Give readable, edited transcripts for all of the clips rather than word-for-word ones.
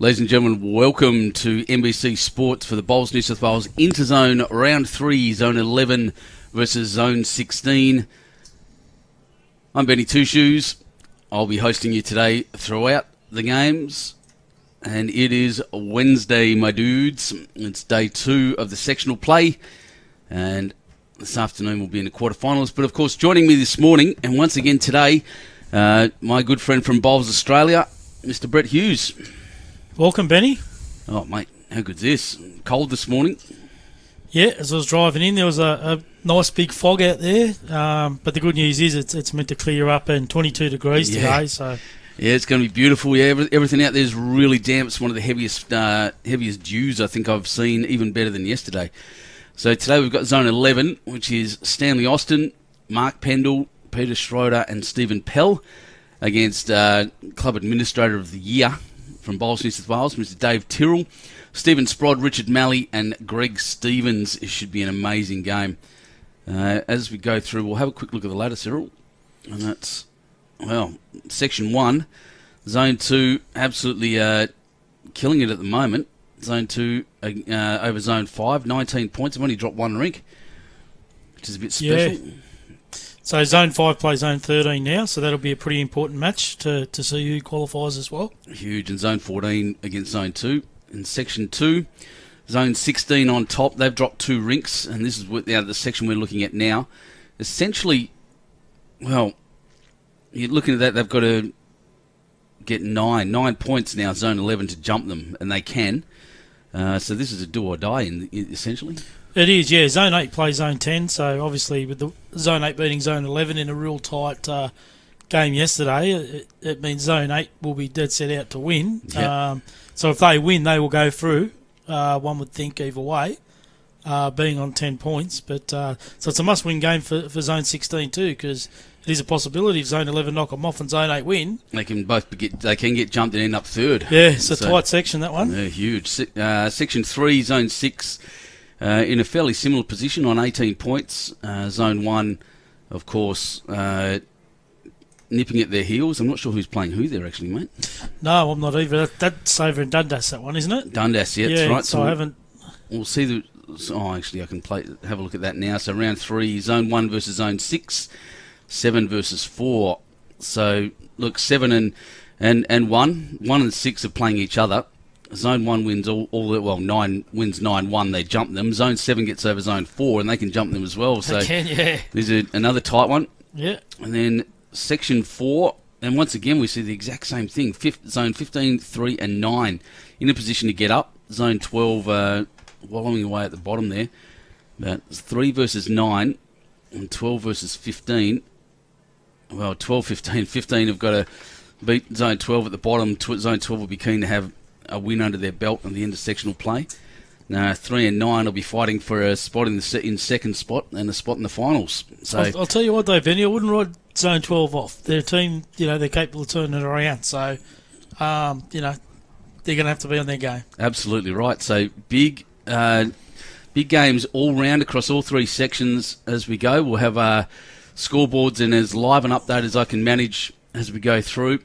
Ladies and gentlemen, welcome to NBC Sports for the Bowls New South Wales Interzone Round 3, Zone 11 versus Zone 16. I'm Benny Two Shoes. I'll be hosting you today throughout the games. And it is Wednesday, my dudes. It's day 2 of the sectional play. And this afternoon we'll be in the quarterfinals. But of course, joining me this morning, and once again today, my good friend from Bowls Australia, Mr. Brett Hughes. Welcome, Benny. Oh, mate, how good's this? Cold this morning? Yeah, as I was driving in, there was a nice big fog out there. But the good news is it's meant to clear up and 22 degrees today. So yeah, it's going to be beautiful. Yeah, everything out there is really damp. It's one of the heaviest dews I think I've seen, even better than yesterday. So today we've got Zone 11, which is Stanley Austin, Mark Pendle, Peter Schroeder and Stephen Pell against Club Administrator of the Year from Bowls New South Wales, Mr. Dave Tyrrell, Stephen Sprod, Richard Malley and Greg Stevens. It should be an amazing game. As we go through, we'll have a quick look at the ladder, Cyril. And that's, well, Section 1. Zone 2, absolutely killing it at the moment. Zone 2 over Zone 5, 19 points. I've only dropped one rink, which is a bit special. Yeah. So Zone 5 plays Zone 13 now, so that'll be a pretty important match to see who qualifies as well. Huge. And Zone 14 against Zone 2. In Section 2, Zone 16 on top. They've dropped 2 rinks, and this is the section we're looking at now. Essentially, well, you're looking at that, they've got to get 9 points now, Zone 11, to jump them, and they can. So this is a do or die, essentially. It is, yeah. Zone 8 plays Zone 10, so obviously with the Zone 8 beating Zone 11 in a real tight game yesterday, it means Zone 8 will be dead set out to win. Yep. So if they win, they will go through, one would think either way, being on 10 points. But so it's a must-win game for Zone 16 too, because it is a possibility if Zone 11 knock them off and Zone 8 win. They can get jumped and end up third. Yeah, it's a tight section, that one. Yeah, huge. Section 3, Zone 6, in a fairly similar position on 18 points. Zone 1, of course, nipping at their heels. I'm not sure who's playing who there, actually, mate. No, I'm not either. That's over in Dundas, that one, isn't it? Dundas, yeah, that's right. So I haven't... We'll see the... Oh, actually, I can have a look at that now. So round 3, Zone 1 versus Zone 6, 7 versus 4. So, look, 7 and 1. 1 and 6 are playing each other. Zone 1 wins 9 wins 9-1, they jump them. Zone 7 gets over Zone 4, and they can jump them as well. So they can, yeah. There's another tight one. Yeah. And then Section 4, and once again we see the exact same thing. Zone 15, 3 and 9 in a position to get up. Zone 12 wallowing away at the bottom there. But 3 versus 9 and 12 versus 15. Well, 12, 15. 15 have got to beat Zone 12 at the bottom. Zone 12 will be keen to have a win under their belt at the end of sectional play. Now, 3 and 9 will be fighting for a spot in second spot and a spot in the finals. So I'll tell you what, though, Benny, I wouldn't write Zone 12 off. Their team, they're capable of turning it around. So, they're going to have to be on their game. Absolutely right. So big games all round across all 3 sections as we go. We'll have scoreboards and as live an update as I can manage as we go through.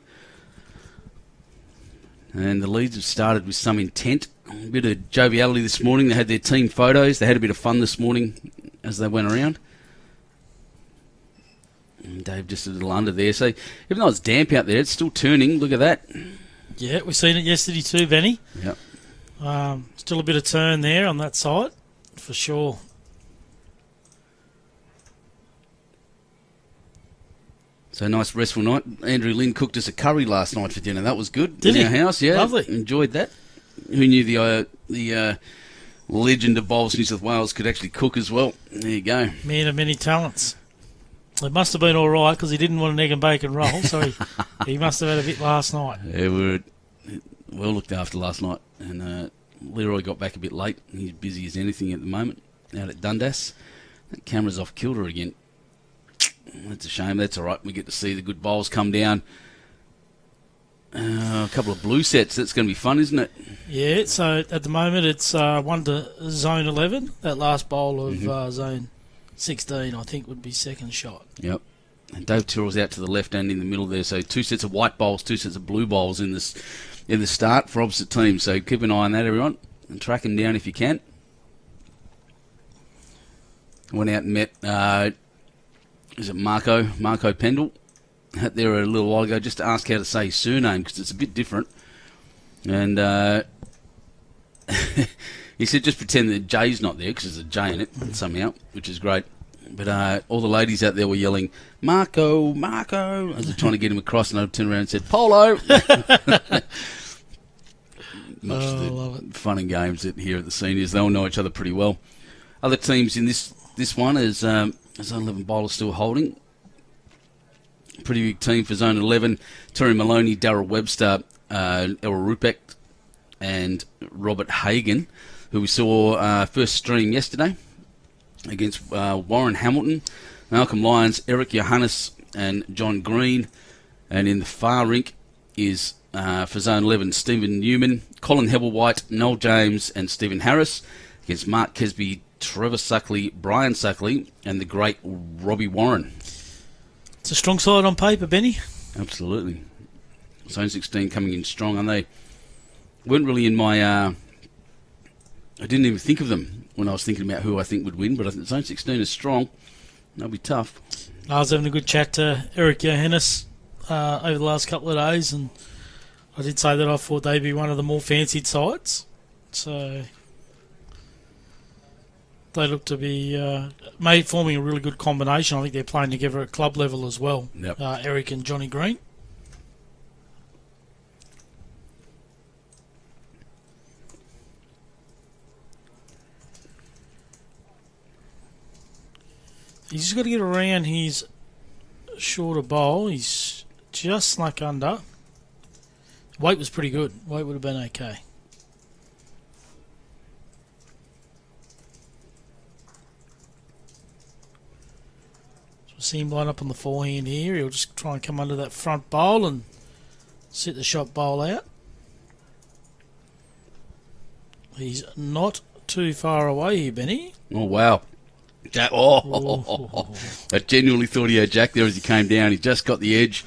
And the leads have started with some intent. A bit of joviality this morning. They had their team photos. They had a bit of fun this morning as they went around. And Dave just a little under there. So even though it's damp out there, it's still turning. Look at that. Yeah, we've seen it yesterday too, Benny. Yep. Still a bit of turn there on that side, for sure. So nice restful night. Andrew Lynn cooked us a curry last night for dinner. That was good. Did he? In our house, yeah. Lovely. Enjoyed that. Who knew the legend of Bowls New South Wales could actually cook as well? There you go. Man of many talents. It must have been all right because he didn't want an egg and bacon roll, so he must have had a bit last night. Yeah, we were well looked after last night, and Leroy got back a bit late. He's busy as anything at the moment out at Dundas. That camera's off kilter again. That's a shame. That's all right. We get to see the good bowls come down. A couple of blue sets. That's going to be fun, isn't it? Yeah, so at the moment it's 1 to Zone 11. That last bowl of Zone 16, I think, would be second shot. Yep. And Dave Tyrrell's out to the left and in the middle there. So 2 sets of white bowls, 2 sets of blue bowls in this in the start for opposite teams. So keep an eye on that, everyone, and track him down if you can. Went out and met, is it Marco Pendle? Out there a little while ago just to ask how to say his surname because it's a bit different. And he said just pretend that J's not there because there's a J in it somehow, which is great. But all the ladies out there were yelling, Marco, as they're trying to get him across, and I turned around and said, Polo! Much of the fun and games here at the seniors. They all know each other pretty well. Other teams in this one is Zone 11 Bowlers still holding. Pretty big team for Zone 11. Terry Maloney, Darryl Webster, Errol Rupeck, and Robert Hagan, who we saw first stream yesterday against Warren Hamilton, Malcolm Lyons, Eric Johannes, and John Green. And in the far rink is, for Zone 11, Stephen Newman, Colin Hebblewhite, Noel James, and Stephen Harris against Mark Kesby, Trevor Suckley, Brian Suckley, and the great Robbie Warren. It's a strong side on paper, Benny. Absolutely. Zone 16 coming in strong, and they weren't really in my... I didn't even think of them when I was thinking about who I think would win, but I think Zone 16 is strong. They'll be tough. I was having a good chat to Eric Johannes over the last couple of days, and I did say that I thought they'd be one of the more fancied sides. So they look to be forming a really good combination. I think they're playing together at club level as well. Yep. Eric and Johnny Green. He's just got to get around his shorter bowl. He's just snuck under. Weight was pretty good. Weight would have been okay. So we'll see him line up on the forehand here. He'll just try and come under that front bowl and sit the shot bowl out. He's not too far away here, Benny. Oh, wow. Jack, I genuinely thought he had Jack there as he came down. He just got the edge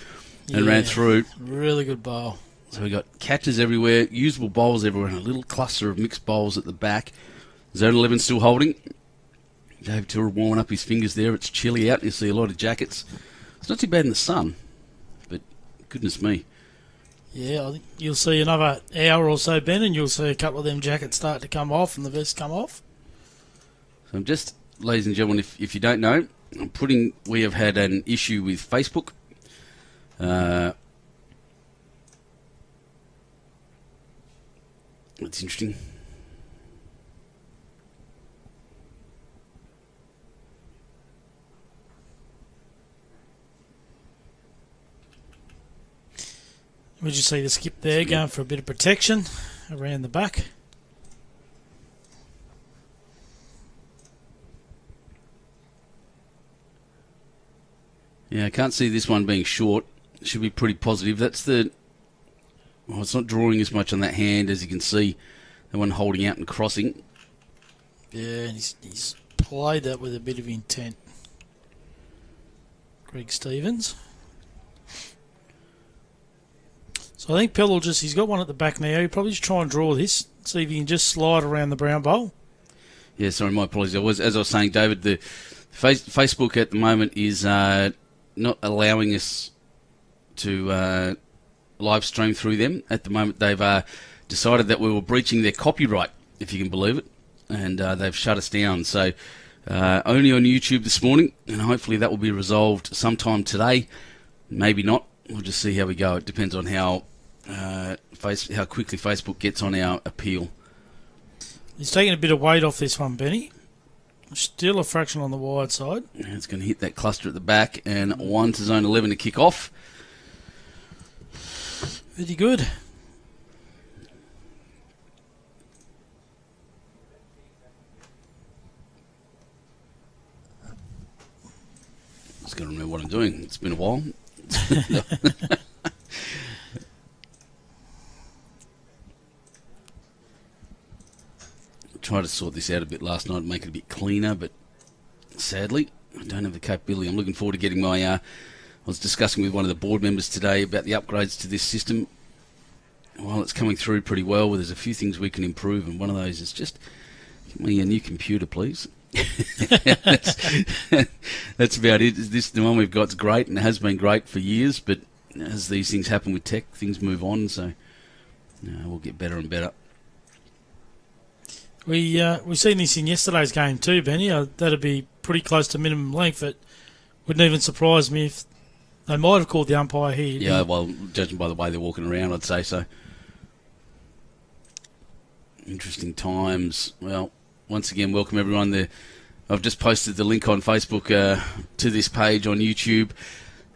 and ran through. Really good bowl. So we got catches everywhere, usable bowls everywhere, and a little cluster of mixed bowls at the back. Zone 11 still holding. Dave Tiller warming up his fingers there. It's chilly out. You see a lot of jackets. It's not too bad in the sun, but goodness me. Yeah, I think you'll see another hour or so, Ben, and you'll see a couple of them jackets start to come off and the vests come off. So I'm just... Ladies and gentlemen, if you don't know, we have had an issue with Facebook. It's interesting. Would you see the skip there going for a bit of protection around the back? Yeah, I can't see this one being short. It should be pretty positive. That's the... Well, it's not drawing as much on that hand as you can see. The one holding out and crossing. Yeah, and he's played that with a bit of intent. Greg Stevens. So I think Pell will he's got one at the back now. He'll probably just try and draw this. See if he can just slide around the brown bowl. Yeah, sorry, my apologies. As I was saying, David, the Facebook at the moment is... not allowing us to live stream through them. At the moment, they've decided that we were breaching their copyright, if you can believe it, and they've shut us down. So only on YouTube this morning, and hopefully that will be resolved sometime today. Maybe not. We'll just see how we go. It depends on how quickly Facebook gets on our appeal. He's taking a bit of weight off this one, Benny. Still a fraction on the wide side. And it's going to hit that cluster at the back, and one to Zone 11 to kick off. Very good. Just got to remember what I'm doing. It's been a while. Tried to sort this out a bit last night, make it a bit cleaner, but sadly, I don't have the capability. I'm looking forward to getting my... I was discussing with one of the board members today about the upgrades to this system. well, it's coming through pretty well. There's a few things we can improve, and one of those is just give me a new computer, please. That's about it. The one we've got's great, and it has been great for years, but as these things happen with tech, things move on, so we'll get better and better. We seen this in yesterday's game too, Benny. That'd be pretty close to minimum length. It wouldn't even surprise me if they might have called the umpire here. Yeah, well, judging by the way they're walking around, I'd say so. Interesting times. Well, once again, welcome everyone there. I've just posted the link on Facebook to this page on YouTube,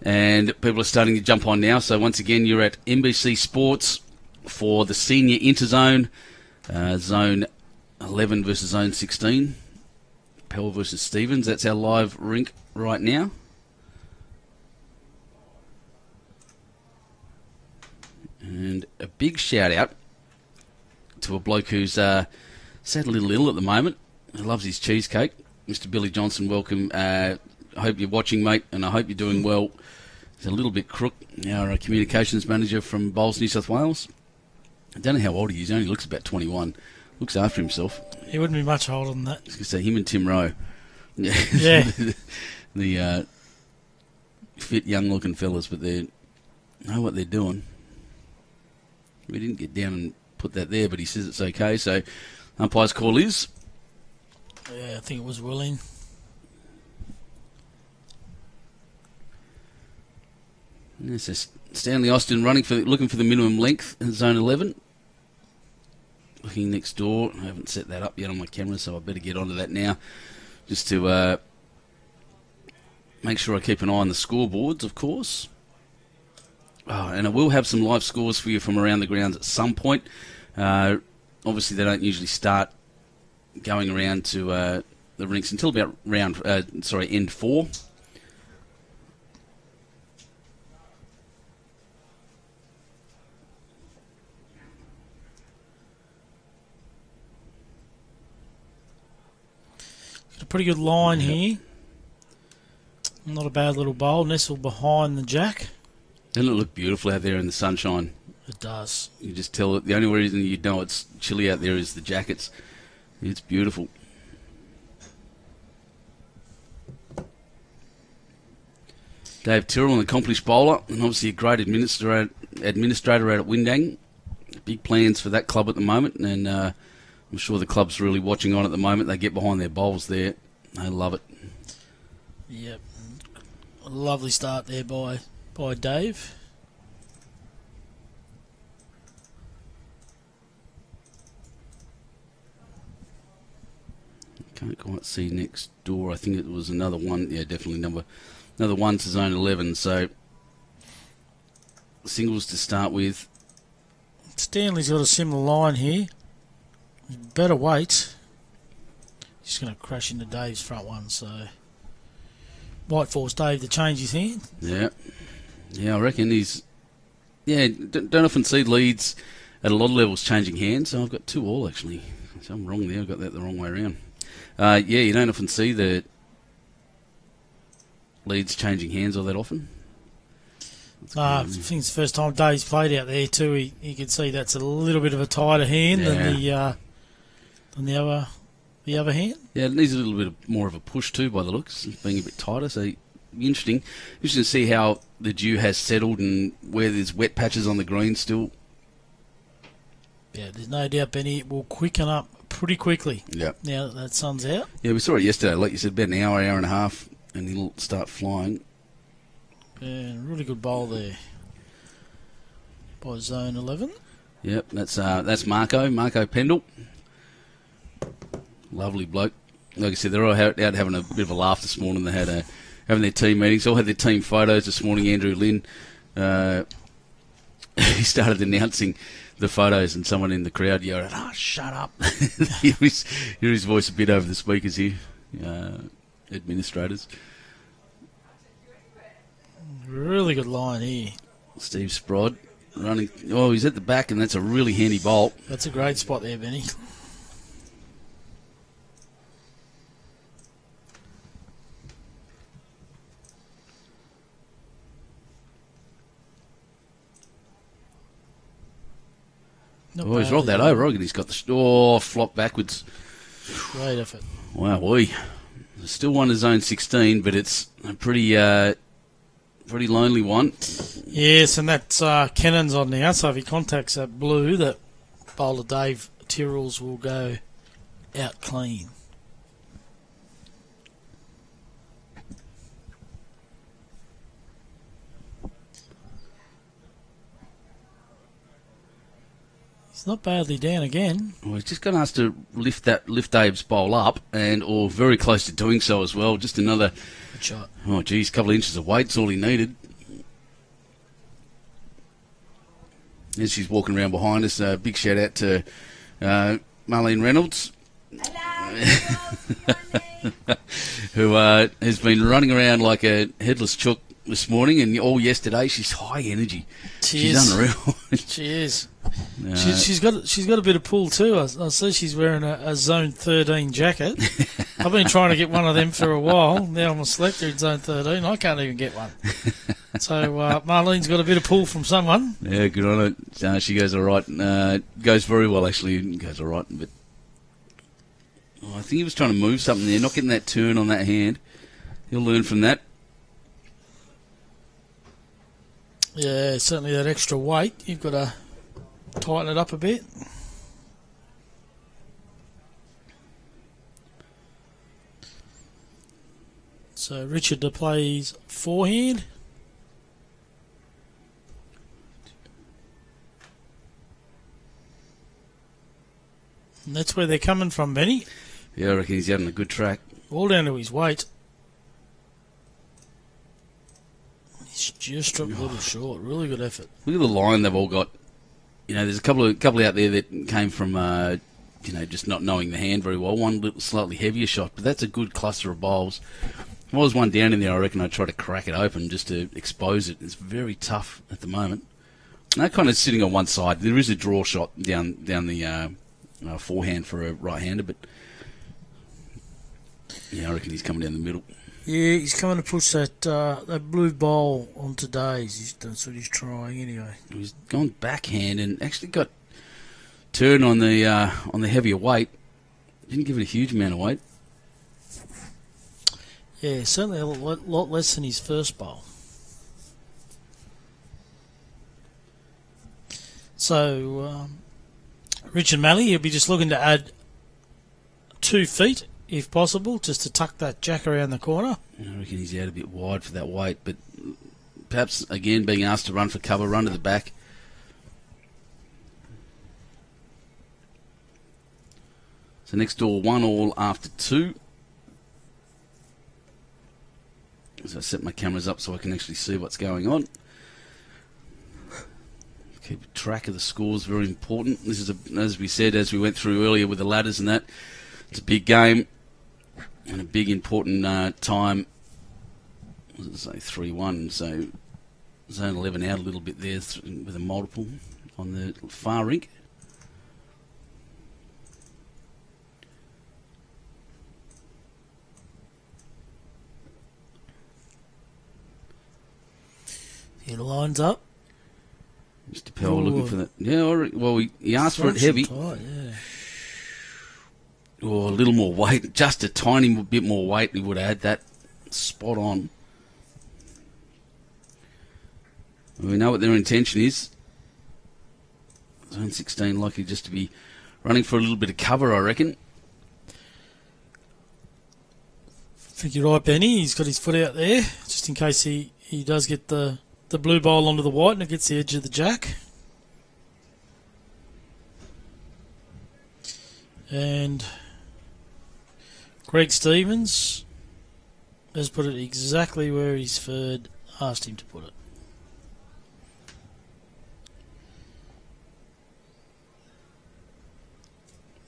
and people are starting to jump on now. So once again, you're at NBC Sports for the Senior Interzone, Zone 11 versus Zone 16, Pell versus Stevens. That's our live rink right now. And a big shout out to a bloke who's sad a little ill at the moment. He loves his cheesecake. Mr. Billy Johnson, welcome. I hope you're watching, mate, and I hope you're doing well. He's a little bit crook, our communications manager from Bowls, New South Wales. I don't know how old he is. He only looks about 21. Looks after himself. He wouldn't be much older than that. I was going to say him and Tim Rowe. Yeah. The fit, young-looking fellas, but they know what they're doing. We didn't get down and put that there, but he says it's okay. So umpire's call is? Yeah, I think it was willing. This is Stanley Austin looking for the minimum length in zone 11. Looking next door. I haven't set that up yet on my camera, so I better get onto that now. Just to make sure I keep an eye on the scoreboards, of course. Oh, and I will have some live scores for you from around the grounds at some point. Obviously, they don't usually start going around to the rinks until about end 4. Got a pretty good line here. Not a bad little bowl, nestled behind the jack. Doesn't it look beautiful out there in the sunshine? It does. You just tell it. The only reason you know it's chilly out there is the jackets. It's beautiful. Dave Tyrrell, an accomplished bowler, and obviously a great administrator out at Windang. Big plans for that club at the moment, and I'm sure the club's really watching on at the moment. They get behind their bowls there. They love it. Yep. A lovely start there by Dave. Can't quite see next door. I think it was another one. Yeah, definitely another one to zone 11. So singles to start with. Stanley's got a similar line here. Better weight. He's going to crash into Dave's front one, so might force Dave to change his hand. Yeah, I reckon he's. Yeah, don't often see leads at a lot of levels changing hands. So I've got 2 all actually. So I'm wrong there. I got that the wrong way around. Yeah, you don't often see the leads changing hands all that often. I think it's the first time Dave's played out there too. You can see that's a little bit of a tighter hand than the other hand. Yeah, it needs a little bit more of a push too, by the looks, being a bit tighter. So interesting to see how the dew has settled and where there's wet patches on the green still. Yeah, there's no doubt, Benny, it will quicken up pretty quickly. Yeah. Now that sun's out. Yeah, we saw it yesterday. Like you said, about an hour and a half, and it'll start flying. Yeah, really good bowl there by zone 11. Yep, that's Marco Pendle. Lovely bloke. Like I said, they're all out having a bit of a laugh this morning. They had having their team meetings. All had their team photos this morning. Andrew Lynn, he started announcing the photos, and someone in the crowd yelled, "Oh, shut up!" hear his voice a bit over the speakers here. Administrators. Really good line here. Steve Sprod running. Oh, he's at the back, and that's a really handy bolt. That's a great spot there, Benny. Oh, he's rolled that over. I reckon he's got the flop backwards. Great effort. Wow, boy. Still won the zone 16, but it's a pretty lonely one. Yes, and that's Kennon's on now, so if he contacts that blue, that bowler Dave Tyrrells will go out clean. He's not badly down again. Well, he's just going to have to lift Dave's bowl up, or very close to doing so as well. Just another... Good shot. Oh, geez, a couple of inches of weight's all he needed. As she's walking around behind us, big shout out to Marlene Reynolds, who has been running around like a headless chook this morning and all yesterday. She's high energy. She's unreal. She is. She's got a bit of pull too. I see she's wearing a Zone 13 jacket. I've been trying to get one of them for a while. Now I'm a selector in Zone 13. I can't even get one. So Marlene's got a bit of pull from someone. Yeah, good on it. She goes all right. Goes very well actually. Goes all right, but I think he was trying to move something there. Not getting that turn on that hand. He'll learn from that. Yeah, certainly that extra weight. You've got to tighten it up a bit. So Richard to play his forehand. And that's where they're coming from, Benny. Yeah, I reckon he's having a good track. All down to his weight. He's just dropped a little short. Really good effort. Look at the line they've all got. There's a couple out there that came from, just not knowing the hand very well. One little slightly heavier shot, but that's a good cluster of bowls. If there was one down in there, I reckon I'd try to crack it open just to expose it. It's very tough at the moment. And they're kind of sitting on one side. There is a draw shot down the forehand for a right-hander, but I reckon he's coming down the middle. Yeah, he's coming to push that blue bowl onto Days. That's what he's trying anyway. He's gone backhand and actually got turn on the heavier weight. Didn't give it a huge amount of weight. Yeah, certainly a lot less than his first bowl. So Richard Malley, he'll be just looking to add 2 feet, if possible, just to tuck that jack around the corner. I reckon he's out a bit wide for that weight, but perhaps, again, being asked to run for cover, run to the back. So next door, 1-all after 2. So I set my cameras up so I can actually see what's going on. Keep track of the scores, very important. This is, as we said, as we went through earlier with the ladders and that, it's a big game and a big important time. What does it say, 3-1, so zone 11 out a little bit there with a multiple on the far rink. He lines up. Mr. Powell looking for that. Yeah, well, he asked for it heavy. Tight, yeah. Or a little more weight, just a tiny bit more weight. He would add that spot on. We know what their intention is. Zone 16 likely just to be running for a little bit of cover, I reckon. I think you're right, Benny. He's got his foot out there, just in case he does get the blue bowl onto the white and it gets the edge of the jack. And Greg Stevens has put it exactly where his third asked him to put it.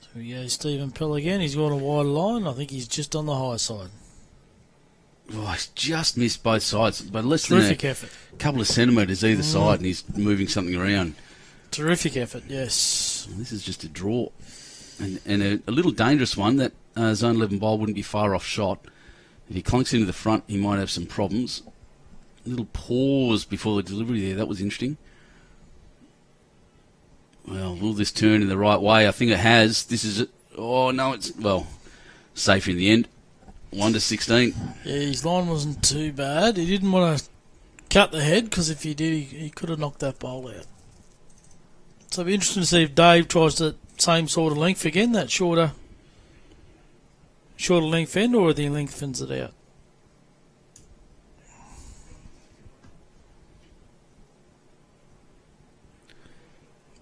So we go Stephen Pell again. He's got a wide line. I think he's just on the high side. Oh, he's just missed both sides, but less Terrific than effort. Couple of centimetres either side, and he's moving something around. Terrific effort, yes. This is just a draw. And a little dangerous one. That zone 11 bowl wouldn't be far off shot. If he clunks into the front, he might have some problems. A little pause before the delivery there. That was interesting. Well, will this turn in the right way? I think it has. This is it. Oh, no, it's, safe in the end. 1-16. Yeah, his line wasn't too bad. He didn't want to cut the head, because if he did, he could have knocked that bowl out. So it'll be interesting to see if Dave tries the same sort of length again, that shorter length end, or if he lengthens it out.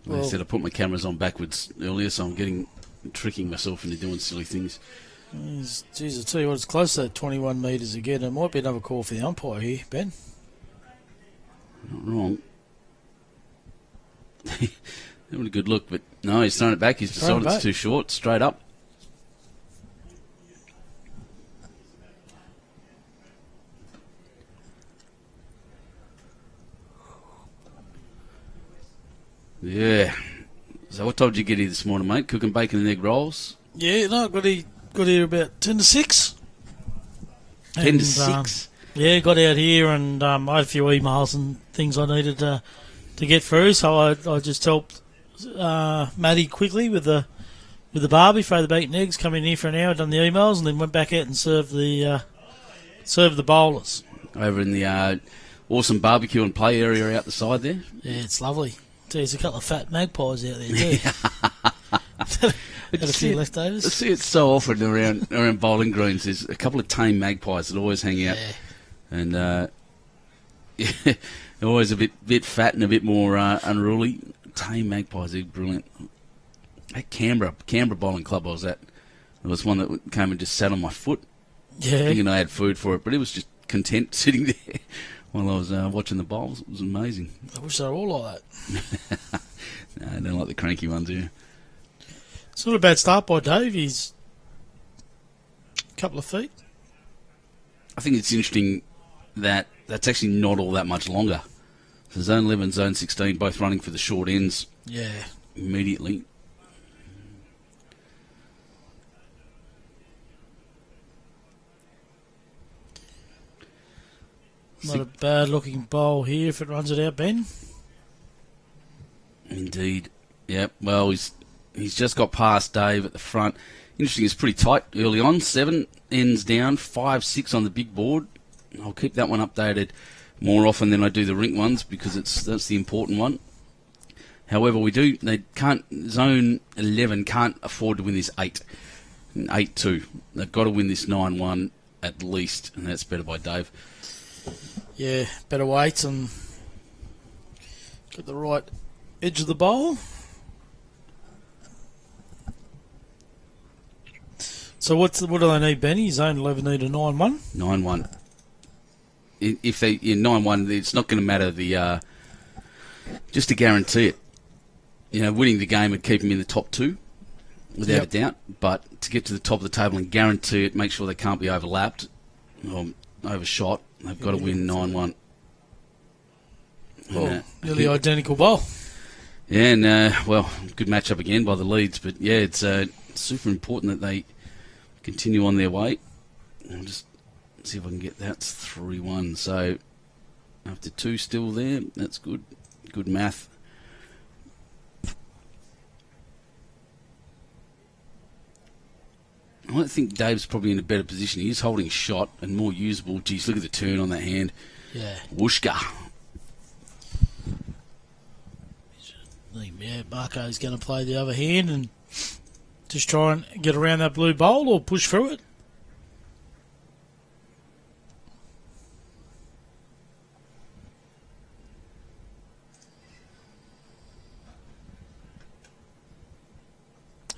Like I said, I put my cameras on backwards earlier, so I'm tricking myself into doing silly things. Geez, I'll tell you what, it's close to that 21 metres again. It might be another call for the umpire here, Ben. Not wrong. Having a good look, but no, he's thrown it back. He's decided it's too short, straight up. Yeah. So what time did you get here this morning, mate? Cooking bacon and egg rolls? Yeah, no, got here about 10 to 6. 10 to 6? Yeah, got out here and I had a few emails and things I needed to get through, so I just helped Maddie quickly with the barbie, throw the bacon and eggs, come in here for an hour, done the emails, and then went back out and served the bowlers. Over in the awesome barbecue and play area out the side there? Yeah, it's lovely. There's a couple of fat magpies out there too. Had a few leftovers. I see it so often around bowling greens. There's a couple of tame magpies that always hang out. Yeah. And they're always a bit fat and a bit more unruly. Tame magpies, they're brilliant. At Canberra Bowling Club I was at, there was one that came and just sat on my foot. Yeah. Thinking I had food for it, but it was just content sitting there while I was watching the bowls. It was amazing. I wish they were all like that. No, I don't like the cranky ones, yeah. It's not a bad start by Dave. He's a couple of feet. I think it's interesting that that's actually not all that much longer. So Zone 11, Zone 16, both running for the short ends. Yeah. Immediately. Not a bad looking bowl here if it runs it out, Ben. Indeed. Yep. Well, he's just got past Dave at the front. Interesting, it's pretty tight early on. 7 ends down, 5-6 on the big board. I'll keep that one updated more often than I do the rink ones because that's the important one. However, Zone 11 can't afford to win this 8-2. They've got to win this 9-1 at least, and that's better by Dave. Yeah, better weights and get the right edge of the bowl. So what do they need, Benny? Zone 11 need a 9-1? 9-1. If they 9-1, it's not going to matter just to guarantee it. Winning the game would keep them in the top 2, without a doubt. But to get to the top of the table and guarantee it, make sure they can't be overlapped or overshot, they've got to win 9-1. Nearly identical bowl. Yeah, and good matchup again by the Leeds. But yeah, it's super important that they continue on their way. I'll just see if I can get that. It's 3-1. So after 2 still there, that's good. Good math. I think Dave's probably in a better position. He's holding shot and more usable. Geez, look at the turn on that hand. Yeah. Whooshka. Yeah, Marco's going to play the other hand and just try and get around that blue bowl or push through it.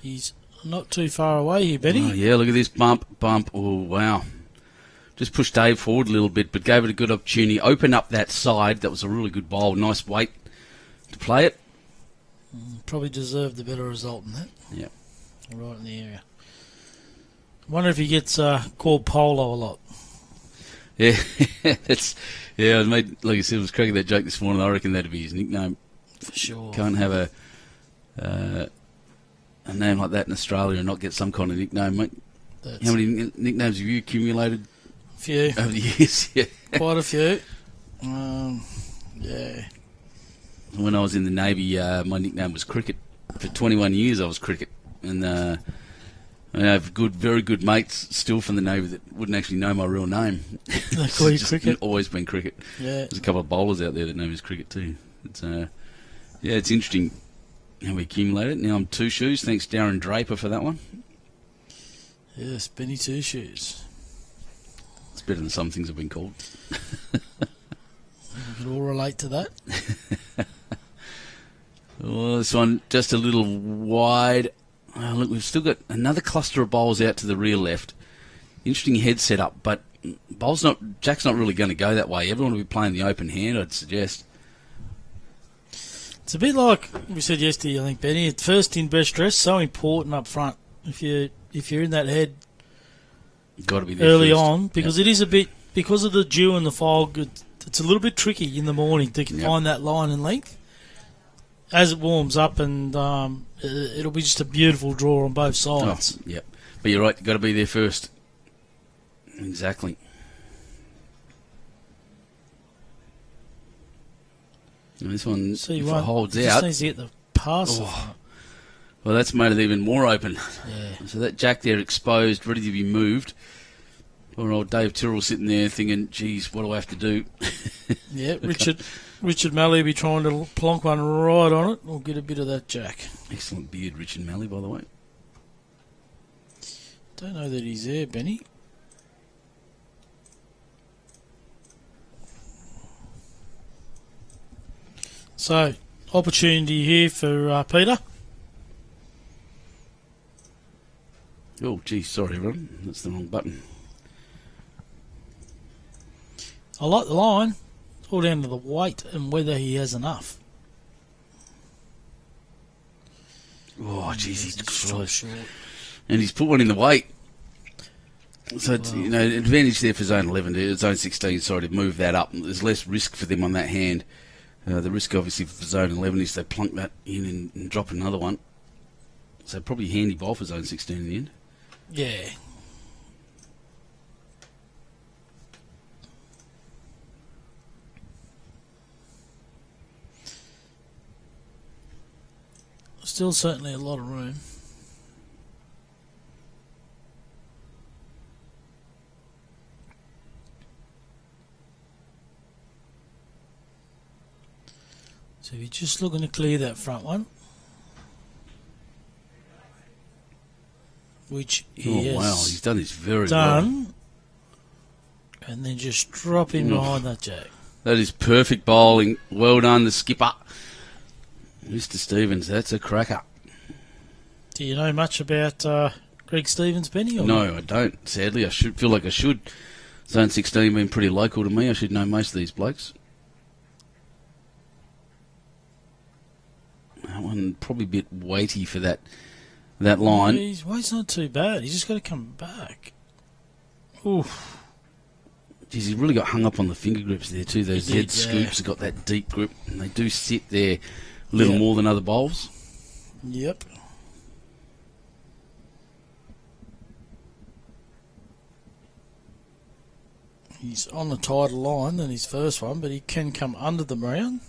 He's not too far away here, Benny. Oh, yeah, look at this bump. Oh, wow. Just pushed Dave forward a little bit, but gave it a good opportunity. Open up that side. That was a really good bowl. Nice weight to play it. Probably deserved a better result than that. Yeah. Right in the area. I wonder if he gets called Polo a lot. Yeah, I made, like I said, I was cracking that joke this morning. I reckon that'd be his nickname. For sure. Can't have a name like that in Australia and not get some kind of nickname, mate. How many nicknames have you accumulated? A few. Over the years, yeah. Quite a few. Yeah. When I was in the Navy, my nickname was Cricket. for 21 years I was cricket, and I have very good mates still from the Navy that wouldn't actually know my real name. They call you It's cricket. always been cricket. Yeah. There's a couple of bowlers out there that know me as cricket too. It's it's interesting how we accumulate it. Now I'm two shoes. Thanks Darren Draper for that one. Yes, Benny Two Shoes. It's better than some things I've been called. We could all relate to that. Well, this one just a little wide. Oh, look, we've still got another cluster of bowls out to the rear left. Interesting head setup, but Jack's not really going to go that way. Everyone will be playing the open hand, I'd suggest. It's a bit like we said yesterday, I think, Benny. At first in best dress, so important up front. If you're in that head Got to be there early first. on, because it is a bit, because of the dew and the fog, it's a little bit tricky in the morning to find that line and length. As it warms up, and it'll be just a beautiful draw on both sides. Oh, yep. But you're right, you've got to be there first. Exactly. And this one, if it holds just out... needs to get the pass Oh. off. Well, that's made it even more open. Yeah. So that Jack there exposed, ready to be moved. Poor old Dave Tyrrell sitting there thinking, geez, what do I have to do? Yeah, Richard Malley will be trying to plonk one right on it. We'll get a bit of that Jack. Excellent beard, Richard Malley, by the way. Don't know that he's there, Benny. So, opportunity here for Peter. Oh, geez, sorry, everyone. That's the wrong button. I like the line. It's all down to the weight and whether he has enough. Oh, geez, he's close. Short. And he's put one in the weight. So, advantage there for zone 11, zone 16, sorry, to move that up. There's less risk for them on that hand. The risk, obviously, for zone 11 is they plunk that in and drop another one. So, probably handy bowl for zone 16 in the end. Yeah. Still certainly a lot of room. So you're just looking to clear that front one, which he has wow, he's done this very well. done, and then just drop in behind that Jack. That is perfect bowling. Well done, the skipper. Mr. Stevens, that's a cracker. Do you know much about Greg Stevens, Benny? Or No, I don't. Sadly, I feel like I should. Zone 16 being pretty local to me. I should know most of these blokes. That one probably a bit weighty for that line. His weight's not too bad. He's just got to come back. Oof. Geez, he really got hung up on the finger grips there too. Those He did, head scoops have got that deep grip, and they do sit there a little more than other bowls. Yep. He's on the tighter line than his first one, but he can come under the ground.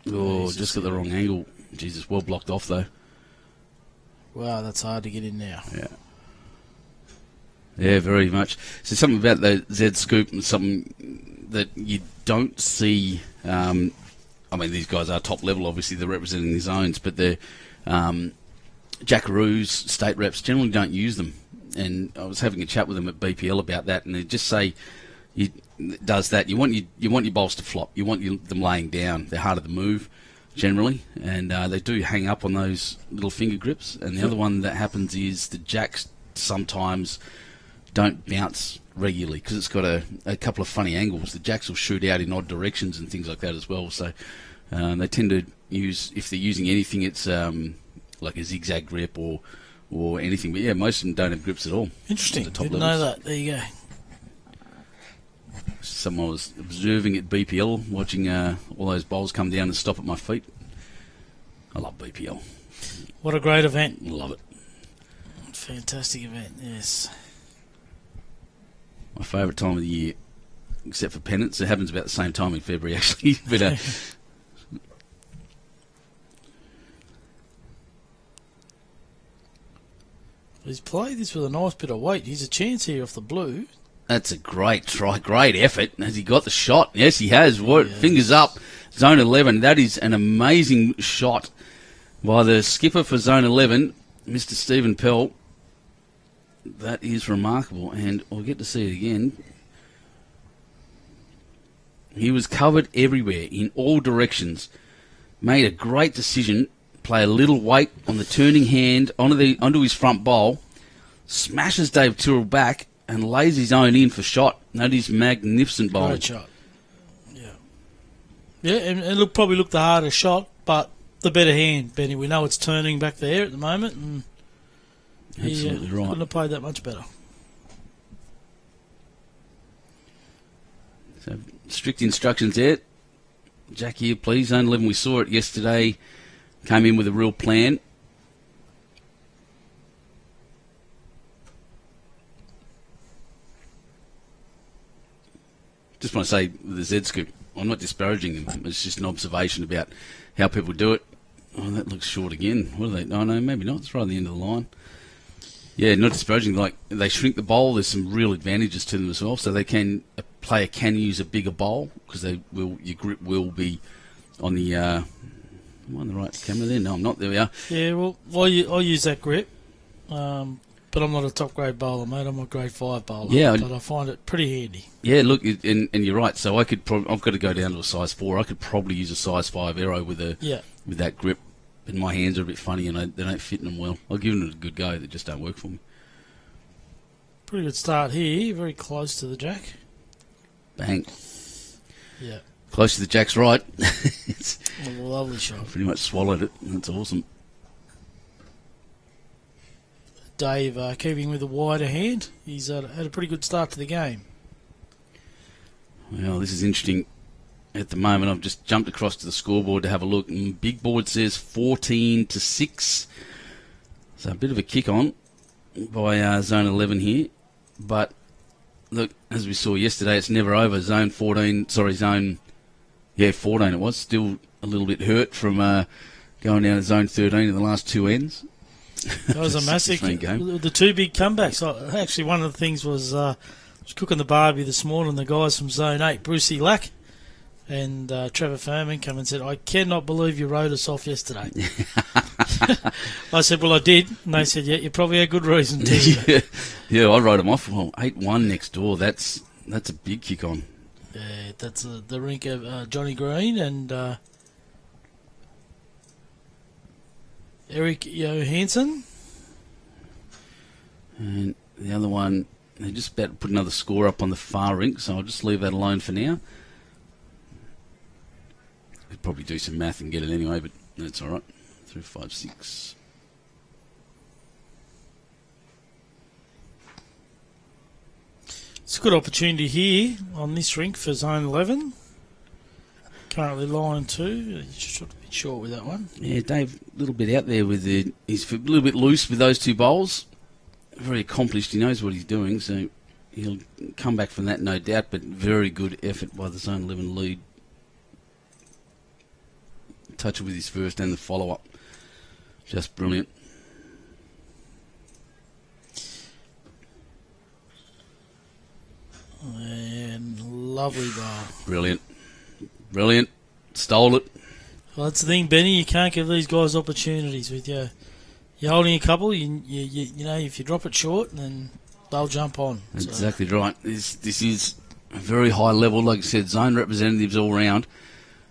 Oh, just got the wrong angle. Jesus, well blocked off though. Wow, that's hard to get in now. Yeah, very much. So something about the Z scoop and something that you don't see. I mean, these guys are top level. Obviously, they're representing their zones, but the Jackaroos, state reps generally don't use them. And I was having a chat with them at BPL about that, and they just say, it does that. You want your bowls to flop. You want them laying down. They're harder to move generally, and they do hang up on those little finger grips. And the other one that happens is the jacks sometimes don't bounce regularly because it's got a couple of funny angles. The jacks will shoot out in odd directions and things like that as well. So they tend to use, if they're using anything, it's like a zigzag grip or anything. But yeah, most of them don't have grips at all. Interesting. The top Didn't levels. know that. There you go. Someone was observing at BPL, watching all those bowls come down and stop at my feet. I love BPL. What a great event. Love it. Fantastic event, yes. My favourite time of the year, except for pennants. It happens about the same time in February, actually. But He's played this with a nice bit of weight. He's a chance here off the blue. That's a great try, great effort. Has he got the shot? Yes, he has. Fingers up, zone 11. That is an amazing shot by the skipper for zone 11, Mr. Stephen Pell. That is remarkable, and we'll get to see it again. He was covered everywhere, in all directions. Made a great decision. Play a little weight on the turning hand onto his front bowl. Smashes Dave Tyrrell back and lays his own in for shot. That is magnificent bowling. Great shot. Yeah. Yeah, and it'll probably look the harder shot, but the better hand, Benny. We know it's turning back there at the moment, and absolutely right. Couldn't have played that much better. So strict instructions there. Jack here, please. Zone 11, we saw it yesterday. Came in with a real plan. Just want to say, with the Z scoop, I'm not disparaging them. It's just an observation about how people do it. Oh, that looks short again. What are they? Oh, no, maybe not. It's right at the end of the line. Yeah, not disparaging. Like, they shrink the bowl. There's some real advantages to them as well. So a player can use a bigger bowl because your grip will be on the... am I on the right camera there? No, I'm not. There we are. Yeah, well, I use that grip, but I'm not a top grade bowler, mate. I'm a grade 5 bowler. Yeah, but I find it pretty handy. Yeah, look, and you're right. So I've got to go down to a size 4. I could probably use a size 5 arrow with that grip, but my hands are a bit funny and they don't fit in them well. I'll give them a good go. They just don't work for me. Pretty good start here. Very close to the jack. Bang. Yeah. Close to the jack's right. It's a lovely shot. Pretty much swallowed it. That's awesome. Dave keeping with a wider hand. He's had a pretty good start to the game. Well, this is interesting. At the moment, I've just jumped across to the scoreboard to have a look. And big board says 14-6. So a bit of a kick on by zone 11 here. But look, as we saw yesterday, it's never over. Zone 14 it was. Still a little bit hurt from going down to zone 13 in the last two ends. That was a massive game. The two big comebacks. Actually, one of the things was cooking the barbie this morning. The guys from Zone 8, Brucey Lack and Trevor Furman, come and said, "I cannot believe you wrote us off yesterday." I said, "Well, I did." And they said, "Yeah, you probably had good reason to." Yeah, I wrote them off. Well, 8-1 next door. That's a big kick on. Yeah, that's the rink of Johnny Green and Eric Johansson. And the other one, they're just about to put another score up on the far rink, so I'll just leave that alone for now. Could probably do some math and get it anyway, but that's all right. 3, 5, 6. It's a good opportunity here on this rink for Zone 11. Currently line 2. Just a bit short with that one. Yeah, Dave, a little bit out there with he's a little bit loose with those two bowls. Very accomplished. He knows what he's doing, so he'll come back from that, no doubt. But very good effort by the Zone 11 lead. Touch it with his first and the follow-up. Just brilliant. And lovely bowl. Brilliant. Stole it. Well, that's the thing, Benny. You can't give these guys opportunities with you. You're holding a couple. You know, if you drop it short, then they'll jump on. That's exactly right. This is a very high level, like I said, zone representatives all round.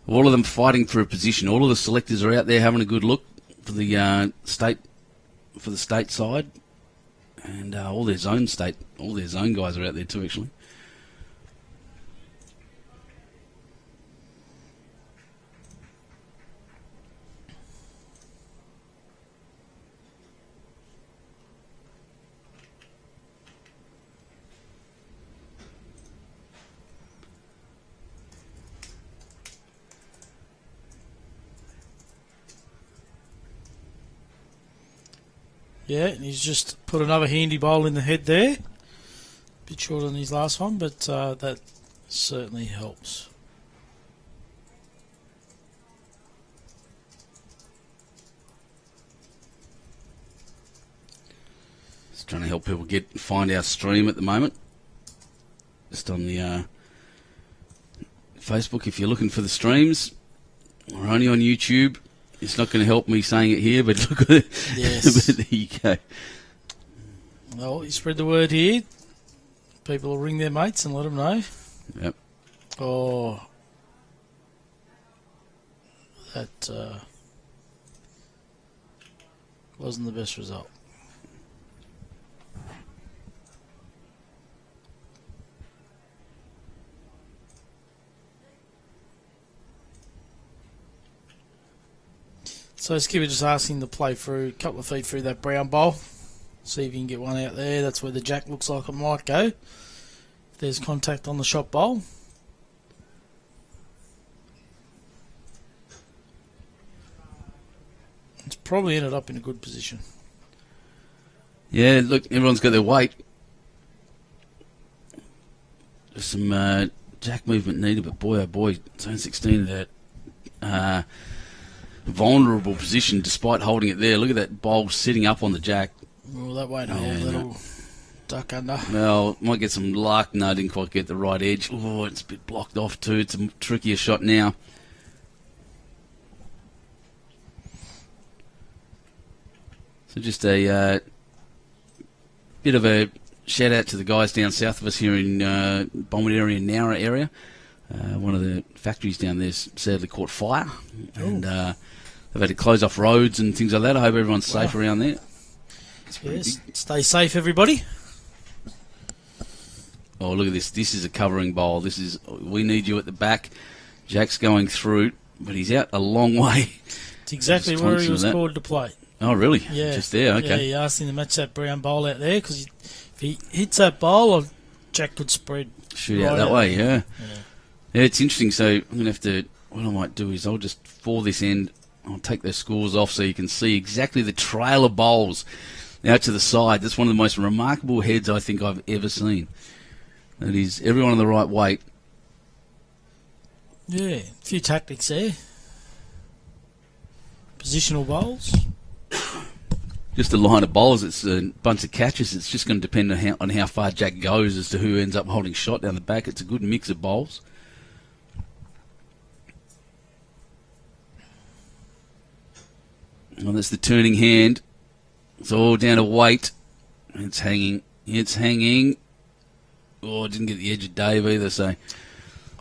All of them fighting for a position. All of the selectors are out there having a good look for the state side, and all their zone guys are out there too, actually. Yeah, and he's just put another handy bowl in the head there. Bit shorter than his last one, but that certainly helps. Just trying to help people find our stream at the moment. Just on the Facebook, if you're looking for the streams, we're only on YouTube. It's not going to help me saying it here, but look at it. Yes. But there you go. Well, you spread the word here. People will ring their mates and let them know. Yep. Oh, that wasn't the best result. So Skipper just asking to play through a couple of feet through that brown bowl. See if you can get one out there. That's where the jack looks like it might go. If there's contact on the shot bowl. It's probably ended up in a good position. Yeah, look, everyone's got their weight. There's some jack movement needed, but boy, oh boy, zone 16 of that vulnerable position despite holding it there. Look at that bowl sitting up on the jack. Well, that won't hold. That'll duck under. Well, might get some luck. No, didn't quite get the right edge. Oh, it's a bit blocked off too. It's a trickier shot now. So just a bit of a shout out to the guys down south of us here in Bombard area, Nowra area. One of the factories down there's sadly caught fire, and they've had to close off roads and things like that. I hope everyone's safe around there. Yes, stay safe, everybody. Oh, look at this. This is a covering bowl. We need you at the back. Jack's going through, but he's out a long way. It's exactly where he was called to play. Oh, really? Yeah. Just there, okay. Yeah, he asked him to match that brown bowl out there because if he hits that bowl, Jack could spread. Shoot right out that way, yeah. Yeah, it's interesting. So I'm going to have to, what I might do is I'll just, for this end, I'll take those scores off so you can see exactly the trail of bowls out to the side. That's one of the most remarkable heads I think I've ever seen. That is everyone on the right weight. Yeah, a few tactics there. Positional bowls. Just a line of bowls. It's a bunch of catches. It's just going to depend on how far Jack goes as to who ends up holding shot down the back. It's a good mix of bowls. Well, that's the turning hand. It's all down to weight. It's hanging. It's hanging. Oh, I didn't get the edge of Dave either, so... I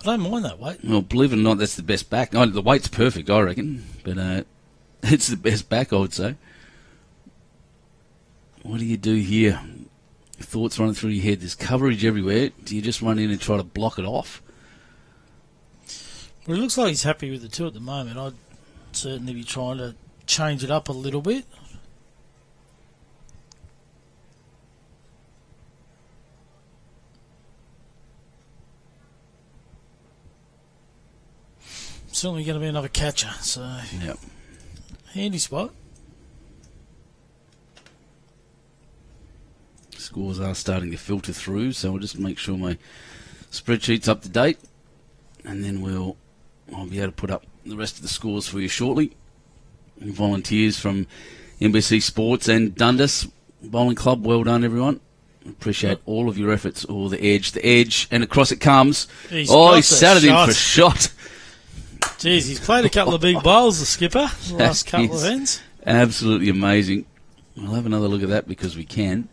don't mind that weight. Well, believe it or not, that's the best back. Oh, the weight's perfect, I reckon. But it's the best back, I would say. What do you do here? Thoughts running through your head. There's coverage everywhere. Do you just run in and try to block it off? Well, it looks like he's happy with the two at the moment. I'd certainly be trying to change it up a little bit. Certainly going to be another catcher, so yep. Handy spot. Scores are starting to filter through, so I'll just make sure my spreadsheet's up to date, and then I'll be able to put up the rest of the scores for you shortly. And volunteers from NBC Sports and Dundas Bowling Club, well done everyone. Appreciate all of your efforts. Oh, the edge, and across it comes. He sat it in for a shot. Jeez, he's played a couple of big bowls, the skipper, the last couple of ends. Absolutely amazing. We'll have another look at that because we can.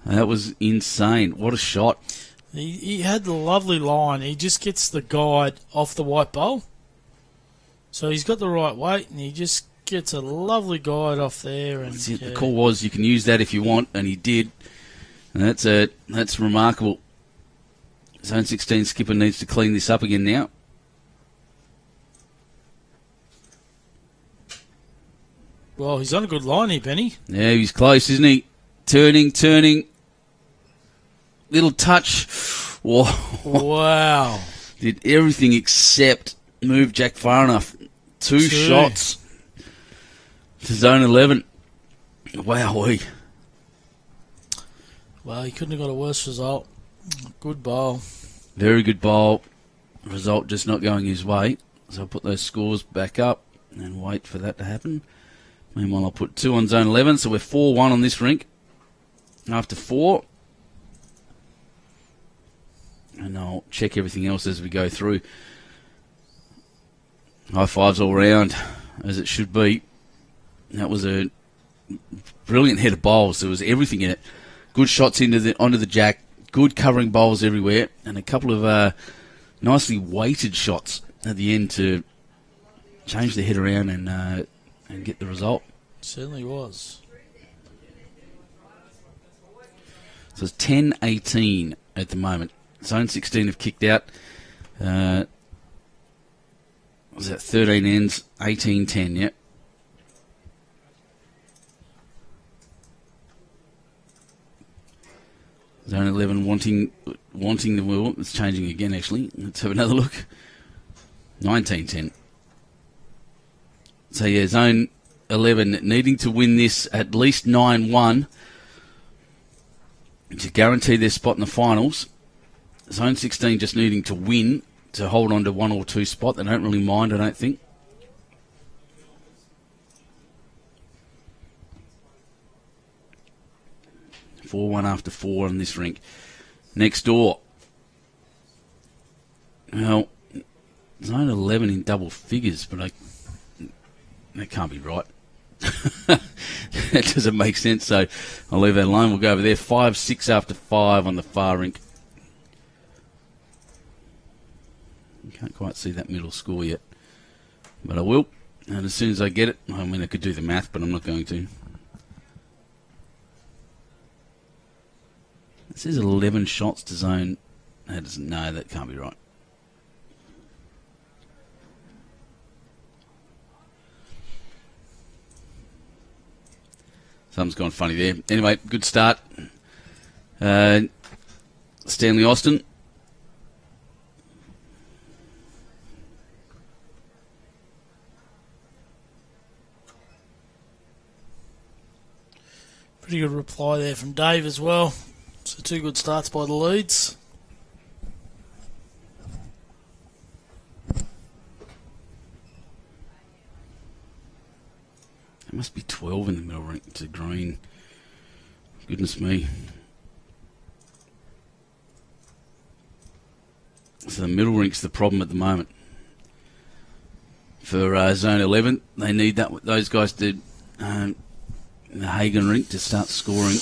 That was insane. What a shot. He had the lovely line. He just gets the guide off the white bowl. So he's got the right weight, and he just gets a lovely guide off there. And that's it. The call was you can use that if you want, and he did. And that's remarkable. Zone 16 skipper needs to clean this up again now. Well, he's on a good line here, Benny. Yeah, he's close, isn't he? Turning. Little touch. Whoa. Wow. Did everything except move Jack far enough. Two shots to zone 11. Wowee. Well, he couldn't have got a worse result. Good bowl. Very good bowl. Result just not going his way. So I'll put those scores back up and wait for that to happen. Meanwhile, I'll put 2 on zone 11, so we're 4-1 on this rink. after 4. And I'll check everything else as we go through. High fives all round, as it should be. That was a brilliant head of bowls. There was everything in it. Good shots onto the jack. Good covering bowls everywhere. And a couple of nicely weighted shots at the end to change the head around and get the result. Certainly was. So it's 10-18 at the moment. Zone 16 have kicked out. Was that 13 ends? 18-10, yep. Zone 11 wanting the wheel. It's changing again, actually. Let's have another look. 19-10. So, yeah, Zone 11 needing to win this at least 9-1 to guarantee their spot in the finals. Zone 16 just needing to win to hold on to 1 or 2 spot. They don't really mind, I don't think. One after 4 on this rink. Next door. Well, Zone 11 in double figures, but that can't be right. That doesn't make sense, so I'll leave that alone. We'll go over there. 5-6 after 5 on the far rink. Can't quite see that middle score yet, but I will. And as soon as I get it, I mean, I could do the math, but I'm not going to. This is 11 shots to zone. No, that can't be right. Something's gone funny there. Anyway, good start. Stanley Austin. Pretty good reply there from Dave as well. So 2 good starts by the Leeds. There must be 12 in the middle rink to green. Goodness me. So the middle rink's the problem at the moment. For Zone 11, they need those guys to... the Hagen rink to start scoring.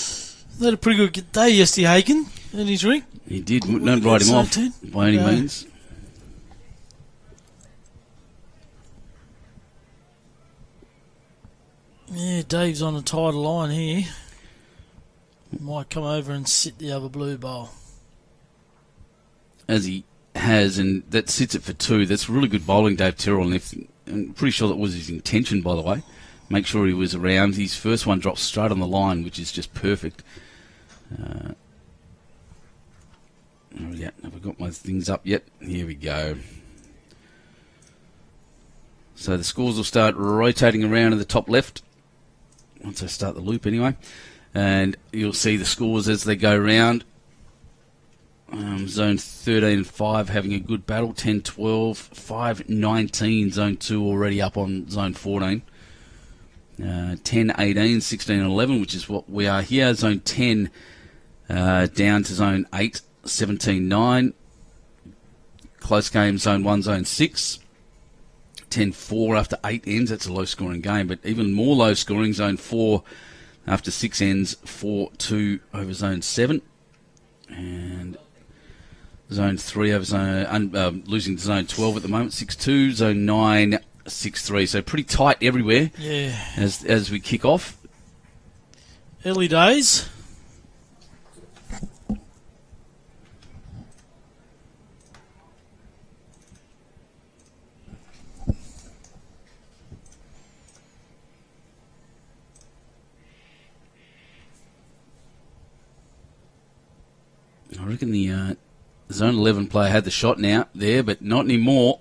They had a pretty good day yesterday, Hagen, in his rink. He did. Don't write him off by any means. Yeah, Dave's on a tighter line here. Might come over and sit the other blue bowl. As he has, and that sits it for 2. That's really good bowling, Dave Tyrrell. And I'm pretty sure that was his intention, by the way. Make sure he was around. His first one drops straight on the line, which is just perfect. Have I got my things up yet? Here we go. So the scores will start rotating around in the top left. Once I start the loop anyway. And you'll see the scores as they go round. Zone 13 and 5 having a good battle. 10-12, 5-19. Zone 2 already up on Zone 14. 10-18, 16 and 11, which is what we are here. Zone 10 down to Zone 8, 17-9. Close game, Zone 1, Zone 6. 10-4 after 8 ends. That's a low-scoring game, but even more low-scoring, Zone 4 after 6 ends, 4-2 over Zone 7. And Zone 3 over Zone... losing to Zone 12 at the moment, 6-2. Zone 9... 6-3, so pretty tight everywhere. Yeah. As we kick off. Early days. I reckon the Zone 11 player had the shot now there, but not anymore.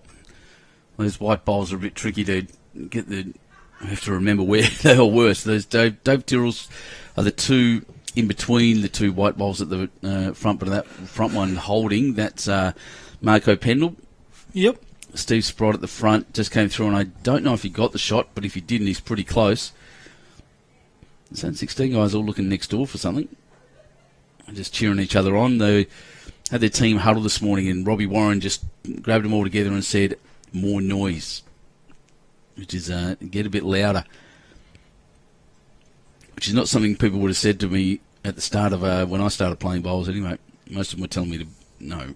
Those white bowls are a bit tricky to get the... I have to remember where they all were. So those Dave Tyrrells are the 2 in between the 2 white bowls at the front, but that front one holding, that's Marco Pendle. Yep. Steve Sprott at the front just came through, and I don't know if he got the shot, but if he didn't, he's pretty close. Zone 16 guys all looking next door for something. just cheering each other on. They had their team huddle this morning, and Robbie Warren just grabbed them all together and said, "More noise," which is get a bit louder, which is not something people would have said to me at the start of when I started playing bowls. Anyway, most of them were telling me to no.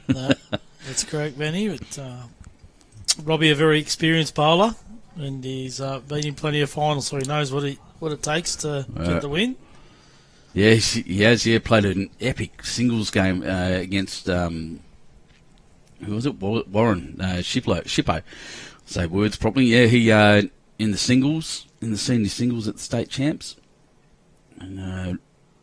No, that's correct, Benny. But Robbie, a very experienced bowler, and he's been in plenty of finals, so he knows what it takes to get the win. Yeah, he has. Yeah, played an epic singles game against who was it? Warren Shippo. Say words properly. Yeah, he in the senior singles at the state champs, and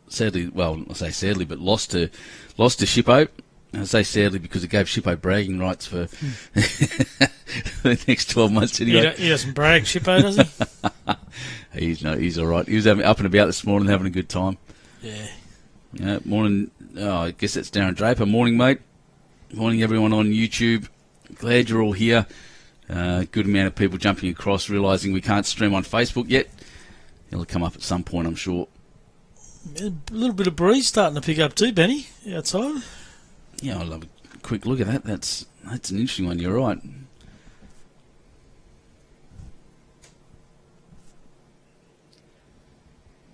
sadly, well, I say sadly, but lost to Shippo. I say sadly because it gave Shippo bragging rights for the next 12 months anyway. He doesn't brag, Shippo, does he? He's all right. He was up and about this morning having a good time. Yeah. Morning. Oh, I guess that's Darren Draper. Morning, mate. Morning, everyone on YouTube. Glad you're all here. Good amount of people jumping across, realising we can't stream on Facebook yet. It'll come up at some point, I'm sure. A little bit of breeze starting to pick up too, Benny, outside. Yeah, I'll have a quick look at that. That's an interesting one. You're right.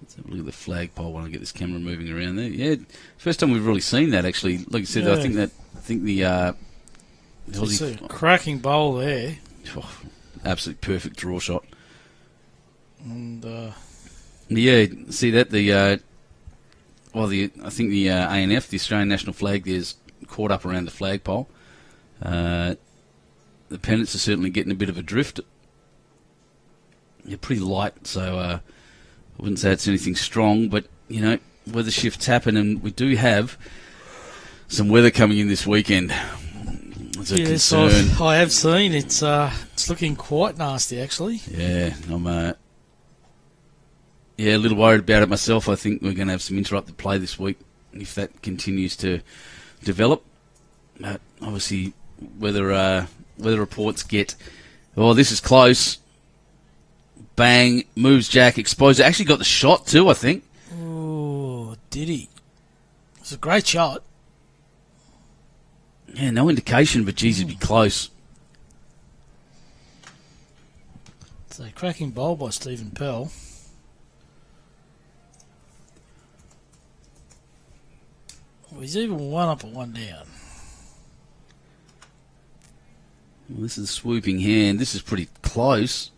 Let's have a look at the flagpole when I get this camera moving around there. Yeah, first time we've really seen that actually. Like I said, Yeah. I think the It's a cracking bowl there. Absolute perfect draw shot. And Yeah, see that I think the ANF, the Australian national flag, there's caught up around the flagpole. The pennants are certainly getting a bit of a drift. They're pretty light, so I wouldn't say it's anything strong, but weather shifts happen, and we do have some weather coming in this weekend. It's a concern. I have seen it's looking quite nasty actually. Yeah, I'm a little worried about it myself. I think we're going to have some interrupted play this week if that continues to develop. Obviously, weather reports get, this is close. Bang, moves Jack, exposed. Actually got the shot too, I think. Oh, did he? It was a great shot. Yeah, no indication, but geez, it'd be close. It's a cracking bowl by Stephen Pell. Well, he's even one up and one down. Well, this is a swooping hand. This is pretty close.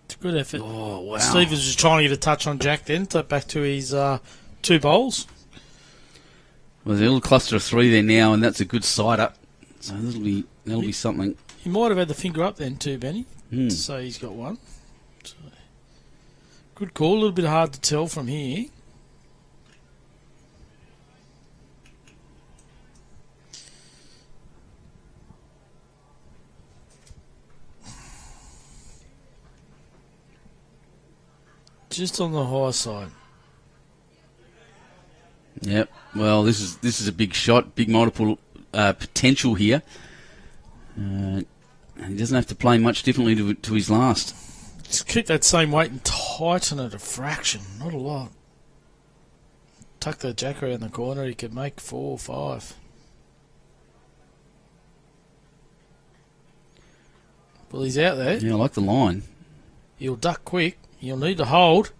It's a good effort. Oh, wow. Steve was just trying to get a touch on Jack then, to back to his two bowls. Well, there's a little cluster of three there now, and that's a good side up. So that'll be something. He might have had the finger up then too, Benny. So he's got one. So, good call. A little bit hard to tell from here. Just on the high side. Yep. Well, this is a big shot, big multiple potential here. And he doesn't have to play much differently to his last. Just keep that same weight and tighten it a fraction, not a lot. Tuck that Jack around the corner, he could make 4 or 5. Well, he's out there. Yeah, I like the line. He'll duck quick. You'll need to hold.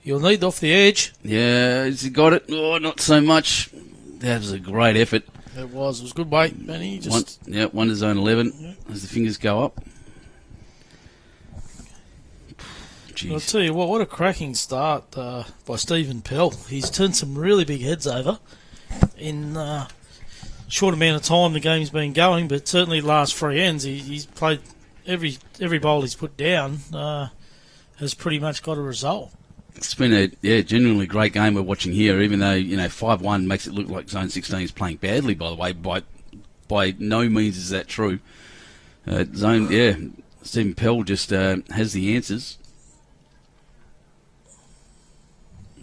You'll need off the edge. Yeah, has he got it? Oh, not so much. That was a great effort. It was good weight, Benny. One to zone 11 as the fingers go up. Jeez. I'll tell you what a cracking start by Stephen Pell. He's turned some really big heads over in short amount of time the game's been going, but certainly the last 3 ends he's played every bowl he's put down has pretty much got a result. It's been a genuinely great game we're watching here, even though 5-1 makes it look like Zone 16 is playing badly. By the way, by no means is that true. Stephen Pell just has the answers.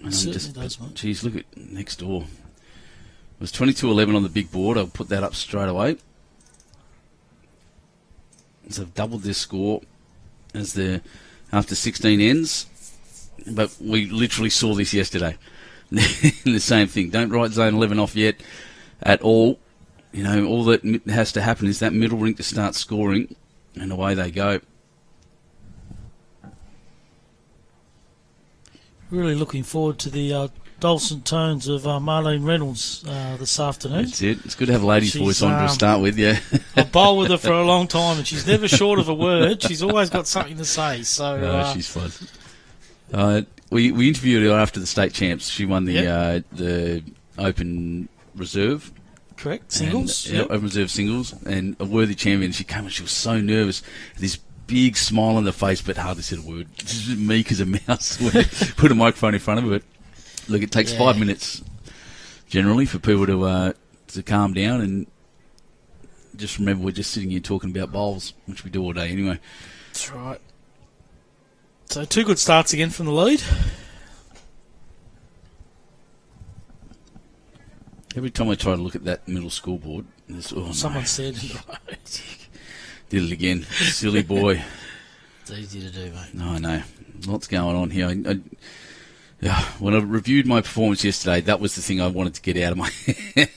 And geez, look at next door. It was 22-11 on the big board. I'll put that up straight away. So they've doubled their score after 16 ends. But we literally saw this yesterday. the same thing. Don't write zone 11 off yet at all. You know, all that has to happen is that middle rink to start scoring, and away they go. Really looking forward to the dulcet tones of Marlene Reynolds this afternoon. That's it. It's good to have a lady's voice on to start with, yeah. I've bowled with her for a long time, and she's never short of a word. She's always got something to say. So she's fun. We interviewed her after the state champs. She won the Open Reserve. Correct, singles. Open Reserve singles, and a worthy champion. She came and she was so nervous. This big smile on her face, but hardly said a word. Just meek as a mouse. Put a microphone in front of her. But look, it takes 5 minutes generally for people to calm down, and just remember we're just sitting here talking about bowls, which we do all day anyway. That's right. So 2 good starts again from the lead. Every time I try to look at that middle scoreboard, someone said, did it again. Silly boy. It's easy to do, mate. No, I know. Lots going on here. When I reviewed my performance yesterday, that was the thing I wanted to get out of my head,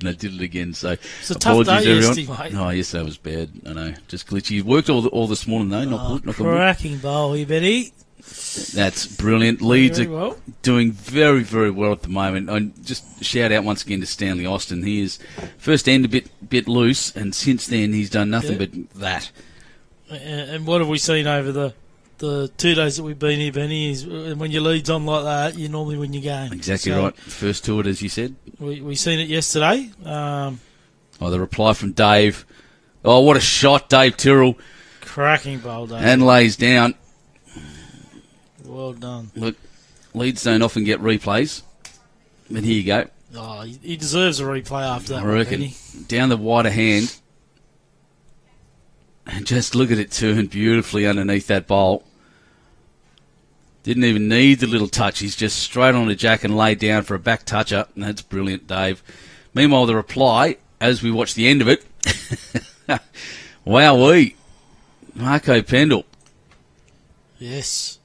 and I did it again. So it's a tough day yesterday, mate. No, yesterday was bad. I know, just glitchy. Worked all this morning though. Not cracking bowl, you Betty. That's brilliant. Leeds are doing very, very well at the moment. I just shout out once again to Stanley Austin. He is first end a bit loose, and since then he's done nothing but that. And what have we seen over the 2 days that we've been here, Benny? Is when your lead's on like that, you normally win your game. Exactly right. First to it, as you said. We seen it yesterday. The reply from Dave. Oh, what a shot, Dave Tyrrell. Cracking bowl, Dave. And lays down. Well done. Look, Leeds don't often get replays, but here you go. Oh, he deserves a replay after that. I reckon. Down the wider hand. And just look at it turn beautifully underneath that bowl. Didn't even need the little touch. He's just straight on the jack and laid down for a back toucher. And that's brilliant, Dave. Meanwhile, the reply, as we watch the end of it. Wowee. Marco Pendle. Yes.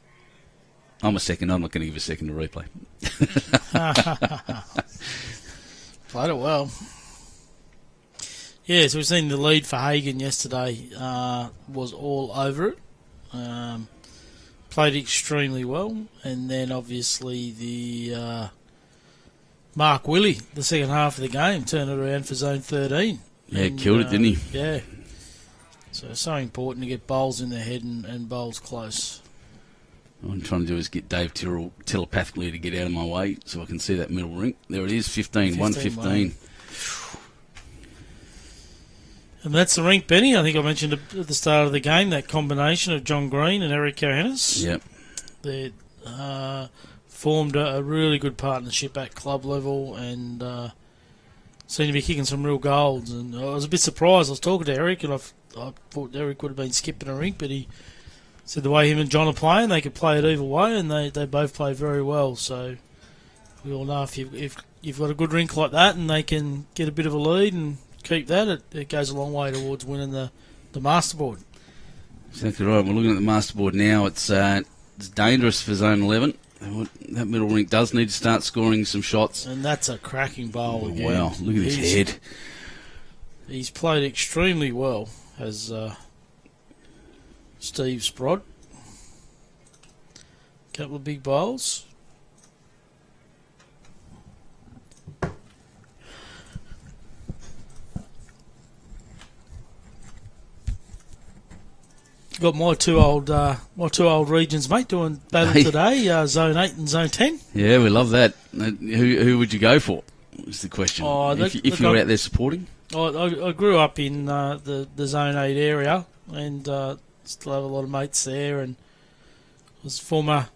I'm a second. I'm not going to give a second to replay. Played it well. Yeah, so we've seen the lead for Hagan yesterday was all over it. Played extremely well. And then obviously the Mark Willie, the second half of the game, turned it around for zone 13. Yeah, and, killed it, didn't he? Yeah. So it's so important to get bowls in the head and bowls close. What I'm trying to do is get Dave Tyrrell telepathically to get out of my way so I can see that middle rink. There it is, 15, 115. And that's the rink, Benny. I think I mentioned at the start of the game, that combination of John Green and Eric Johannes. Yep. They formed a really good partnership at club level and seemed to be kicking some real goals. And I was a bit surprised. I was talking to Eric, and I thought Eric would have been skipping a rink, but he said the way him and John are playing, they could play it either way, and they both play very well. So we all know if you've got a good rink like that and they can get a bit of a lead and keep that, it goes a long way towards winning the masterboard. Exactly right. We're looking at the masterboard now. It's dangerous for zone 11. That middle rink does need to start scoring some shots. And that's a cracking bowl again. Wow, look at his head. He's played extremely well, as Steve Sprod. Couple of big bowls. Got my two old regions, mate, doing battle today. Zone 8 and Zone 10. Yeah, we love that. Who would you go for? Is the question. If you're out there supporting. I grew up in the Zone 8 area, and still have a lot of mates there, and was former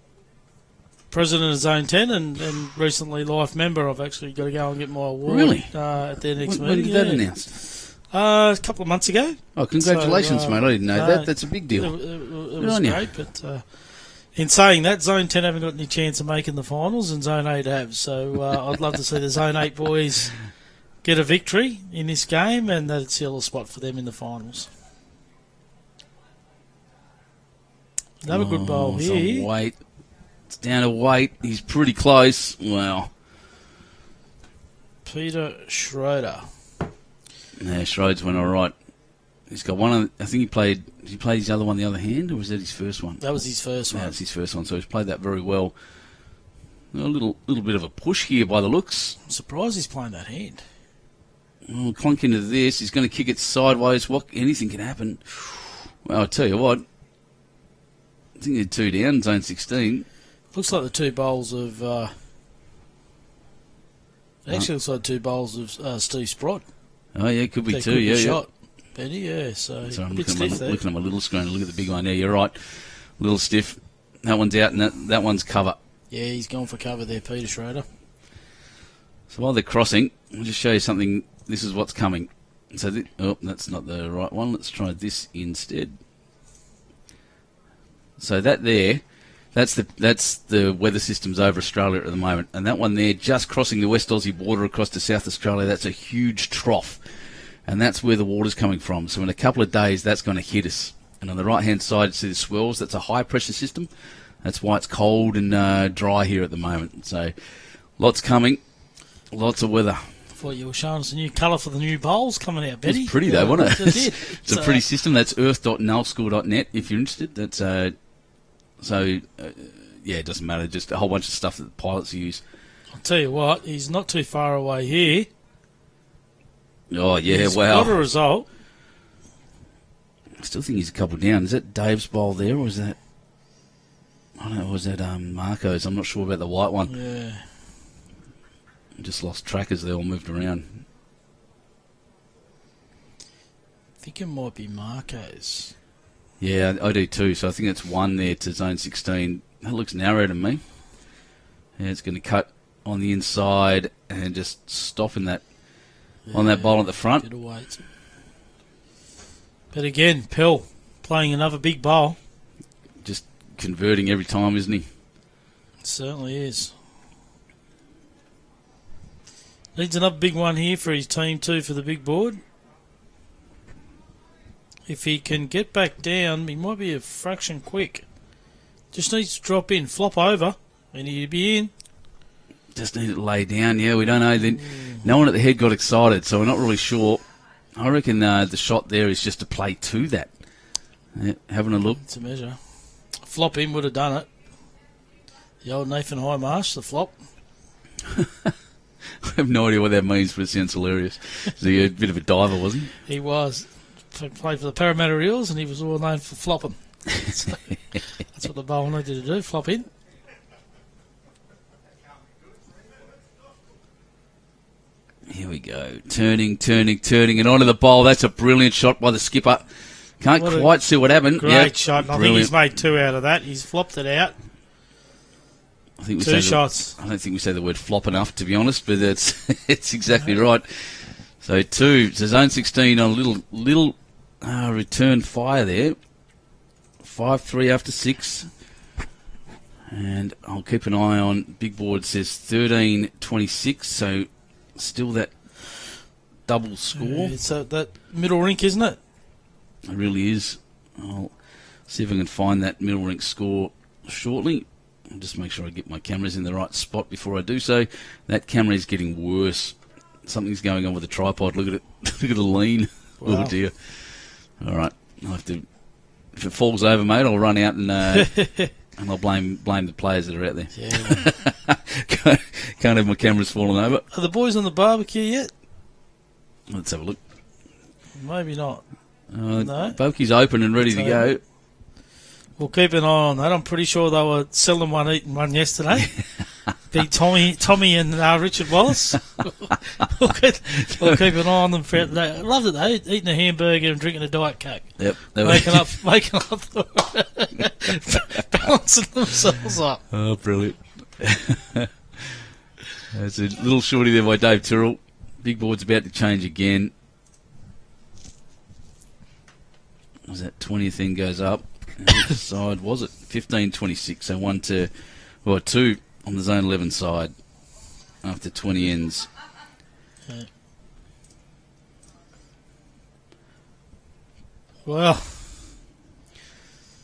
president of Zone 10 and recently life member. I've actually got to go and get my award. Really? At their next meeting. When did that announced? A couple of months ago. Oh, congratulations, mate. I didn't know that. That's a big deal. It was great, but in saying that, Zone 10 haven't got any chance of making the finals, and Zone 8 have. So I'd love to see the Zone 8 boys get a victory in this game, and that'd seal a spot for them in the finals. Another good bowl here. Wait. down to weight. He's pretty close. Wow. Peter Schroeder. Yeah, Schroeder's went all right. He's got one. I think he played. Did he play his other one the other hand, or was that his first one? That was his first one. That's his first one. So he's played that very well. A little bit of a push here by the looks. I'm surprised he's playing that hand. Well, clunk into this. He's going to kick it sideways. Anything can happen. Well, I'll tell you what. I think they're 2 down, zone 16. Looks like the two bowls of. Actually, looks like two bowls of Steve Sprott. Oh yeah, could be They two. could be Yeah, shot. Benny, yeah. So I'm bit looking stiff at my little screen. Look at the big one there. You're right. A little stiff. That one's out, and that one's cover. Yeah, he's gone for cover there, Peter Schroeder. So while they're crossing, I'll just show you something. This is what's coming. So, that's not the right one. Let's try this instead. So that's the weather systems over Australia at the moment, and that one there, just crossing the West Aussie border across to South Australia, that's a huge trough, and that's where the water's coming from. So in a couple of days, that's going to hit us. And on the right-hand side, see the swells. That's a high-pressure system. That's why it's cold and dry here at the moment. So lots coming, lots of weather. I thought you were showing us a new colour for the new bowls coming out, Betty. It's pretty though, wasn't it? It did. It's a pretty system. That's earth.nullschool.net if you're interested. That's yeah, it doesn't matter. Just a whole bunch of stuff that the pilots use. I'll tell you what, he's not too far away here. Oh yeah, He's wow. got a result. I still think he's a couple down. Is that Dave's bowl there, or is that? I don't know. Was that Marco's? I'm not sure about the white one. Yeah. Just lost track as they all moved around. I think it might be Marco's. Yeah, I do too. So I think it's one there to zone 16. That looks narrow to me. Yeah, it's going to cut on the inside and just stop in that on that bowl at the front. Bit of weight. But again, Pell playing another big bowl. Just converting every time, isn't he? It certainly is. Needs another big one here for his team too for the big board. If he can get back down, he might be a fraction quick. Just needs to drop in, flop over, and he'd be in. Just need to lay down. Yeah, we don't know. No one at the head got excited, so we're not really sure. I reckon the shot there is just to play to that. Yeah, having a look. It's a measure. Flop in would have done it. The old Nathan Highmarsh, the flop. I have no idea what that means, but it sounds hilarious. Is he a bit of a diver, wasn't he? He was. Played for the Parramatta Eels, and he was all known for flopping. So that's what the bowl needed to do, flop in. Here we go. Turning, and onto the bowl. That's a brilliant shot by the skipper. Can't quite see what happened. Great shot. I think he's made two out of that. He's flopped it out. I think we two shots. I don't think we say the word flop enough, to be honest, but it's exactly right. So two. So zone 16 on a little return fire there. 5-3 after 6. And I'll keep an eye on big board says 13-26, so still that double score. Yeah, it's that middle rink, isn't it? It really is. I'll see if I can find that middle rink score shortly. I'll just make sure I get my cameras in the right spot before I do so. That camera is getting worse. Something's going on with the tripod. Look at it. Look at the lean. Wow. Oh dear. All right. I'll have to. If it falls over, mate, I'll run out and I'll blame the players that are out there. Yeah. Can't have my cameras falling over. Are the boys on the barbecue yet? Let's have a look. Maybe not. No. Boki's open and ready to go. We'll keep an eye on that. I'm pretty sure they were selling one, eating one yesterday. Big Tommy and Richard Wallace. we'll keep an eye on them. I love it though, eating a hamburger and drinking a Diet Coke. Yep. Making up, balancing themselves up. Oh, brilliant. There's a little shorty there by Dave Tyrrell. Big board's about to change again. Was that 20th end goes up? Which side was it? 15-26. So 2 on the zone 11 side after 20 ends. Yeah. Well,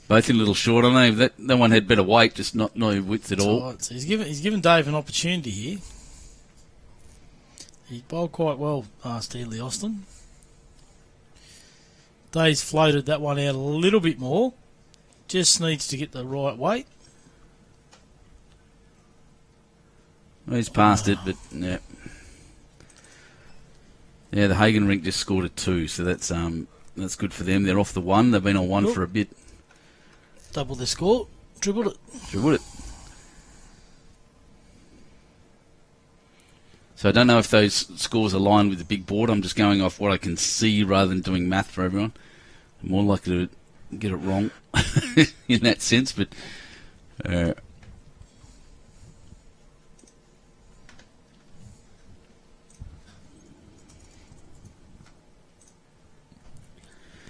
Both a little short, I know. That one had better weight, just not no width at all. Right. So he's given Dave an opportunity here. He bowled quite well, Stanley Austin. Dave's floated that one out a little bit more. Just needs to get the right weight. Well, he's past it, but yeah. Yeah, the Hagen Rink just scored a 2, so that's good for them. They're off the 1. They've been on 1 for a bit. Double their score. Dribbled it. Dribbled it. So I don't know if those scores align with the big board. I'm just going off what I can see rather than doing math for everyone. I'm more likely to get it wrong in that sense, but...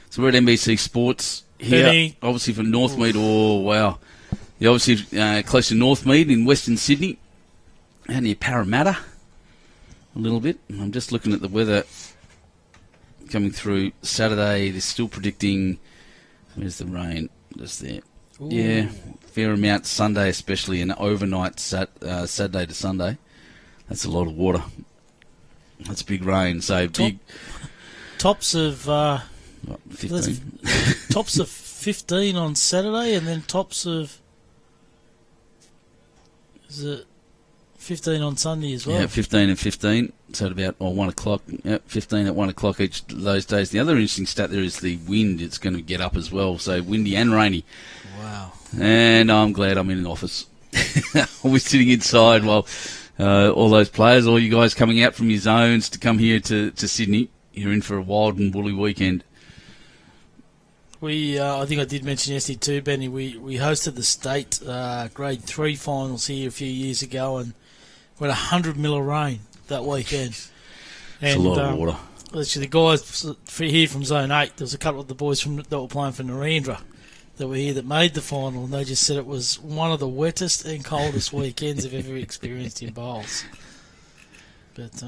So we're at NBC Sports here, Benny. obviously for Northmead. Oh, wow. You're obviously close to Northmead in Western Sydney. And near Parramatta a little bit. And I'm just looking at the weather coming through Saturday. They're still predicting... Where's the rain? Just there. Ooh. Yeah, fair amount Sunday especially, and overnight Saturday to Sunday. That's a lot of water. That's big rain. So big... Tops of... 15. Tops of 15 on Saturday, and then tops of... Is it 15 on Sunday as well? Yeah, 15 and 15. So at about 1 o'clock. Yeah, 15 at 1 o'clock each of those days. The other interesting stat there is the wind. It's going to get up as well. So windy and rainy. Wow. And I'm glad I'm in an office. I'll be sitting inside while all those players, all you guys coming out from your zones to come here to Sydney. You're in for a wild and woolly weekend. I think I did mention yesterday too, Benny. We hosted the state Grade 3 finals here a few years ago, and we had 100 mil of rain that weekend. It's a lot of water. Actually, the guys here from Zone 8, there was a couple of the boys that were playing for Narendra that were here that made the final, and they just said it was one of the wettest and coldest weekends they've ever experienced in bowls. But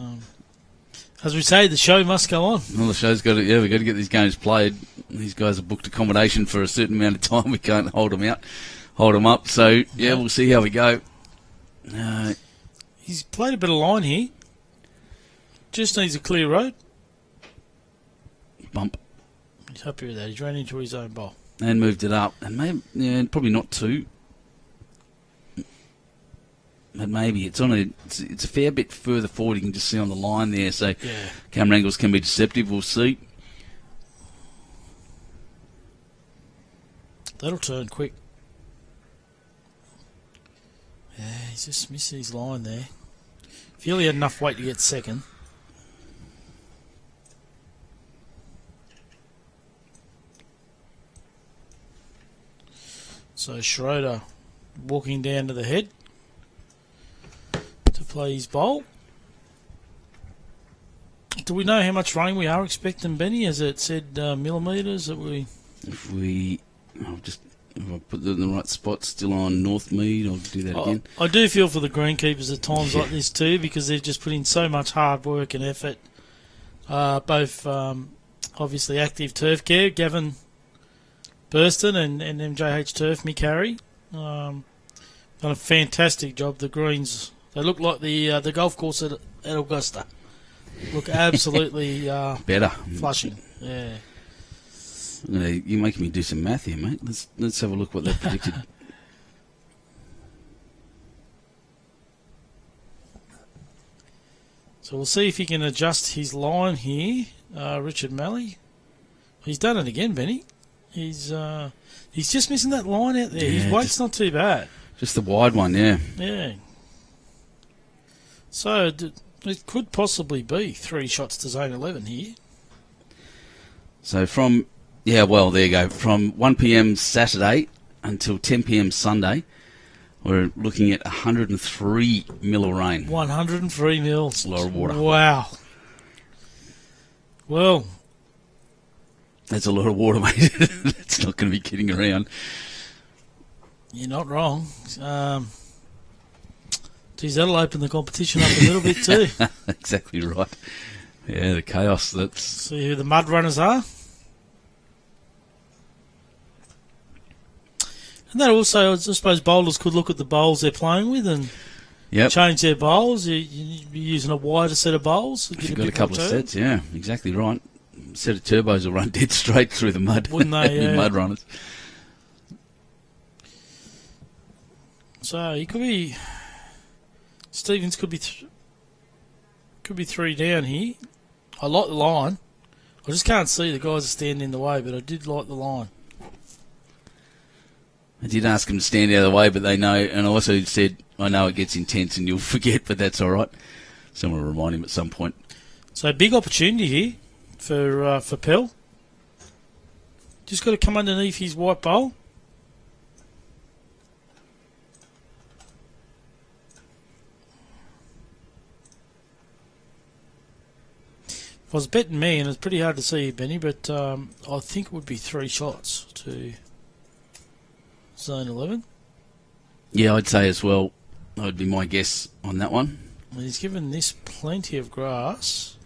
as we say, the show must go on. Well, the show's got to, we've got to get these games played. These guys have booked accommodation for a certain amount of time. We can't hold them up. So, yeah, we'll see how we go. He's played a bit of line here. Just needs a clear road. Bump. He's happy with that. He's ran into his own bowl. And moved it up. And maybe, probably not 2. But maybe it's a fair bit further forward. You can just see on the line there. So camera angles can be deceptive. We'll see. That'll turn quick. Yeah, he's just missing his line there. Feel he had enough weight to get second. So Schroeder walking down to the head to play his bowl. Do we know how much rain we are expecting, Benny? Has it said millimetres that we... If I put it in the right spot, still on Northmead, I'll do that again. I do feel for the greenkeepers at times like this too, because they've just put in so much hard work and effort. Both obviously active turf care, Gavin Burston and MJH Turf, me carry. Done a fantastic job. The greens, they look like the golf course at Augusta. Look absolutely better. Flushing. Yeah. You're making me do some math here, mate. Let's have a look what they've predicted. So we'll see if he can adjust his line here, Richard Malley. He's done it again, Benny. He's just missing that line out there. His weight's not too bad. Just the wide one, yeah. Yeah. So it could possibly be 3 shots to zone 11 here. So from... Yeah, well, there you go. From 1 p.m. Saturday until 10 p.m. Sunday, we're looking at 103 mil of rain. 103 mils. A lot of water. Wow. Well. That's a lot of water, mate. That's not going to be kidding around. You're not wrong. Geez, that'll open the competition up a little bit too. Exactly right. Yeah, the chaos. That's... See who the mud runners are. And that also, I suppose, bowlers could look at the bowls they're playing with and change their bowls. You're using a wider set of bowls. If you've got a couple of sets, yeah, exactly right. A set of turbos will run dead straight through the mud. Wouldn't they? Yeah. Mud runners. So he could be... Stevens could be 3 down here. I like the line. I just can't see the guys are standing in the way, but I did like the line. I did ask them to stand out of the way, but they know, and I also said, I know it gets intense and you'll forget, but that's all right. Someone will remind him at some point. So big opportunity here for Pell. Just got to come underneath his white bowl. If I was betting me, and it's pretty hard to see, Benny, but I think it would be 3 shots to zone 11. Yeah, I'd say as well. That would be my guess on that one. And he's given this plenty of grass.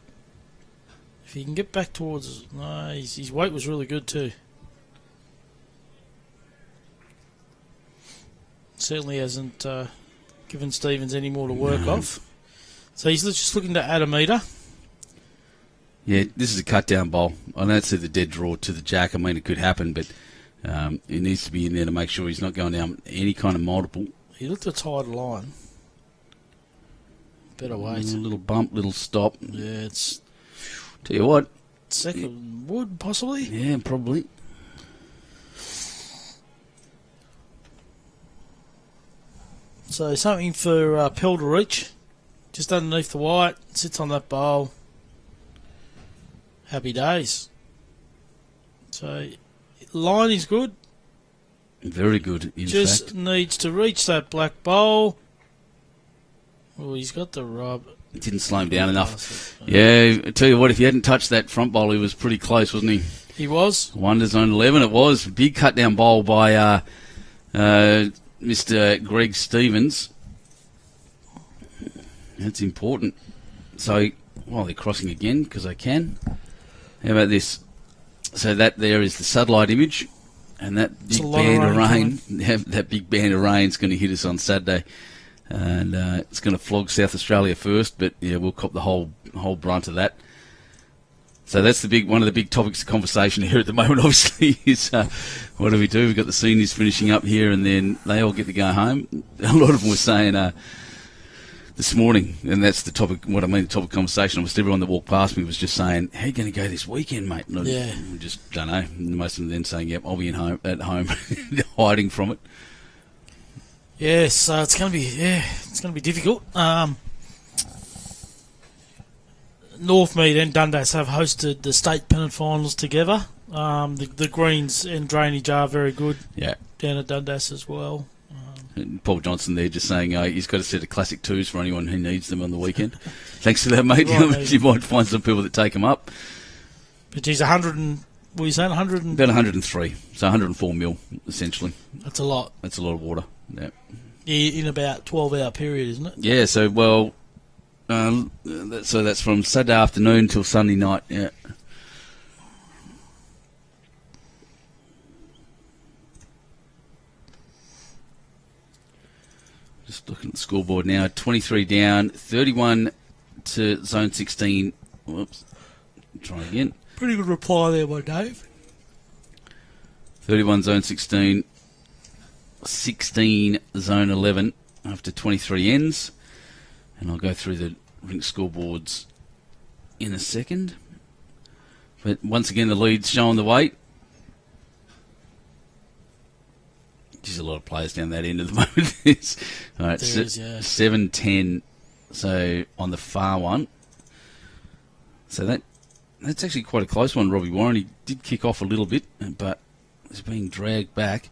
If he can get back towards... No, his weight was really good too. Certainly hasn't given Stevens any more to work off. So he's just looking to add a metre. Yeah, this is a cut-down bowl. I don't see the dead draw to the jack. I mean, it could happen, but he needs to be in there to make sure he's not going down any kind of multiple. He looked a tight line. Better weight. A little bump, little stop. Yeah, it's... Tell you what. Second wood, possibly? Yeah, probably. So something for Pell to reach. Just underneath the white. Sits on that bowl. Happy days. So, line is good. Very good, in Just fact. needs to reach that black bowl. Oh, he's got the rub. It didn't slow him down enough. Yeah, I tell you what, if he hadn't touched that front bowl, he was pretty close, wasn't he? He was. Wonder zone 11, it was. Big cut-down bowl by Mr. Greg Stevens. That's important. So, well, they're crossing again, because they can. How about this? So that there is the satellite image, and that big band of rain, that big band of rain is going to hit us on Saturday, and it's going to flog South Australia first. But yeah, we'll cop the whole brunt of that. So that's the one of the big topics of conversation here at the moment. Obviously, is what do we do? We've got the seniors finishing up here, and then they all get to go home. A lot of them were saying this morning, and that's the topic. What I mean, the topic of conversation. Almost everyone that walked past me was just saying, "How are you going to go this weekend, mate?" And yeah, I just don't know. Most of them then saying, "Yep, I'll be at home, hiding from it." Yes, so it's going to be difficult. Northmead and Dundas have hosted the state pennant finals together. The greens and drainage are very good. Yeah, down at Dundas as well. Paul Johnson there just saying he's got a set of classic twos for anyone who needs them on the weekend. Thanks for that, mate. Right, you might find some people that take them up. But geez, 100 and... What are you saying? 100 and... About 103. So 104 mil, essentially. That's a lot. That's a lot of water. Yeah. In about 12-hour period, isn't it? Yeah, so, well... so that's from Saturday afternoon till Sunday night, yeah. Just looking at the scoreboard now. 23 down, 31 to zone 16. Whoops. Try again. Pretty good reply there by Dave. 31 zone 16. 16 zone 11 after 23 ends. And I'll go through the rink scoreboards in a second. But once again, the lead's showing the weight. There's a lot of players down that end at the moment. All right, 7-10. So on the far one. So that's actually quite a close one, Robbie Warren. He did kick off a little bit, but he's being dragged back.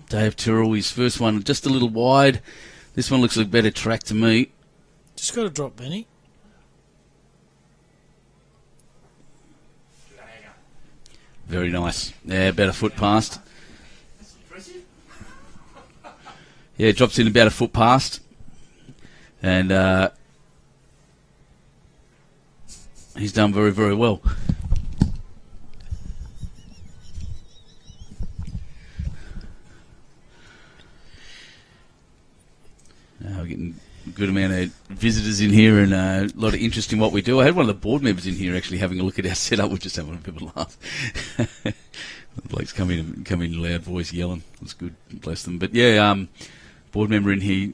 Dave Tyrrell, his first one just a little wide. This one looks like a better track to me. Just got to drop, Benny. Very nice. Yeah, about a foot past. Yeah, drops in about a foot past. And He's done very, very well. We're getting a good amount of visitors in here and a lot of interest in what we do. I had one of the board members in here actually having a look at our setup. We're just having a bit of a laugh. The blokes come in loud voice yelling. It's good, bless them. But yeah, board member in here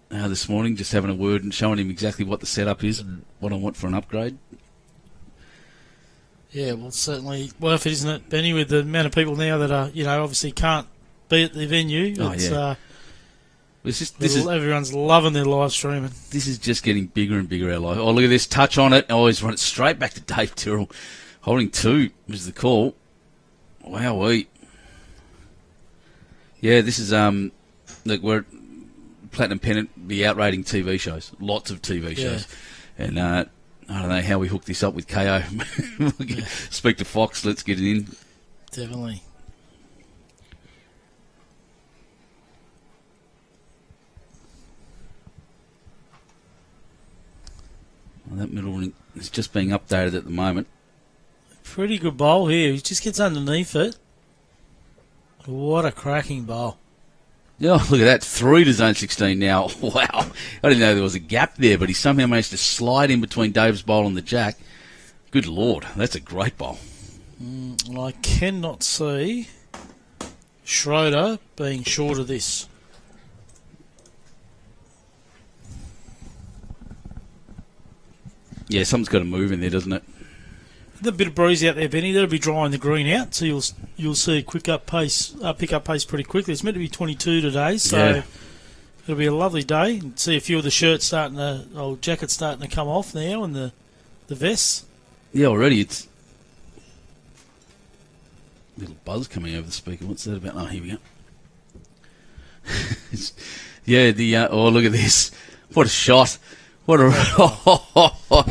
this morning, just having a word and showing him exactly what the setup is and what I want for an upgrade. Yeah, well, certainly worth it, isn't it, Benny, with the amount of people now that are, obviously can't be at the venue. Everyone's loving their live streaming. This is just getting bigger and bigger, our live. Oh, look at this touch on it. Oh, he's run it straight back to Dave Tyrrell. Holding 2 was the call. Wowee. Yeah, this is, look, we're Platinum Pennant, the outrating TV shows. Lots of TV shows. And, I don't know how we hook this up with KO. Speak to Fox, let's get it in. Definitely. Well, that middle ring is just being updated at the moment. Pretty good bowl here. He just gets underneath it. What a cracking bowl. Yeah, look at that. 3 to zone 16 now. Wow. I didn't know there was a gap there, but he somehow managed to slide in between Dave's bowl and the jack. Good Lord. That's a great bowl. I cannot see Schroeder being short of this. Yeah, something's got to move in there, doesn't it? The bit of breeze out there, Benny. That'll be drying the green out, so you'll see a quick pick up pace pretty quickly. It's meant to be 22 today, so it'll be a lovely day. And see a few of the shirts jackets starting to come off now, and the vests. Yeah, already it's a little buzz coming over the speaker. What's that about? Oh, here we go. Oh, look at this! What a shot! What a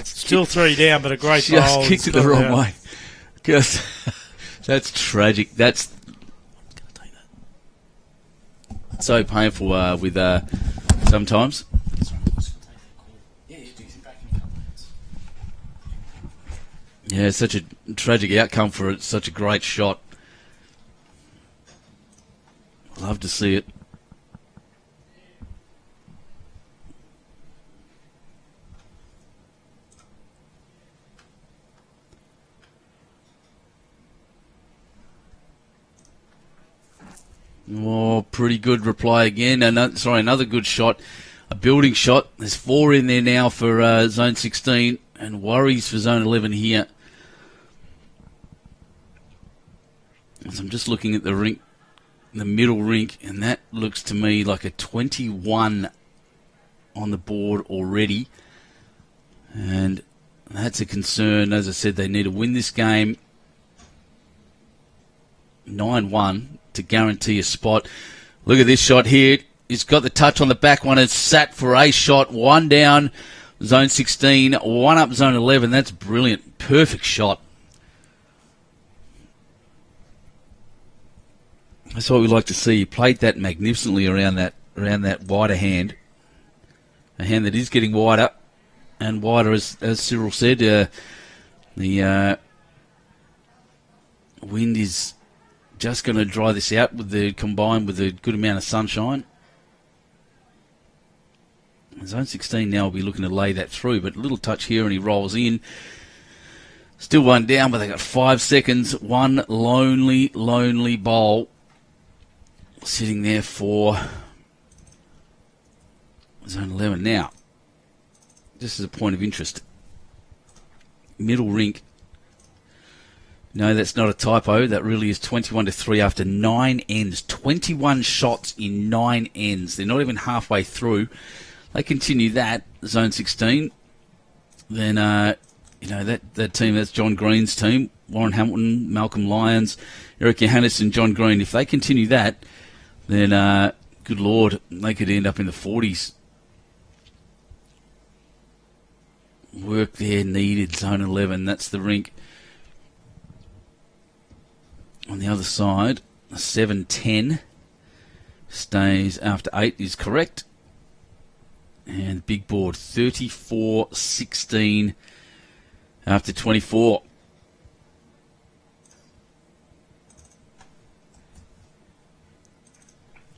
still 3 down, but a great just bowl. Just kicked it the wrong way. That's tragic. That's so painful with sometimes. Yeah, such a tragic outcome for it. Such a great shot. Love to see it. Oh, pretty good reply again. Another good shot. A building shot. There's 4 in there now for zone 16 and worries for zone 11 here. As I'm just looking at the rink, the middle rink, and that looks to me like a 21 on the board already. And that's a concern. As I said, they need to win this game 9-1 to guarantee a spot. Look at this shot here. He's got the touch on the back one. It's sat for a shot. 1 down, zone 16. 1 up, zone 11. That's brilliant. Perfect shot. That's what we like to see. He played that magnificently around that wider hand. A hand that is getting wider and wider, as Cyril said. The wind is just going to dry this out combined with a good amount of sunshine. Zone 16 now will be looking to lay that through, but a little touch here and he rolls in. Still 1 down, but they got 5 seconds. One lonely bowl sitting there for zone 11. Now, just as a point of interest, middle rink. No, that's not a typo. That really is 21-3 after 9 ends. 21 shots in 9 ends. They're not even halfway through. They continue that, zone 16. Then, that team, that's John Green's team. Warren Hamilton, Malcolm Lyons, Eric Johannes and John Green. If they continue that, then, good Lord, they could end up in the 40s. Work there needed, zone 11. That's the rink. On the other side, 7-10 stays after 8 is correct. And big board, 34-16 after 24.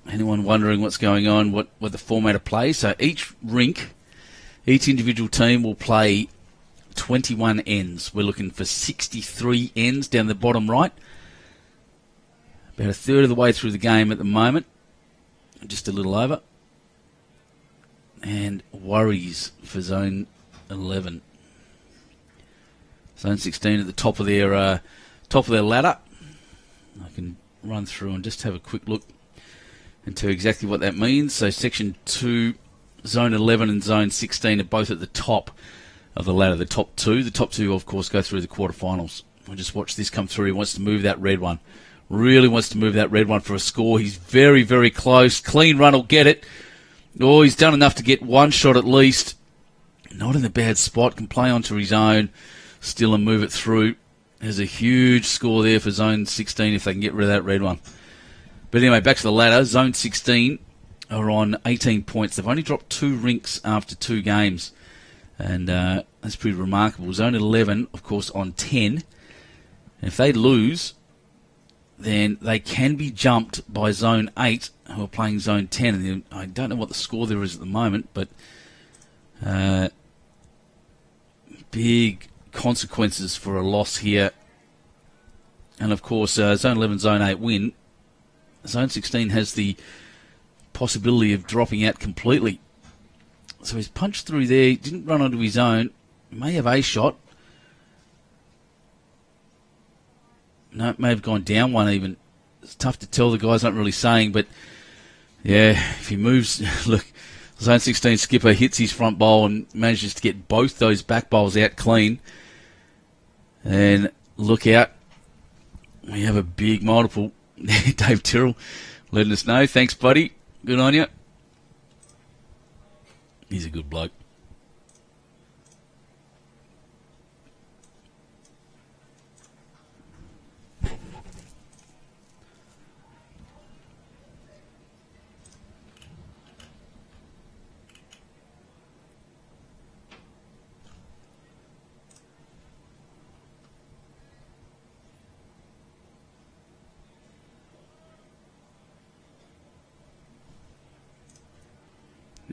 Anyone wondering what's going on, what the format of play? So each rink, each individual team will play 21 ends. We're looking for 63 ends down the bottom right. About a third of the way through the game at the moment. Just a little over. And worries for Zone 11. Zone 16 at the top of their ladder. I can run through and just have a quick look into exactly what that means. So Section 2, Zone 11 and Zone 16 are both at the top of the ladder, the top two. The top two, of course, go through the quarterfinals. I just watched this come through. He wants to move that red one. Really wants to move that red one for a score. He's very, very close. Clean run will get it. Oh, he's done enough to get one shot at least. Not in a bad spot. Can play onto his own still and move it through. There's a huge score there for Zone 16 if they can get rid of that red one. But anyway, back to the ladder. Zone 16 are on 18 points. They've only dropped 2 rinks after 2 games. And that's pretty remarkable. Zone 11, of course, on 10. And if they lose, then they can be jumped by Zone 8, who are playing Zone 10. And I don't know what the score there is at the moment, but big consequences for a loss here. And, of course, Zone 11, Zone 8 win. Zone 16 has the possibility of dropping out completely. So he's punched through there. He didn't run onto his own. May have a shot. No, it may have gone down one even. It's tough to tell. The guy's not really saying, but yeah, if he moves, look, Zone 16 skipper hits his front bowl and manages to get both those back bowls out clean. And look out. We have a big multiple. Dave Tyrrell letting us know. Thanks, buddy. Good on you. He's a good bloke.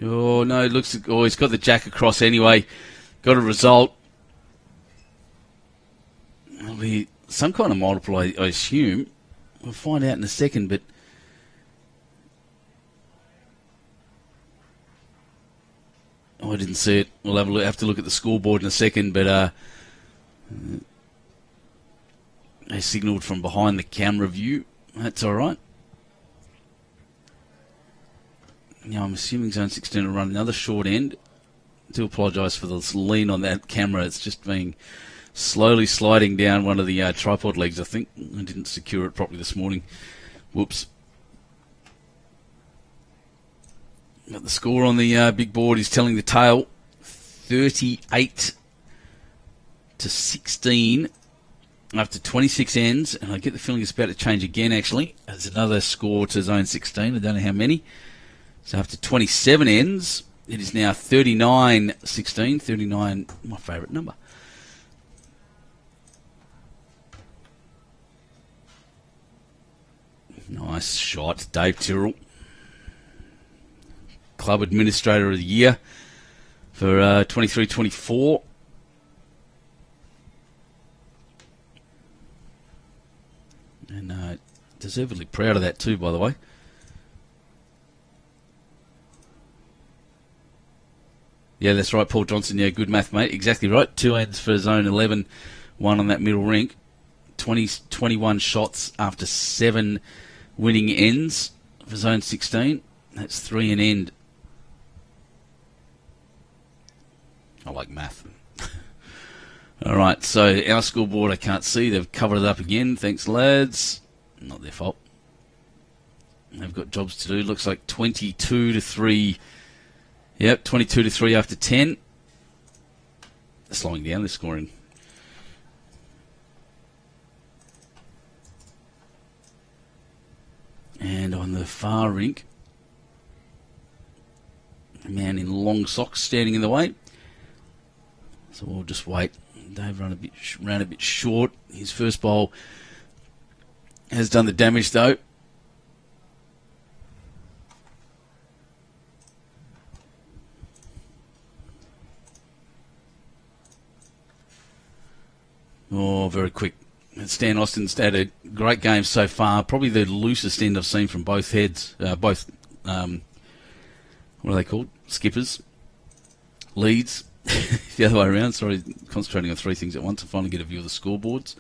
Oh, no, it looks... Oh, he's got the jack across anyway. Got a result. It'll be some kind of multiple, I assume. We'll find out in a second, but... Oh, I didn't see it. We'll have to look at the scoreboard in a second, but... they signalled from behind the camera view. That's all right. Now, I'm assuming Zone 16 will run another short end. I do apologise for the lean on that camera. It's just being slowly sliding down one of the tripod legs, I think. I didn't secure it properly this morning. Whoops. But the score on the big board is telling the tale. 38 to 16 after 26 ends. And I get the feeling it's about to change again, actually. There's another score to Zone 16. I don't know how many. So after 27 ends, it is now 39-16. 39, my favourite number. Nice shot, Dave Tyrrell. Club Administrator of the Year for 23-24. And deservedly proud of that too, by the way. Yeah, that's right, Paul Johnson. Yeah, good math, mate. Exactly right. 2 ends for Zone 11, 1 on that middle rink. 21 shots after 7 winning ends for Zone 16. That's 3 an end. I like math. All right, so our scoreboard I can't see. They've covered it up again. Thanks, lads. Not their fault. They've got jobs to do. Looks like 22-3. Yep, 22-3 after 10. They're slowing down, they're scoring. And on the far rink, a man in long socks standing in the way. So we'll just wait. Dave ran a bit short. His first bowl has done the damage, though. Oh, very quick. Stan Austin's had a great game so far. Probably the loosest end I've seen from both heads. What are they called? Skippers. Leads. The other way around. Sorry, concentrating on three things at once to finally get a view of the scoreboards.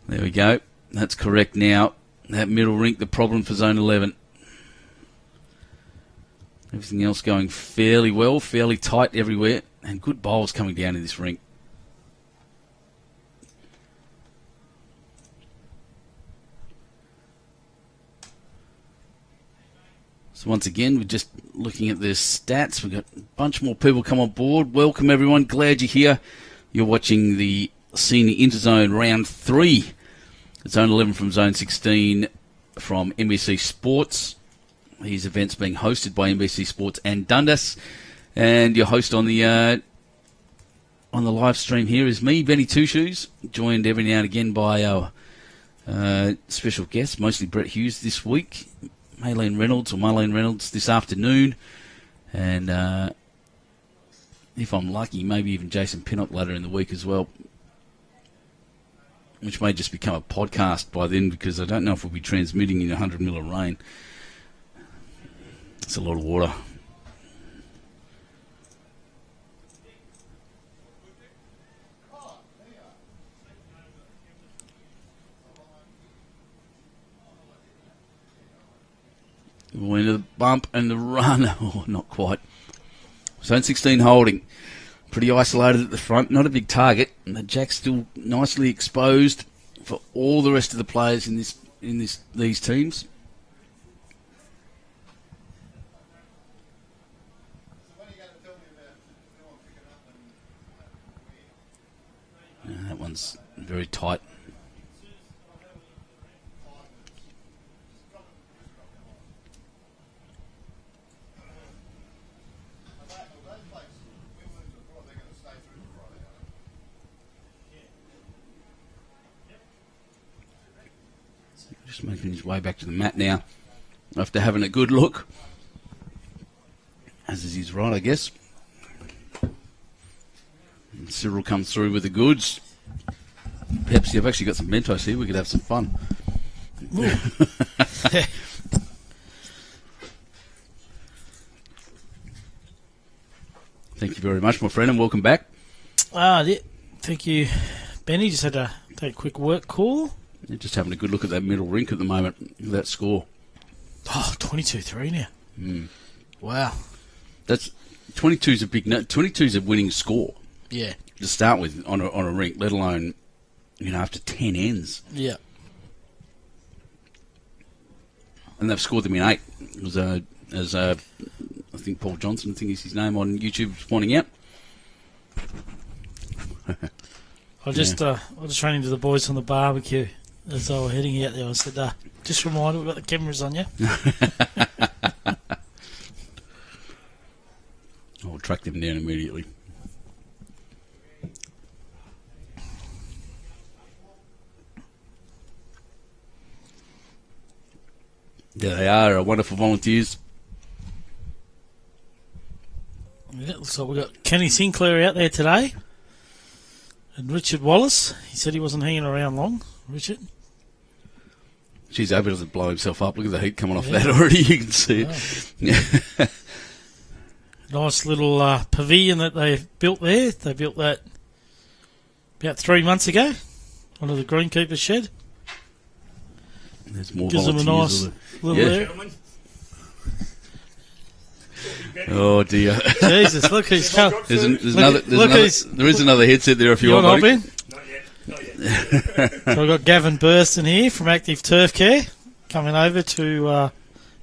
There we go. That's correct now. That middle rink, the problem for Zone 11. Everything else going fairly well, fairly tight everywhere, and good bowls coming down in this rink. So once again, we're just looking at the stats. We've got a bunch more people come on board. Welcome, everyone. Glad you're here. You're watching the Senior Interzone Round 3. Zone 11 from Zone 16 from NBC Sports. These events being hosted by NBC Sports and Dundas. And your host on the live stream here is me, Benny Two Shoes, joined every now and again by our special guests, mostly Brett Hughes this week. Marlene Reynolds this afternoon, and if I'm lucky, maybe even Jason Pinnock later in the week as well, which may just become a podcast by then because I don't know if we'll be transmitting in 100 mil of rain. It's a lot of water. We're into the bump and the run. Oh, not quite. Zone 16 holding. Pretty isolated at the front. Not a big target. And the jack's still nicely exposed for all the rest of the players in these teams. And that one's very tight. Just making his way back to the mat now after having a good look, as is his right, I guess. And Cyril comes through with the goods. Pepsi, I've actually got some Mentos here. We could have some fun. Thank you very much, my friend, and welcome back. Thank you, Benny. Just had to take a quick work call. You're just having a good look at that middle rink at the moment, that score. Oh, 22-3 now. Mm. Wow. That's 22's a big 22's a winning score. Yeah. To start with on a rink, let alone, after 10 ends. Yeah. And they've scored them in 8. It was as I think Paul Johnson, I think is his name on YouTube, was pointing out. I was just running to the boys on the barbecue as they were heading out there. I said, just a reminder, we've got the cameras on you. I'll track them down immediately. There they are, wonderful volunteers. Yeah, looks like we've got Kenny Sinclair out there today. And Richard Wallace. He said he wasn't hanging around long, Richard. Geez, I hope he doesn't blow himself up. Look at the heat coming off that already. You can see it. Wow. Nice little pavilion that they've built there. They built that about 3 months ago under the greenkeeper's shed. There's more Gives them a nice little area. Oh dear! Jesus, look who's come. There is another headset there if you want. Not yet. So we've got Gavin Burston here from Active Turf Care coming over to.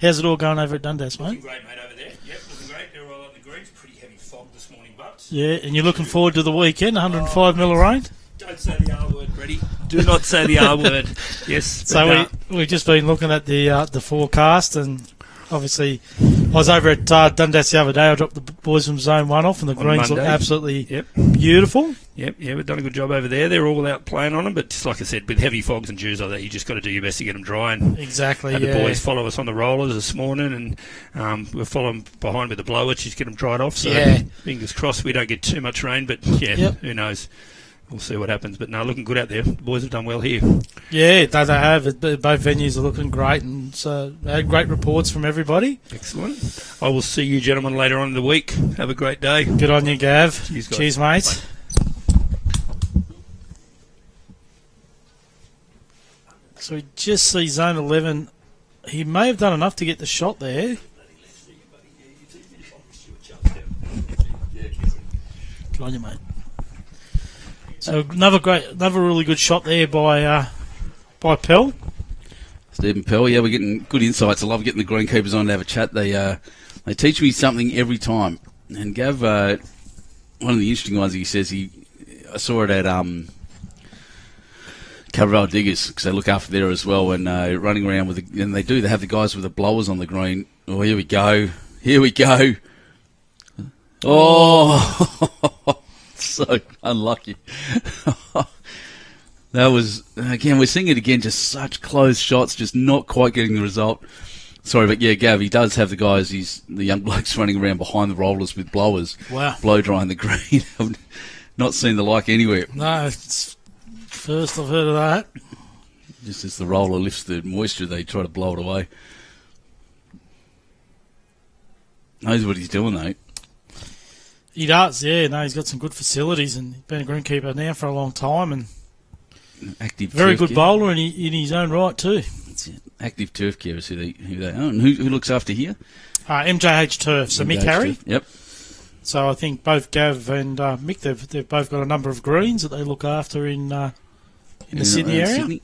How's it all going over at Dundas, mate? Looking great, mate, over there. Yep, looking great. They're all on the greens. Pretty heavy fog this morning, but. Yeah, and you're looking forward to the weekend. 105 mil of rain. Don't say the R word, Brady. Do not say the R word. Yes. So we've just been looking at the forecast, and obviously I was over at Dundas the other day. I dropped the boys from Zone 1 off, and the greens look Monday. absolutely beautiful. Yep, we've done a good job over there. They're all out playing on them, but just like I said, with heavy fogs and dews like that, you just got to do your best to get them dry. And Exactly, had the boys follow us on the rollers this morning, and we're following behind with the blower to just get them dried off. So fingers crossed we don't get too much rain, but who knows? We'll see what happens. But no, looking good out there. The boys have done well here. Yeah, they have. Both venues are looking great, and so had great reports from everybody. Excellent. I will see you gentlemen later on in the week. Have a great day. Good on you, Gav. Cheers, guys. Cheers, mate. So we just see Zone 11. He may have done enough to get the shot there. Good on you, mate. So another really good shot there by Pell. Stephen Pell, yeah, we're getting good insights. I love getting the greenkeepers on to have a chat. They teach me something every time. And Gav, one of the interesting ones he says, I saw it at Cabrera Diggers, because they look after there as well, and running around with and they have the guys with the blowers on the green. Oh, here we go. Oh, so unlucky. That was, again, we're seeing it again, just such close shots, just not quite getting the result. Sorry, but yeah, Gav, he does have the guys, the young blokes running around behind the rollers with blowers. Wow. Blow drying the green. I've not seen the like anywhere. No, it's first I've heard of that. Just as the roller lifts the moisture, they try to blow it away. Knows what he's doing, though. He does, yeah. No, he's got some good facilities, and he's been a greenkeeper now for a long time, and active very turf good care. bowler in his own right too. That's it. Active turf care is who they own. Who looks after here? MJH Turf, so Mick MJH Harry. Turf. Yep. So I think both Gav and Mick, they've both got a number of greens that they look after in the Sydney area. Sydney.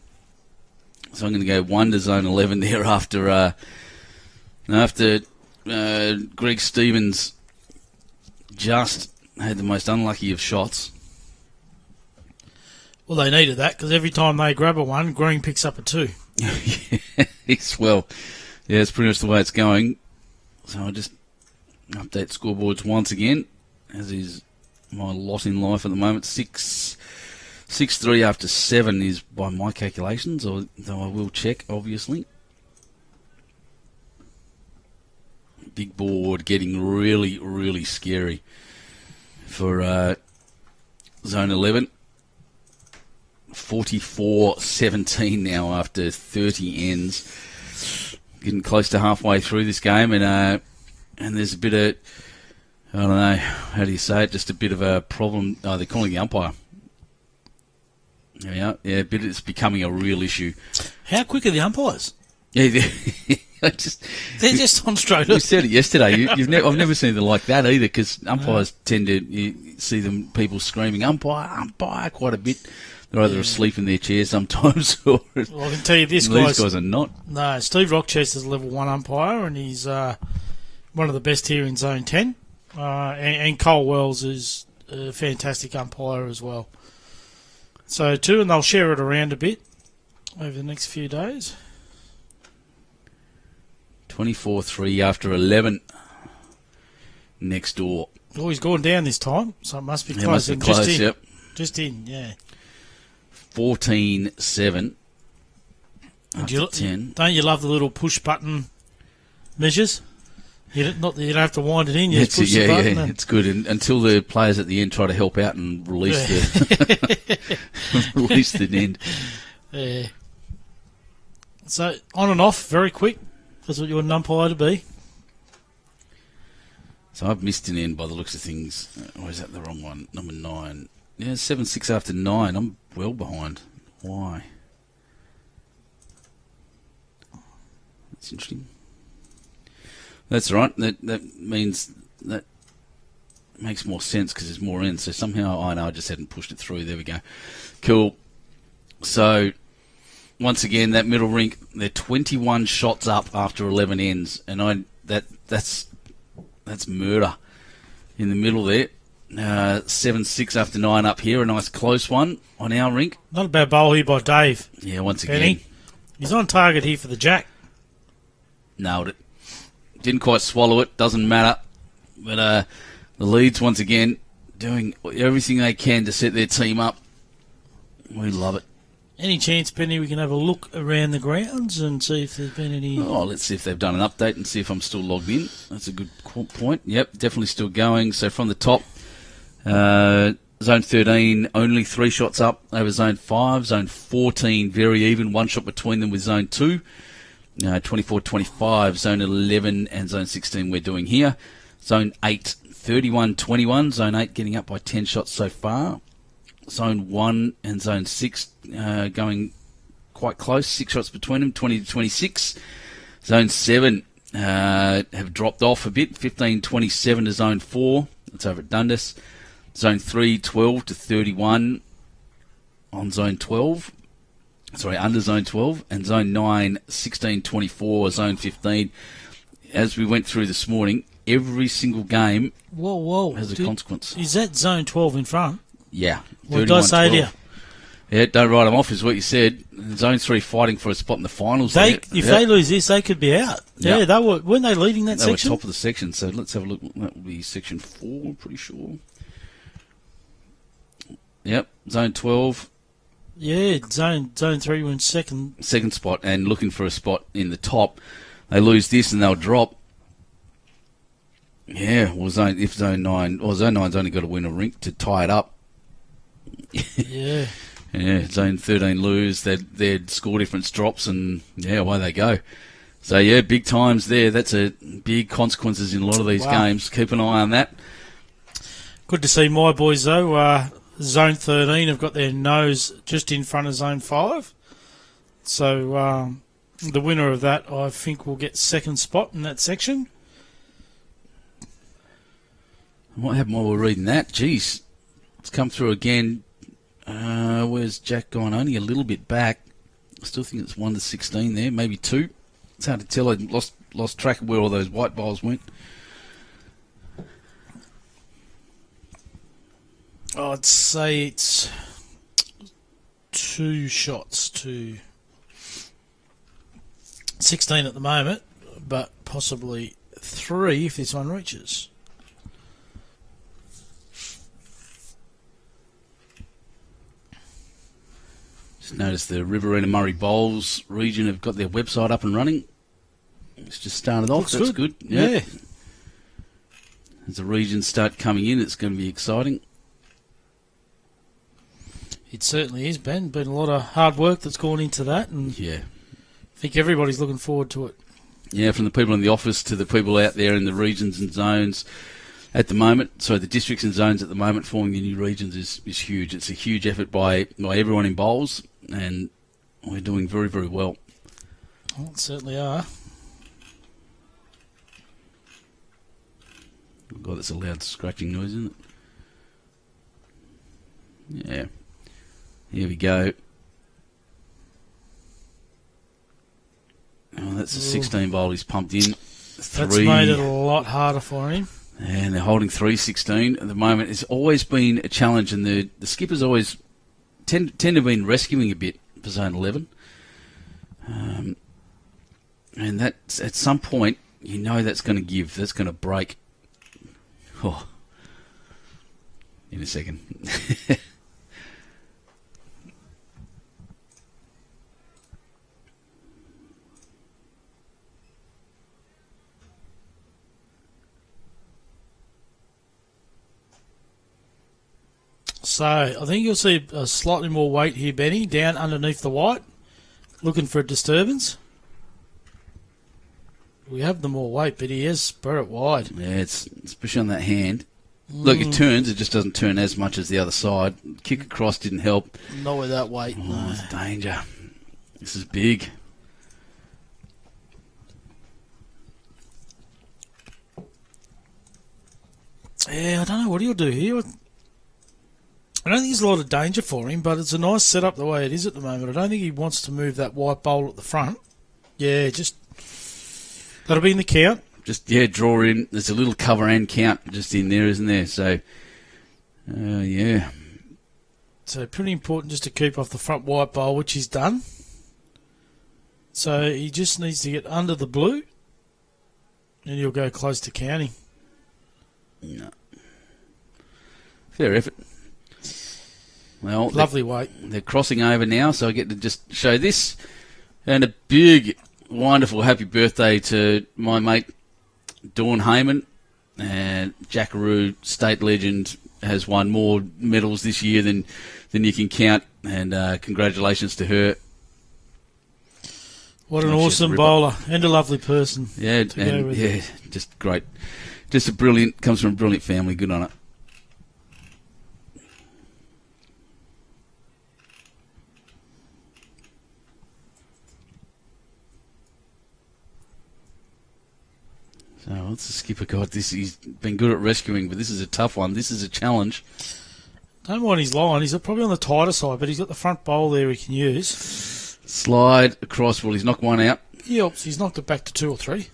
So I'm going to go 1 to Zone 11 there after Greg Stevens just had the most unlucky of shots. Well, they needed that, because every time they grab a one, green picks up a 2. Yes, well, yeah, it's pretty much the way it's going. So I'll just update scoreboards once again, as is my lot in life at the moment. 6-3 after 7 is by my calculations, though I will check, obviously. Big board getting really, really scary for Zone 11. 44-17 now after 30 ends. Getting close to halfway through this game, and there's a bit of, I don't know, how do you say it, just a bit of a problem. Oh, they're calling the umpire. Yeah, it's becoming a real issue. How quick are the umpires? Yeah, They're just on straight. We said it yesterday. I've never seen anything like that either, because umpires tend to, you see people screaming umpire quite a bit. They're either asleep in their chair sometimes, or well, I can tell you this, these guys are not. No, Steve Rochester's a level 1 umpire, and he's one of the best here in Zone 10. And Cole Wells is a fantastic umpire as well. So 2, and they'll share it around a bit over the next few days. 24-3 after 11 next door. Oh, he's gone down this time, so it must be Yeah, close. must be close, yep. Just in, yeah. 14-7 after 10. Don't you love the little push button measures? You don't have to wind it in. You just push the button. Yeah, it's good. And, until the players at the end try to help out and release release the end. Yeah. So on and off, very quick. That's what you want an umpire to be. So I've missed an end by the looks of things. Or is that the wrong one? Number 9. Yeah, 7-6 after 9. I'm well behind. Why? That's interesting. That's right. That means that makes more sense because there's more ends. So somehow I just hadn't pushed it through. There we go. Cool. So once again, that middle rink, they're 21 shots up after 11 ends, and that's murder in the middle there. 7-6 after 9 up here, a nice close one on our rink. Not a bad bowl here by Dave. Yeah, once Penny. again. He's on target here for the jack. Nailed it. Didn't quite swallow it. Doesn't matter. But the Leeds, once again, doing everything they can to set their team up. We love it. Any chance, Penny, we can have a look around the grounds and see if there's been any... Oh, let's see if they've done an update and see if I'm still logged in. That's a good point. Yep, definitely still going. So from the top, Zone 13, only 3 shots up over Zone 5. Zone 14, very even. 1 shot between them with Zone 2. 24-25, Zone 11 and Zone 16 we're doing here. Zone 8, 31-21. Zone 8 getting up by 10 shots so far. Zone 1 and Zone 6 going quite close, 6 shots between them, 20-26. Zone 7 have dropped off a bit, 15-27 to Zone 4. That's over at Dundas. Zone 3, 12-31 on Zone 12. Sorry, under Zone 12. And Zone 9, 16-24, Zone 15. As we went through this morning, every single game has a consequence. Is that Zone 12 in front? Yeah. What did I say to you? Yeah, don't write them off is what you said. Zone 3 fighting for a spot in the finals. If they lose this, they could be out. Yeah, weren't they leading that section? They were top of the section, so let's have a look. That will be Section 4, I'm pretty sure. Yep, Zone 12. Yeah, Zone 3 were in second. Second spot and looking for a spot in the top. They lose this and they'll drop. Yeah, well, Zone 9's only got to win a rink to tie it up. Yeah. Yeah, Zone 13 lose, their score difference drops, and yeah, away they go. So yeah, big times there. That's a big consequences in a lot of these games. Keep an eye on that. Good to see my boys though. Zone 13 have got their nose just in front of Zone 5. So the winner of that, I think, will get second spot in that section. What happened while we're reading that? Jeez, it's come through again. Where's Jack gone? Only a little bit back. I still think it's 1-16 there, maybe 2. It's hard to tell. I lost track of where all those white bowls went. I'd say it's 2 shots to 16 at the moment, but possibly 3 if this one reaches. Just noticed the Riverina Murray Bowls region have got their website up and running. It's just started off. That's good. Yeah. As the regions start coming in, it's going to be exciting. It certainly is, Ben. Been a lot of hard work that's gone into that, and yeah, I think everybody's looking forward to it. Yeah, from the people in the office to the people out there in the regions and zones at the moment. So the districts and zones at the moment forming the new regions is huge. It's a huge effort by everyone in bowls, and we're doing very, very well. Well, it certainly are. God, that's a loud scratching noise, isn't it? Yeah. Here we go. Oh, that's a 16 bowl he's pumped in. That's made it a lot harder for him. And they're holding 3-16 at the moment. It's always been a challenge, and the skippers always tend to have been rescuing a bit for Zone 11. And that's at some point, you know that's going to give, that's going to break. Oh, in a second. So, I think you'll see a slightly more weight here, Benny, down underneath the white, looking for a disturbance. We have the more weight, but he has spread it wide. Yeah, it's especially on that hand. Look, it turns, it just doesn't turn as much as the other side. Kick across didn't help. Not with that weight. Oh, no. It's danger. This is big. Yeah, I don't know what he'll do here. I don't think there's a lot of danger for him, but it's a nice setup the way it is at the moment. I don't think he wants to move that white bowl at the front. Yeah, just... That'll be in the count. Just, draw in. There's a little cover and count just in there, isn't there? So, yeah. So, pretty important just to keep off the front white bowl, which he's done. So, he just needs to get under the blue. And he'll go close to counting. No. Fair effort. Well, lovely weight. They're crossing over now, so I get to just show this. And a big, wonderful happy birthday to my mate Dawn Heyman. And Jackaroo State legend has won more medals this year than you can count. And congratulations to her. What an awesome bowler and a lovely person. Yeah, just great. Just comes from a brilliant family. Good on it. So what's the skipper got? He's been good at rescuing, but this is a tough one. This is a challenge. Don't mind his line. He's probably on the tighter side, but he's got the front bowl there he can use. Slide across. Well, he's knocked one out. Yep, he's knocked it back to 2 or 3.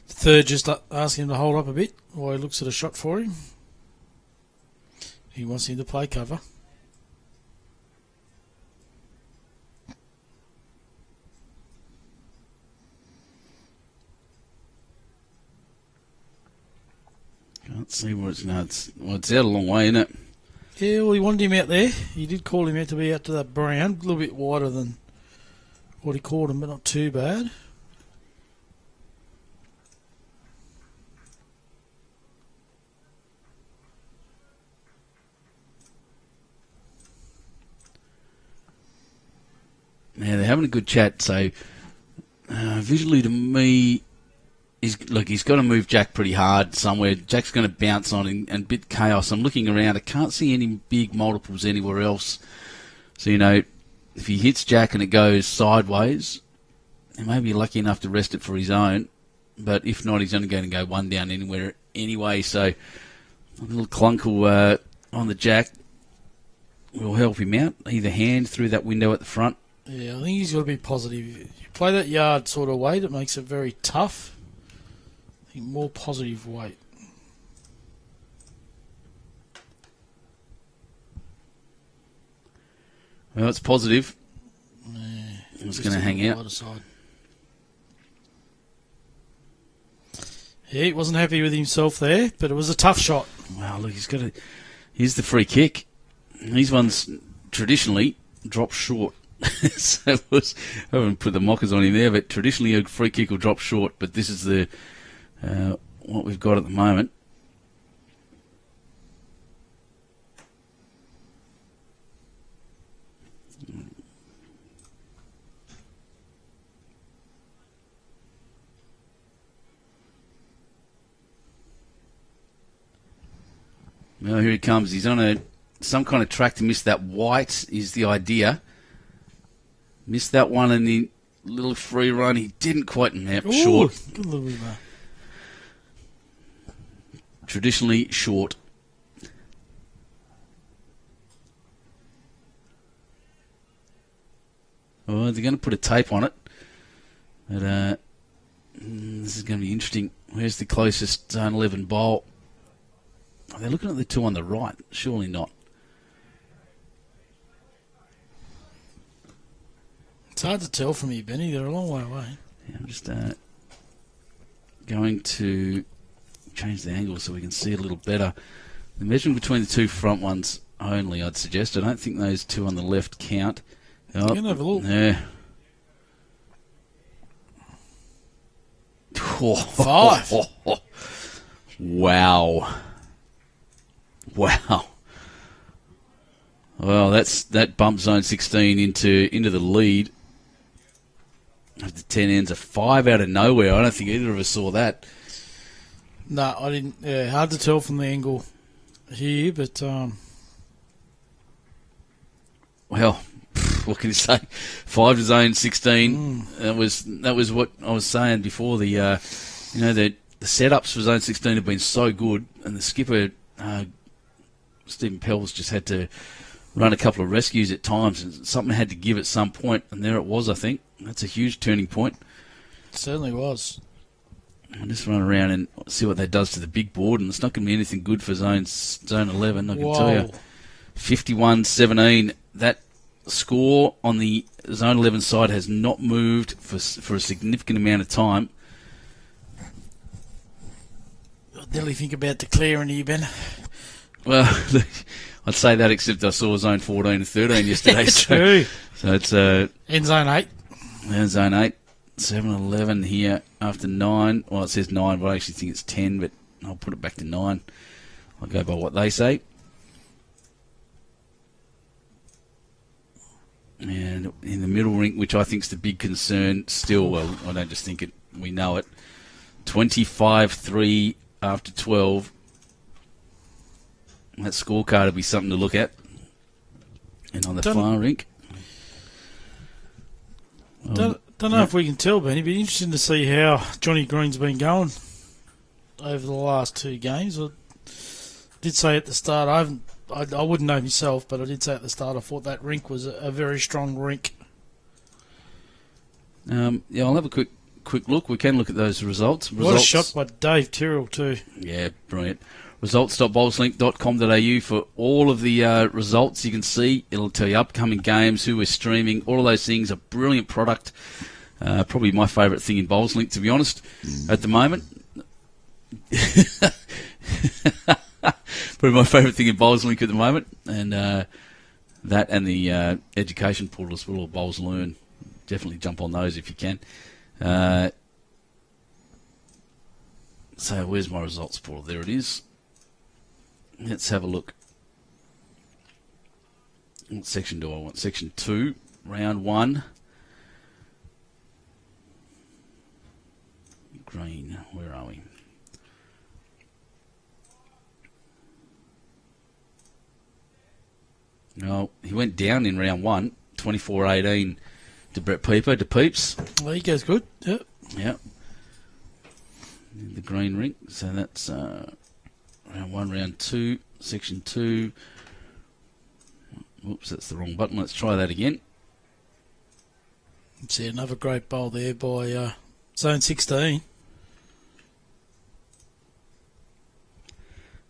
Third, just asking him to hold up a bit while he looks at a shot for him. He wants him to play cover. Can't see where it's now. It's out a long way, isn't it? Yeah, well, he wanted him out there. He did call him out to be out to that brown, a little bit wider than what he called him, but not too bad. Yeah, they're having a good chat. So visually, to me, he's got to move Jack pretty hard somewhere. Jack's going to bounce on and bit chaos. I'm looking around. I can't see any big multiples anywhere else. So if he hits Jack and it goes sideways, he may be lucky enough to rest it for his own. But if not, he's only going to go one down anywhere anyway. So a little clunkle on the Jack will help him out. Either hand through that window at the front. Yeah, I think he's got to be positive. You play that yard sort of weight, it makes it very tough. I think more positive weight. Well, it's positive. Yeah, It's going to hang out. Yeah, he wasn't happy with himself there, but it was a tough shot. Wow, look, here's the free kick. These ones traditionally drop short. So I haven't put the mockers on him there, but traditionally a free kick will drop short. But this is the what we've got at the moment. Well, here he comes. He's on some kind of track to miss that white is the idea. Missed that one in the little free run. He didn't quite short. Good little river. Traditionally short. Oh, they're going to put a tape on it. But this is going to be interesting. Where's the closest zone 11 bowl? Oh, they're looking at the two on the right. Surely not. It's hard to tell from here, Benny. They're a long way away. Yeah, I'm just going to change the angle so we can see it a little better. The measurement between the two front ones only, I'd suggest. I don't think those two on the left count. You can have a look. Yeah. 5. Wow. Well, that bump zone 16 into the lead. Of the 10 ends, a 5 out of nowhere. I don't think either of us saw that. No, I didn't. Yeah, hard to tell from the angle here, but well, what can you say? 5 to zone 16. That was what I was saying before. The the setups for zone 16 have been so good, and the skipper Stephen Pell's just had to run a couple of rescues at times, and something had to give at some point, and there it was. I think that's a huge turning point. It certainly was. I'll just run around and see what that does to the big board, and it's not going to be anything good for zone 11, I can tell you. 51-17. That score on the zone 11 side has not moved for a significant amount of time. I nearly think about declaring here, Ben. Well, I'd say that, except I saw zone 14 and 13 yesterday. True. So it's in zone 8. Yeah, zone 8. 7-11 here after 9. Well, it says 9, but I actually think it's 10, but I'll put it back to 9. I'll go by what they say. And in the middle rink, which I think is the big concern still, well, I don't just think it, we know it. 25-3 after 12. That scorecard will be something to look at. And on the far rink. Don't know if we can tell, Benny, but interesting to see how Johnny Green's been going over the last 2 games. I did say at the start, I wouldn't know myself, but I did say at the start I thought that rink was a very strong rink. Yeah, I'll have a quick look. We can look at those results. What a shot by Dave Tyrrell too. Yeah, brilliant. Results.bowlslink.com.au for all of the results you can see. It'll tell you upcoming games, who we're streaming, all of those things. A brilliant product. Probably my favourite thing in BowlsLink, to be honest, at the moment. Probably my favourite thing in BowlsLink at the moment. And that and the education portal as well, or Bowls Learn. Definitely jump on those if you can. So where's my results portal? There it is. Let's have a look. What section do I want? Section 2, round 1. Green, where are we? No, he went down in round 1, 24-18 to Brett Peeper, to Peeps. Well, he goes good. Yep. Yep. The green ring. So that's round 1, round 2, section 2. Oops, that's the wrong button. Let's try that again. See another great bowl there by zone 16.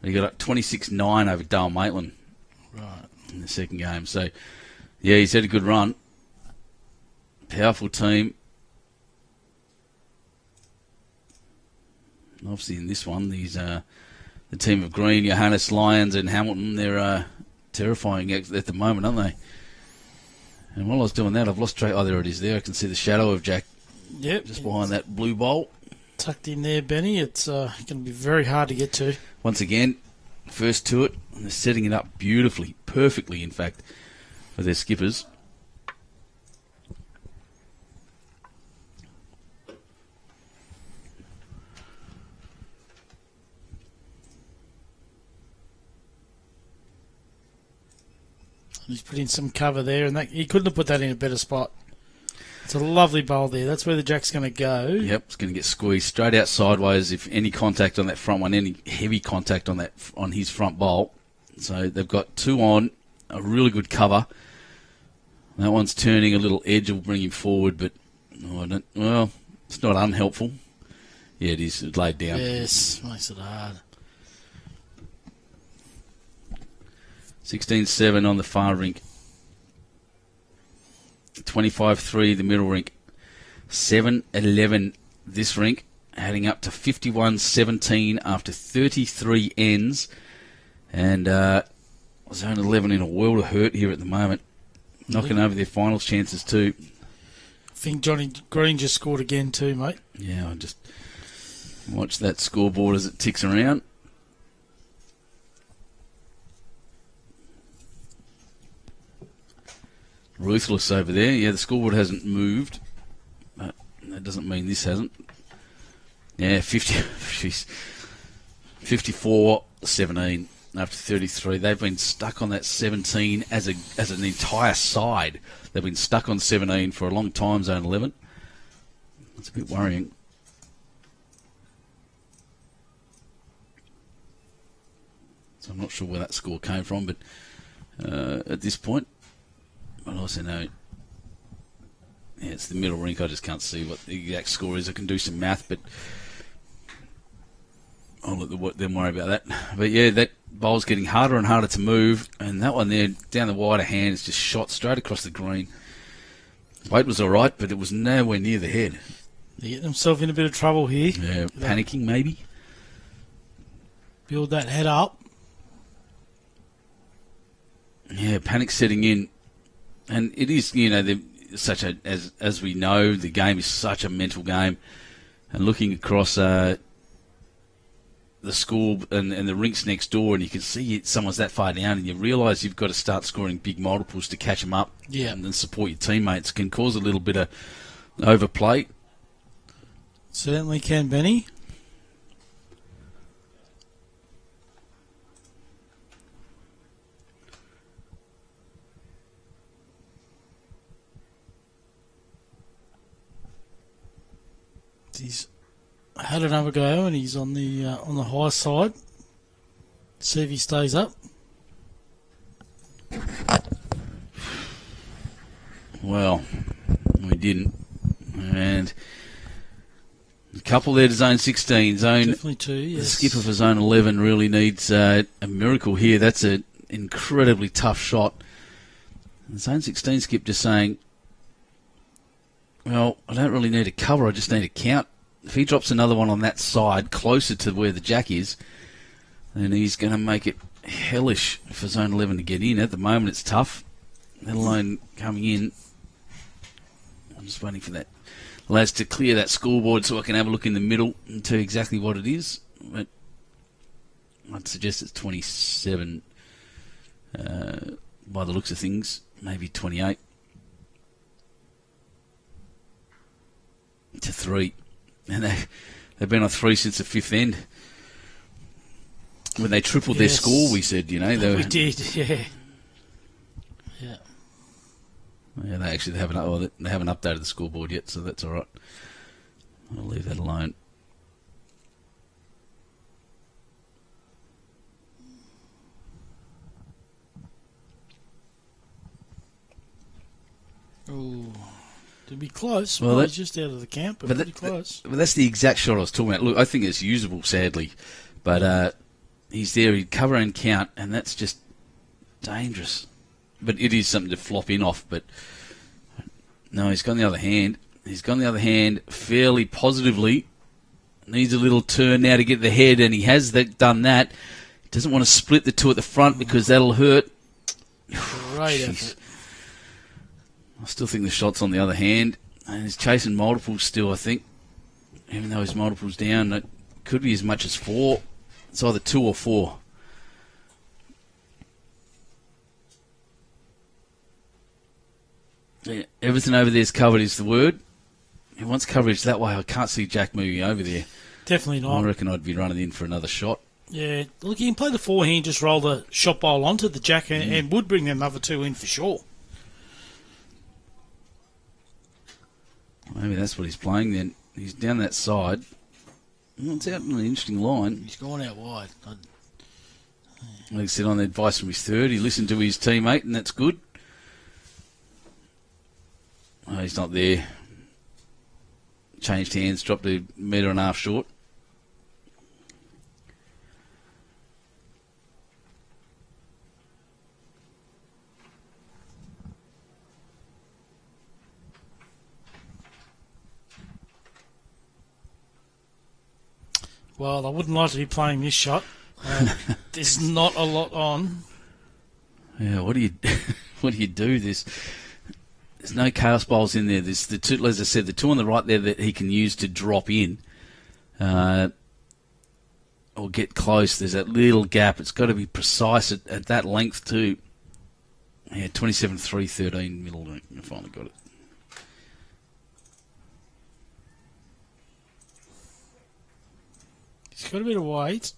He got up 26-9 over Dale Maitland. Right. In the second game. So, yeah, he's had a good run. Powerful team. Obviously, in this one, these the team of Green, Johannes, Lyons, and Hamilton, they're terrifying at the moment, aren't they? And while I was doing that, I've lost track. Oh, there it is. There, I can see the shadow of Jack. Yep. Just behind that blue bowl. Tucked in there, Benny. It's going to be very hard to get to. Once again, first to it, and they're setting it up beautifully, perfectly, in fact, for their skippers. He's put in some cover there, and he couldn't have put that in a better spot. It's a lovely bowl there. That's where the Jack's going to go. Yep, it's going to get squeezed straight out sideways. If any contact on that front one, any heavy contact on his front bowl. So they've got 2 on, a really good cover. That one's turning a little edge, will bring him forward, but it's not unhelpful. Yeah, it is. It's laid down. Yes, makes it hard. 16-7 on the far rink. 25-3 the middle rink. 7-11 this rink, heading up to 51-17 after 33 ends. And zone 11 in a world of hurt here at the moment. Knocking over their finals chances too. I think Johnny Green just scored again too, mate. Yeah, I just watch that scoreboard as it ticks around. Ruthless over there. Yeah, the scoreboard hasn't moved. But that doesn't mean this hasn't. Yeah, 54-17 after 33. They've been stuck on that 17 as an entire side. They've been stuck on 17 for a long time, zone 11. That's a bit worrying. So I'm not sure where that score came from, but at this point, I also know, yeah, it's the middle rink. I just can't see what the exact score is. I can do some math, but I'll let them worry about that. But yeah, that bowl's getting harder and harder to move, and that one there down the wider hand is just shot straight across the green. Weight was all right, but it was nowhere near the head. They get themselves in a bit of trouble here. Yeah, panicking maybe. Build that head up. Yeah, panic setting in, and it is, such a as we know, the game is such a mental game, and looking across the school and the rinks next door, and you can see someone's that far down, and you realise you've got to start scoring big multiples to catch them up, and then support your teammates. Can cause a little bit of overplay. Certainly can, Benny. He's had another go, and he's on the high side. See if he stays up. Well, we didn't, and a couple there to zone 16. Definitely two. Yes. The skipper for zone 11 really needs a miracle here. That's an incredibly tough shot. The zone 16 skip just saying, well, I don't really need a cover, I just need a count. If he drops another one on that side, closer to where the jack is, then he's going to make it hellish for zone 11 to get in. At the moment, it's tough, let alone coming in. I'm just waiting for that lads to clear that scoreboard so I can have a look in the middle and tell you exactly what it is. But I'd suggest it's 27 by the looks of things, maybe 28. To 3, and they've been on 3 since the 5th end. When they tripled their score, we said, we did, yeah. Yeah, they haven't updated the scoreboard yet, so that's all right. I'll leave that alone. Oh. To be close. Well, he's just out of the camp, but pretty close. But that's the exact shot I was talking about. Look, I think it's usable, sadly. But he's there, he'd cover and count, and that's just dangerous. But it is something to flop in off. But no, he's gone the other hand. He's gone the other hand fairly positively. Needs a little turn now to get the head, and he has done that. Doesn't want to split the two at the front because that'll hurt. Great effort. I still think the shot's on the other hand, and he's chasing multiples still, I think. Even though his multiple's down, it could be as much as 4. It's either 2 or 4. Yeah, everything over there is covered is the word. He wants coverage that way. I can't see Jack moving over there. Definitely not. I reckon I'd be running in for another shot. Yeah, look, you can play the forehand, just roll the shot bowl onto the jack, and would bring them other 2 in for sure. Maybe that's what he's playing then. He's down that side. Well, it's out on an interesting line. He's gone out wide. Like I said, on the advice from his third, he listened to his teammate, and that's good. Oh, he's not there. Changed hands, dropped a metre and a half short. Well, I wouldn't like to be playing this shot. There's not a lot on. Yeah, what do you do? There's no chaos bowls in there. There's the 2, as I said, the 2 on the right there that he can use to drop in, or get close. There's that little gap. It's got to be precise at that length too. Yeah, 27, 3, 13 middle. I finally got it. He's got a bit of weight.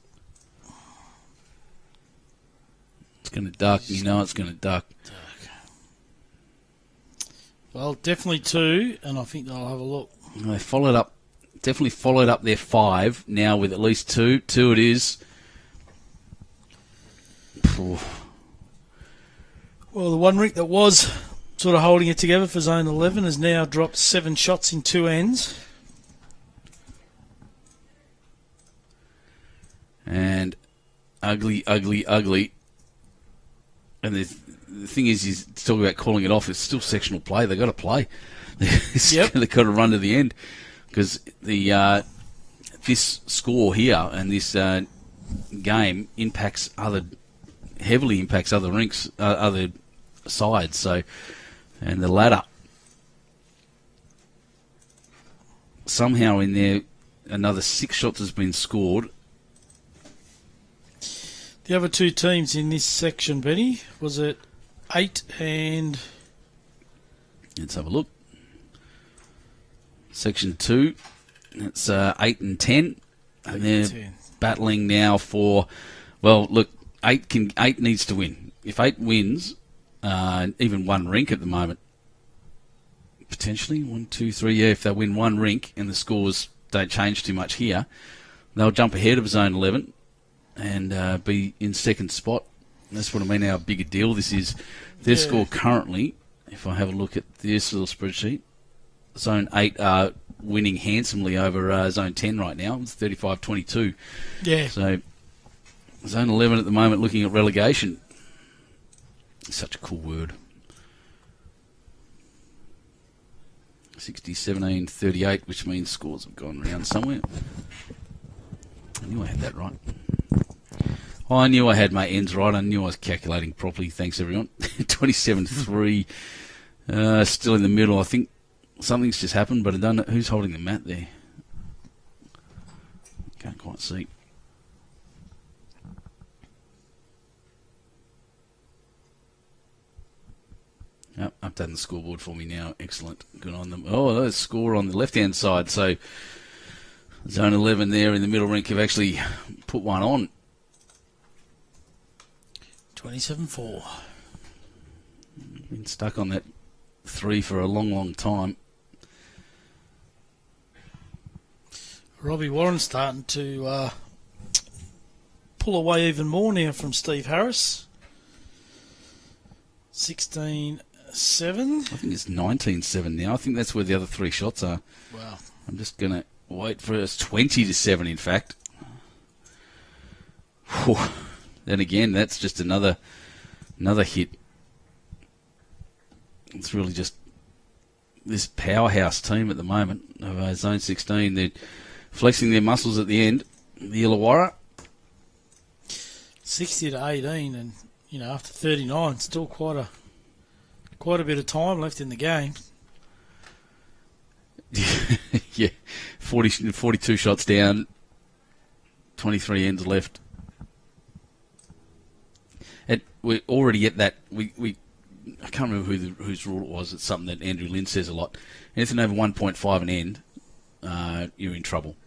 It's going to duck. You know it's going to duck. Well, definitely 2, and I think they'll have a look. They followed up, definitely followed up their 5 now with at least 2. 2 it is. Well, the one rink that was sort of holding it together for zone 11 has now dropped 7 shots in 2 ends. And ugly. And the thing is talking about calling it off. It's still sectional play. They've got to play. Yep. They've got to run to the end because this score here and this game heavily impacts other rinks, other sides. So, and the ladder somehow in there, another 6 shots has been scored. The other 2 teams in this section, Benny, was it 8 and... Let's have a look. Section 2, it's 8 and 10. And they're battling now for... Well, look, 8 needs to win. If 8 wins, even one rink at the moment, potentially 1, 2, 3, yeah, if they win one rink and the scores don't change too much here, they'll jump ahead of Zone 11 and be in second spot. That's what I mean, how big a deal this is. Their score currently, if I have a look at this little spreadsheet, Zone 8 are winning handsomely over Zone 10 right now. It's 35-22. Yeah. So Zone 11 at the moment looking at relegation. It's such a cool word. 60-17-38, which means scores have gone round somewhere. I knew I had that right. Oh, I knew I had my ends right. I knew I was calculating properly. Thanks, everyone. 27-3. Still in the middle. I think something's just happened, but I don't know who's holding the mat there. Can't quite see. Yep, updating the scoreboard for me now. Excellent. Good on them. Oh, there's a score on the left-hand side. So Zone 11 there in the middle rink have actually put one on. 27-4. Been stuck on that 3 for a long, long time. Robbie Warren's starting to pull away even more now from Steve Harris. 16-7. I think it's 19-7 now. I think that's where the other 3 shots are. Wow. I'm just going to wait for it. It's 20-7, in fact. Whew. Then again, that's just another hit. It's really just this powerhouse team at the moment of Zone 16. They're flexing their muscles at the end. The Illawarra. 60-18, and after 39, still quite a bit of time left in the game. Yeah, 42 shots down, 23 ends left. And we're already at that. I can't remember whose rule it was. It's something that Andrew Lynn says a lot. Anything over 1.5 an end, you're in trouble.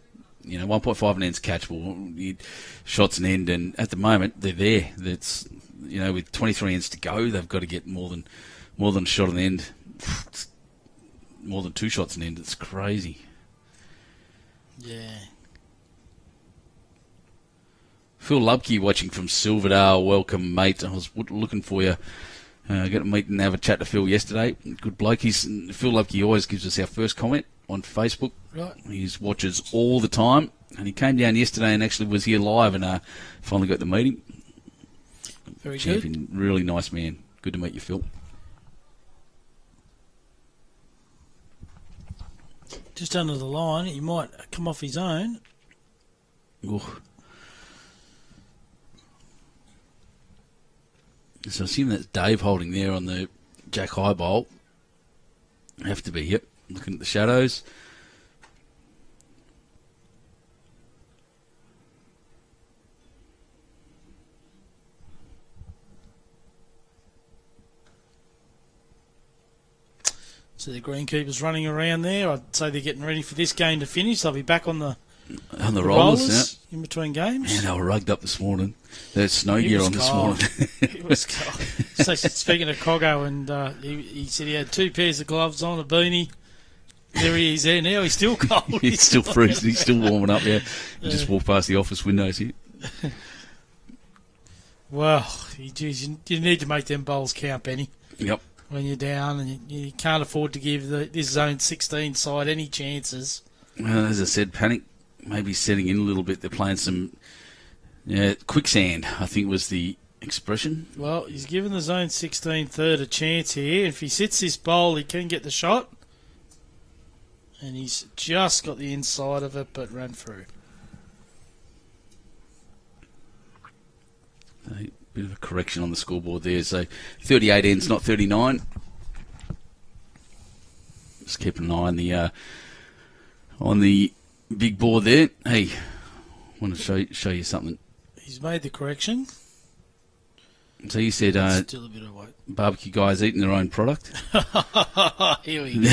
1.5 an end's catchable. Shots an end, and at the moment they're there. That's with 23 ends to go, they've got to get more than a shot an end. More than 2 shots an end. It's crazy. Yeah. Phil Lubke watching from Silverdale. Welcome, mate. I was looking for you. I got to meet and have a chat to Phil yesterday. Good bloke. Phil Lubke always gives us our first comment on Facebook. Right. He watches all the time. And he came down yesterday and actually was here live and finally got the meeting. Very Champion, good. really nice man. Good to meet you, Phil. Just under the line, he might come off his own. Ooh. So I assume that's Dave holding there on the Jack High Bowl. Have to be, yep. Looking at the shadows. So the greenkeepers running around there. I'd say they're getting ready for this game to finish. They'll be back on the rollers in between games. Man, they were rugged up this morning. There's snow gear on this morning. It was cold. So speaking of Coggo, and he said he had 2 pairs of gloves on, a beanie. There he is there now. He's still cold. He's still freezing. He's still warming up there. He just walked past the office windows here. Well, you need to make them bowls count, Benny. Yep. When you're down, and you can't afford to give this Zone 16 side any chances. As I said, panic maybe setting in a little bit. They're playing some Yeah, quicksand, I think was the expression. Well, he's given the zone 16 third a chance here. If he sits this bowl, he can get the shot. And he's just got the inside of it, but ran through. A bit of a correction on the scoreboard there. So 38 ends, not 39. Just keep an eye on the big board there. Hey, I want to show you something. He's made the correction. So you said Still a bit of weight. barbecue guys eating their own product. Here we go.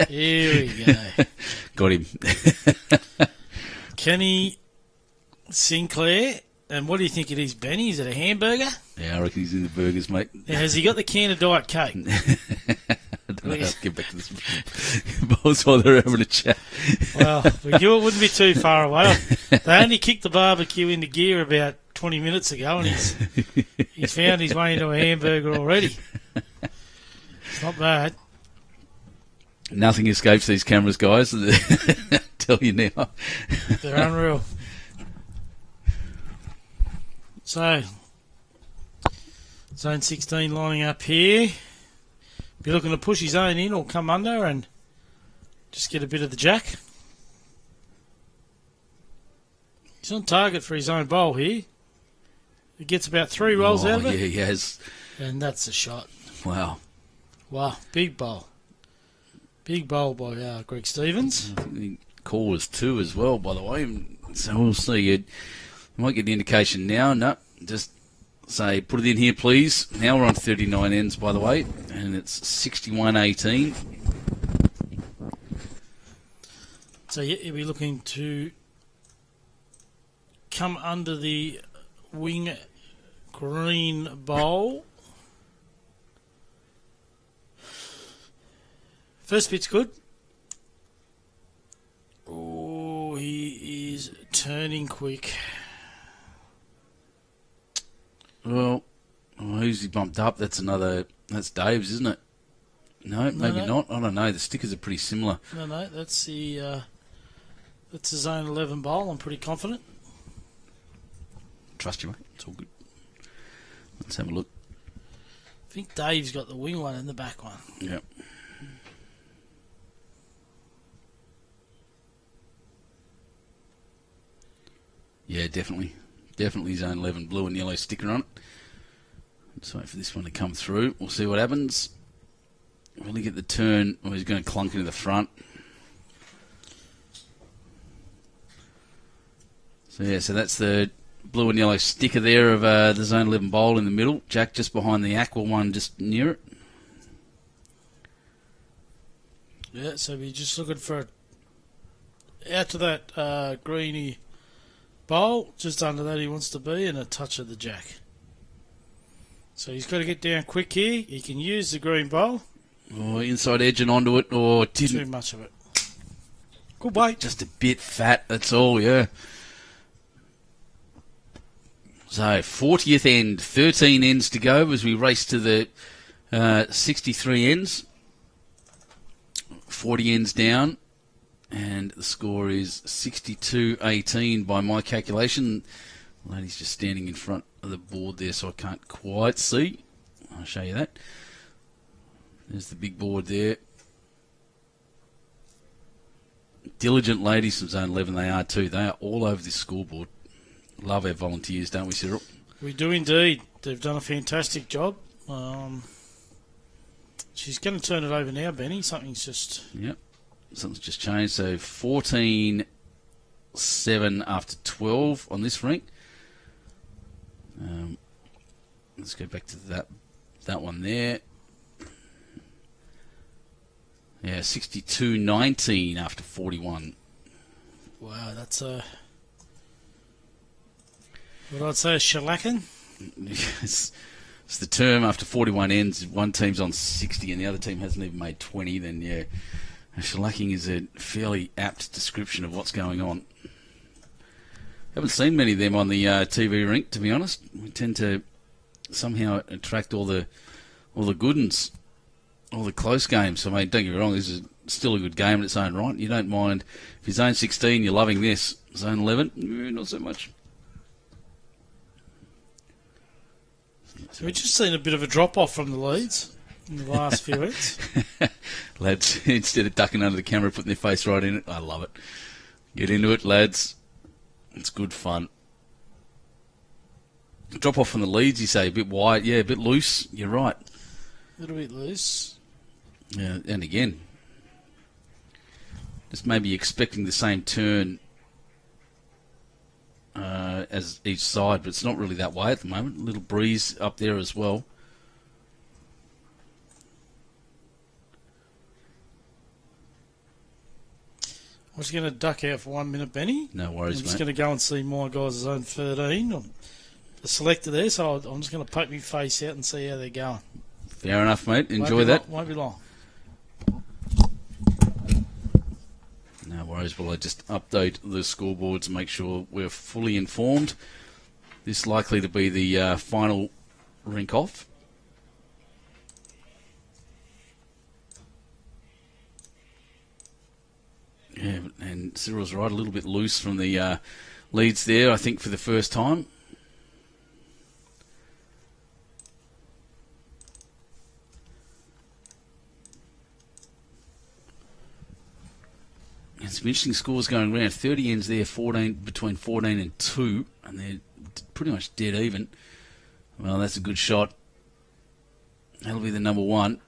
Here we go. Got him. Kenny Sinclair. And what do you think it is, Benny? Is it a hamburger? Yeah, I reckon he's in the burgers, mate. Now, has he got the can of Diet Coke? I don't know how to get back to this. Bowls while they're having a chat. Well, we knew it wouldn't be too far away. They only kicked the barbecue into gear about 20 minutes ago, and he's found his way into a hamburger already. It's not bad. Nothing escapes these cameras, guys. I tell you now. They're unreal. So, zone 16 lining up here. Be looking to push his own in or come under and just get a bit of the jack. He's on target for his own bowl here. He gets about 3 rolls out of it. Yeah, he has. And that's a shot. Wow. Wow, big bowl. Big bowl by Greg Stevens. I think the call was 2 as well, by the way. So we'll see. You might get the indication now. No, just say, put it in here, please. Now we're on 39 ends, by the way, and it's 61-18. So yeah, he'll be looking to come under the wing green bowl. First pit's good. Oh, he is turning quick. Well, who's he bumped up? That's Dave's, isn't it? No, maybe not. I don't know. The stickers are pretty similar. No, that's the zone 11 bowl. I'm pretty confident. Trust you, mate. It's all good. Let's have a look. I think Dave's got the wing one and the back one. Yep. Yeah, definitely. Definitely zone 11, blue and yellow sticker on it. Let's wait for this one to come through. We'll see what happens. Really get the turn. Oh, he's going to clunk into the front. So, yeah, so that's the blue and yellow sticker there of the zone 11 bowl in the middle. Jack just behind the aqua one just near it. Yeah, so we're just looking for out to that greeny bowl, just under that he wants to be, and a touch of the jack. So he's got to get down quick here. He can use the green bowl. Or inside edge and onto it, or didn't. Too much of it. Good weight. Just a bit fat, that's all, yeah. So 40th end, 13 ends to go as we race to the 63 ends. 40 ends down. And the score is 62-18 by my calculation. The lady's just standing in front of the board there, so I can't quite see. I'll show you that. There's the big board there. Diligent ladies from Zone 11, they are too. They are all over this scoreboard. Love our volunteers, don't we, Cyril? We do indeed. They've done a fantastic job. She's going to turn it over now, Benny. Something's just... Yep. Something's just changed. So 14-7 after 12 on this rink. Let's go back to that one there. Yeah, 62-19 after 41. Wow, that's a... what I'd say, a shellacking. It's the term after 41 ends. One team's on 60 and the other team hasn't even made 20. Then, yeah, shellacking is a fairly apt description of what's going on. Haven't seen many of them on the TV rink, to be honest. We tend to somehow attract all the good ones, all the close games. I mean, don't get me wrong, this is still a good game in its own right. You don't mind if you're zone 16, you're loving this. Zone 11, not so much. So we've just seen a bit of a drop-off from the leads in the last few weeks. Lads, instead of ducking under the camera, putting their face right in it, I love it. Get into it, lads. It's good fun. Drop off from the leads, you say, a bit wide. Yeah, a bit loose. You're right. A little bit loose. Yeah, and again, just maybe expecting the same turn as each side, but it's not really that way at the moment. A little breeze up there as well. I'm just going to duck out for 1 minute, Benny. No worries, I'm just mate. going to go and see my guys' zone 13. I'm a selector there, so I'm just going to poke my face out and see how they're going. Fair enough, mate. Enjoy that. Won't be long. No worries. Well, I just update the scoreboards and make sure we're fully informed. This is likely to be the final rink off. Yeah, and Cyril's right, a little bit loose from the leads there, I think, for the first time. And some interesting scores going around. 30 ends there, 14 between 14 and 2, and they're pretty much dead even. Well, that's a good shot. That'll be the number one.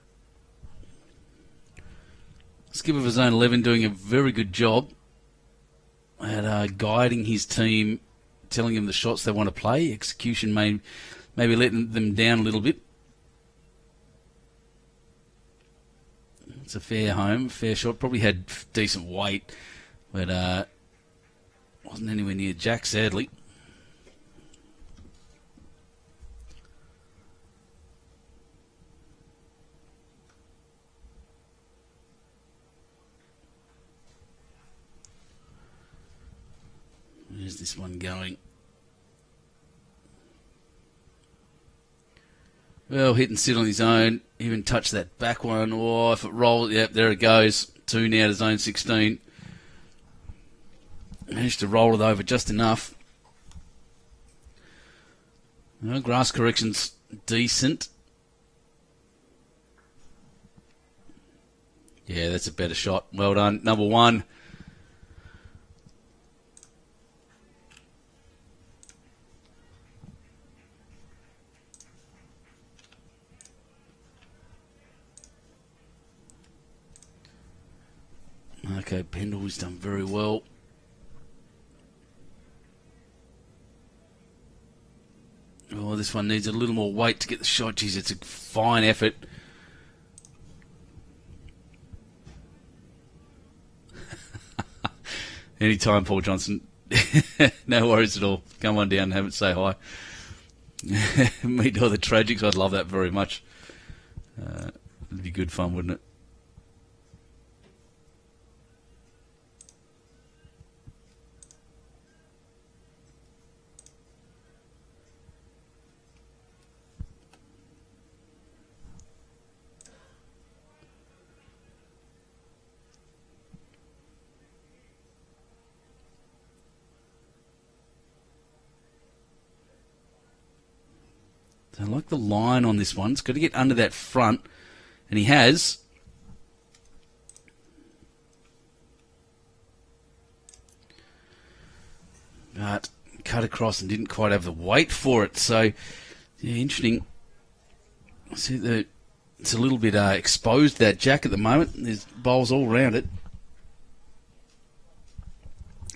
Skipper for Zone 11 doing a very good job at guiding his team, telling them the shots they want to play. Execution maybe letting them down a little bit. It's a fair home, fair shot. Probably had decent weight, but wasn't anywhere near Jack, sadly. Where's this one going? Well, hit and sit on his own. Even touch that back one. Oh, if it rolls, yep, there it goes. 2 now to zone 16. Managed to roll it over just enough. Well, grass correction's decent. Yeah, that's a better shot. Well done. Number one. Okay, Pendle's done very well. Oh, this one needs a little more weight to get the shot. Jeez, it's a fine effort. Anytime, Paul Johnson. No worries at all. Come on down and have it, say hi. Meet all the tragics. I'd love that very much. It'd be good fun, wouldn't it? I like the line on this one. It's got to get under that front, and he has. But cut across and didn't quite have the weight for it. So, yeah, interesting. See, it's a little bit exposed, that jack at the moment. There's bowls all around it.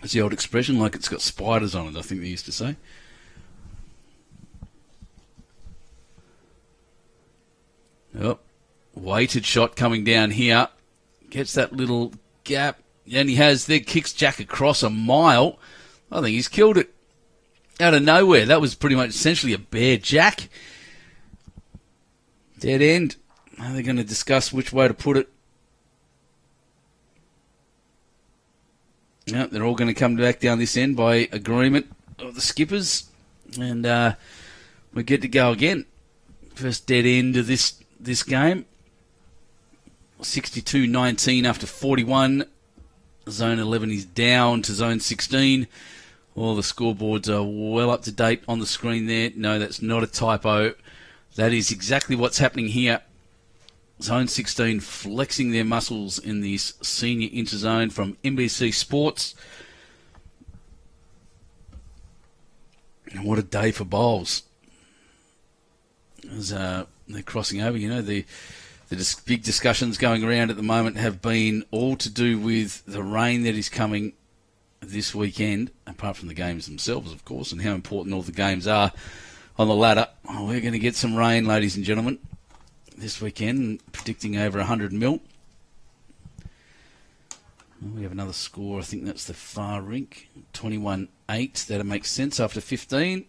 It's the old expression, like it's got spiders on it, I think they used to say. Oh, weighted shot coming down here. Gets that little gap. And he has there, kicks Jack across a mile. I think he's killed it. Out of nowhere. That was pretty much essentially a bare jack. Dead end. Now they're going to discuss which way to put it. Yep, they're all going to come back down this end by agreement of the skippers. And we get to go again. First dead end of this game. 62-19 after 41. Zone 11 is down to zone 16. All the scoreboards are well up to date on the screen there. No, that's not a typo. That is exactly what's happening here. Zone 16 flexing their muscles in this senior interzone from NBC Sports. And what a day for bowls. As they're crossing over, the big discussions going around at the moment have been all to do with the rain that is coming this weekend, apart from the games themselves, of course, and how important all the games are on the ladder. Oh, we're going to get some rain, ladies and gentlemen, this weekend, predicting over 100 mil. Well, we have another score. I think that's the far rink, 21-8. That'll make sense after 15.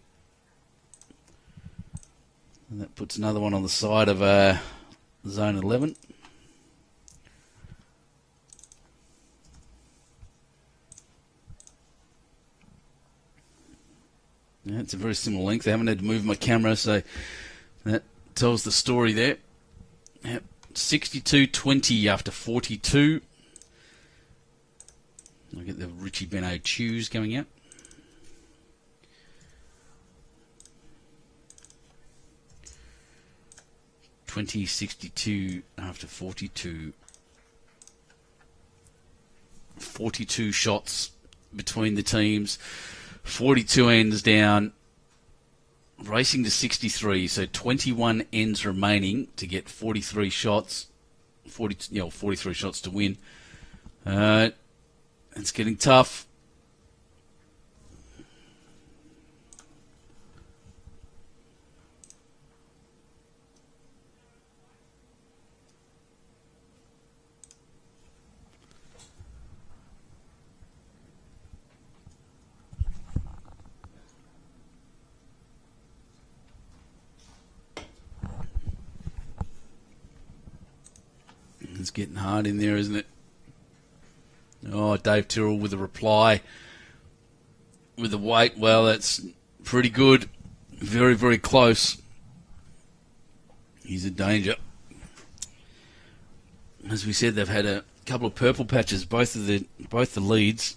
And that puts another one on the side of Zone 11. Yeah, it's a very similar length. I haven't had to move my camera, so that tells the story there. Yep, 62-20 after 42. I'll get the Richie Beno Chews going out. $20.62 after 42. 42 shots between the teams. 42 ends down. Racing to 63, so 21 ends remaining to get 43 shots. 43 shots to win. It's getting tough. It's getting hard in there, isn't it? Oh, Dave Tyrrell with a reply. With the weight, well, that's pretty good. Very, very close. He's a danger. As we said, they've had a couple of purple patches. Both the leads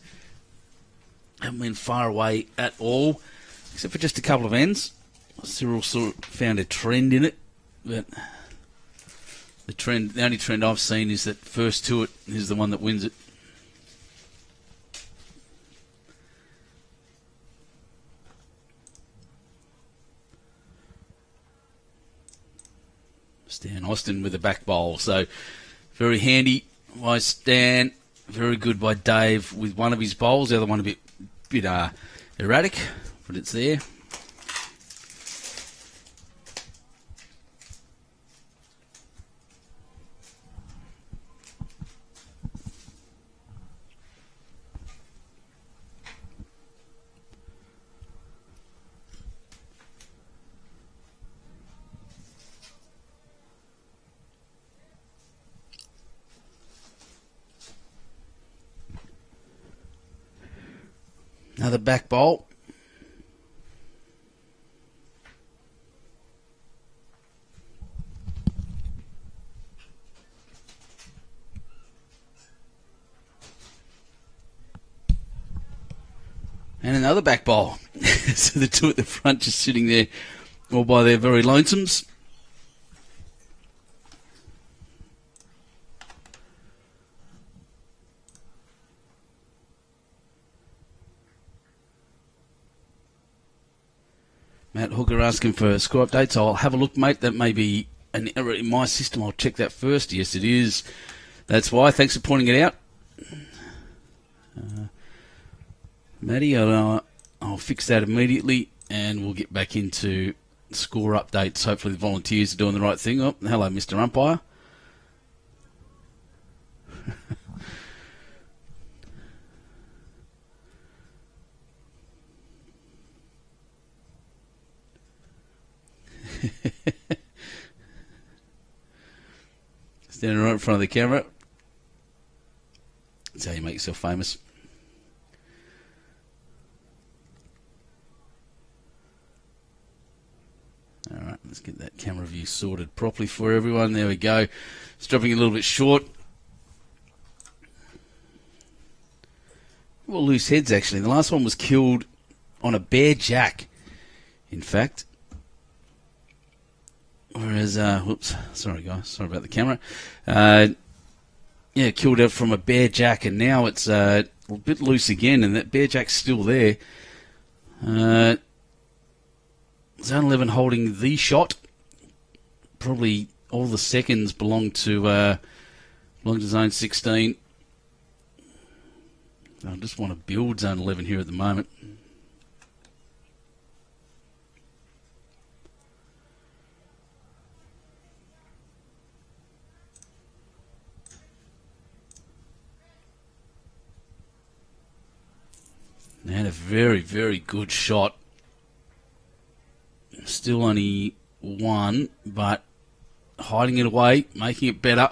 haven't been far away at all, except for just a couple of ends. Cyril sort of found a trend in it, but the only trend I've seen is that first to it is the one that wins it. Stan Austin with a back bowl. So very handy by Stan. Very good by Dave with one of his bowls. The other one a bit erratic, but it's there. Another back bowl. And another back bowl. So the two at the front just sitting there all by their very lonesomes. Matt Hooker asking for score updates. I'll have a look, mate. That may be an error in my system. I'll check that first. Yes, it is. That's why. Thanks for pointing it out. Matty, I'll fix that immediately, and we'll get back into score updates. Hopefully the volunteers are doing the right thing. Oh, hello, Mr. Umpire. Standing right in front of the camera. That's how you make yourself famous. Alright, let's get that camera view sorted properly for everyone. There we go. It's dropping a little bit short. Well, loose heads actually. The last one was killed on a bare jack, in fact. Whereas, whoops, sorry guys, sorry about the camera. Killed out from a bare jack, and now it's a bit loose again, and that bare jack's still there. Zone 11 holding the shot. Probably all the seconds belong to Zone 16. I just want to build Zone 11 here at the moment. And a very, very good shot. Still only one, but hiding it away, making it better.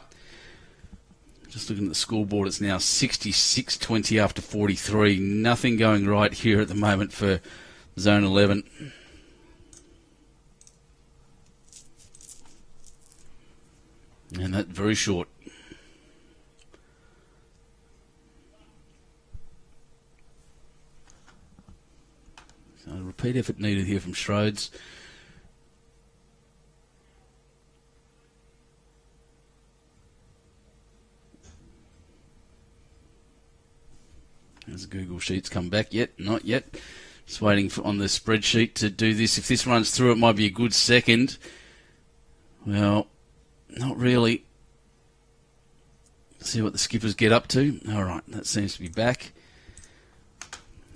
Just looking at the scoreboard, it's now 66-20 after 43. Nothing going right here at the moment for Zone 11. And that very short. So repeat effort needed here from Schrodes. Has Google Sheets come back yet? Not yet. Just waiting on the spreadsheet to do this. If this runs through, it might be a good second. Well, not really. See what the skippers get up to. All right, that seems to be back.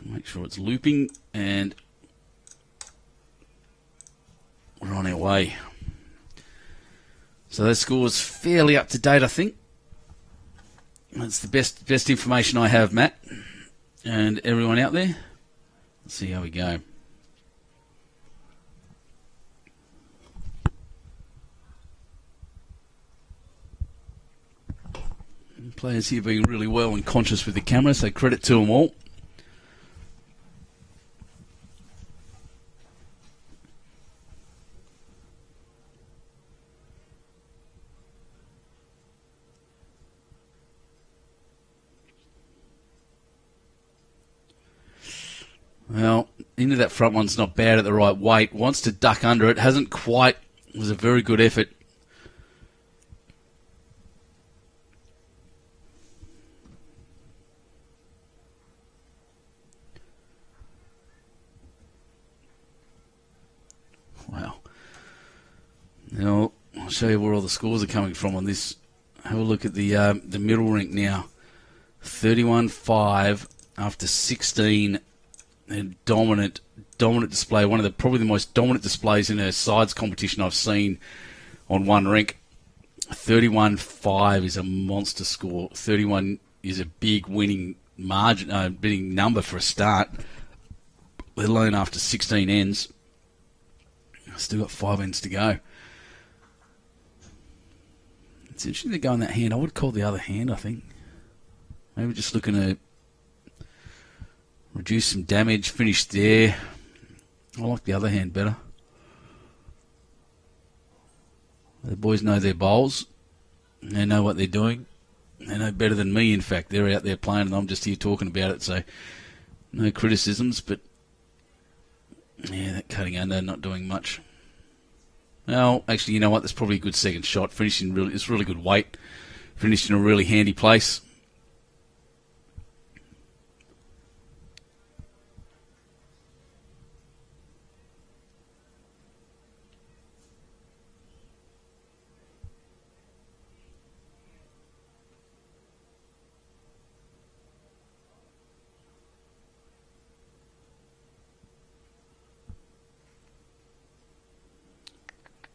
Make sure it's looping, and we're on our way. So that score's fairly up to date, I think. That's the best information I have, Matt, and everyone out there. Let's see how we go. Players here being really well and conscious with the camera, so credit to them all. Well, into that front one's not bad at the right weight. Wants to duck under it. Hasn't quite. It was a very good effort. Wow. Now, I'll show you where all the scores are coming from on this. Have a look at the middle rink now. 31-5 after 16. A dominant display. One of the probably the most dominant displays in a sides competition I've seen on one rink. 31-5 is a monster score. 31 is a big winning margin, winning number for a start, let alone after 16 ends. Still got 5 ends to go. It's interesting to go in that hand. I would call the other hand, I think. Maybe just looking to reduce some damage, finish there. I like the other hand better. The boys know their bowls. They know what they're doing. They know better than me, in fact. They're out there playing and I'm just here talking about it, so no criticisms, but yeah, that cutting under, not doing much. Well, actually, you know what? That's probably a good second shot. Finishing really, it's really good weight. Finished in a really handy place.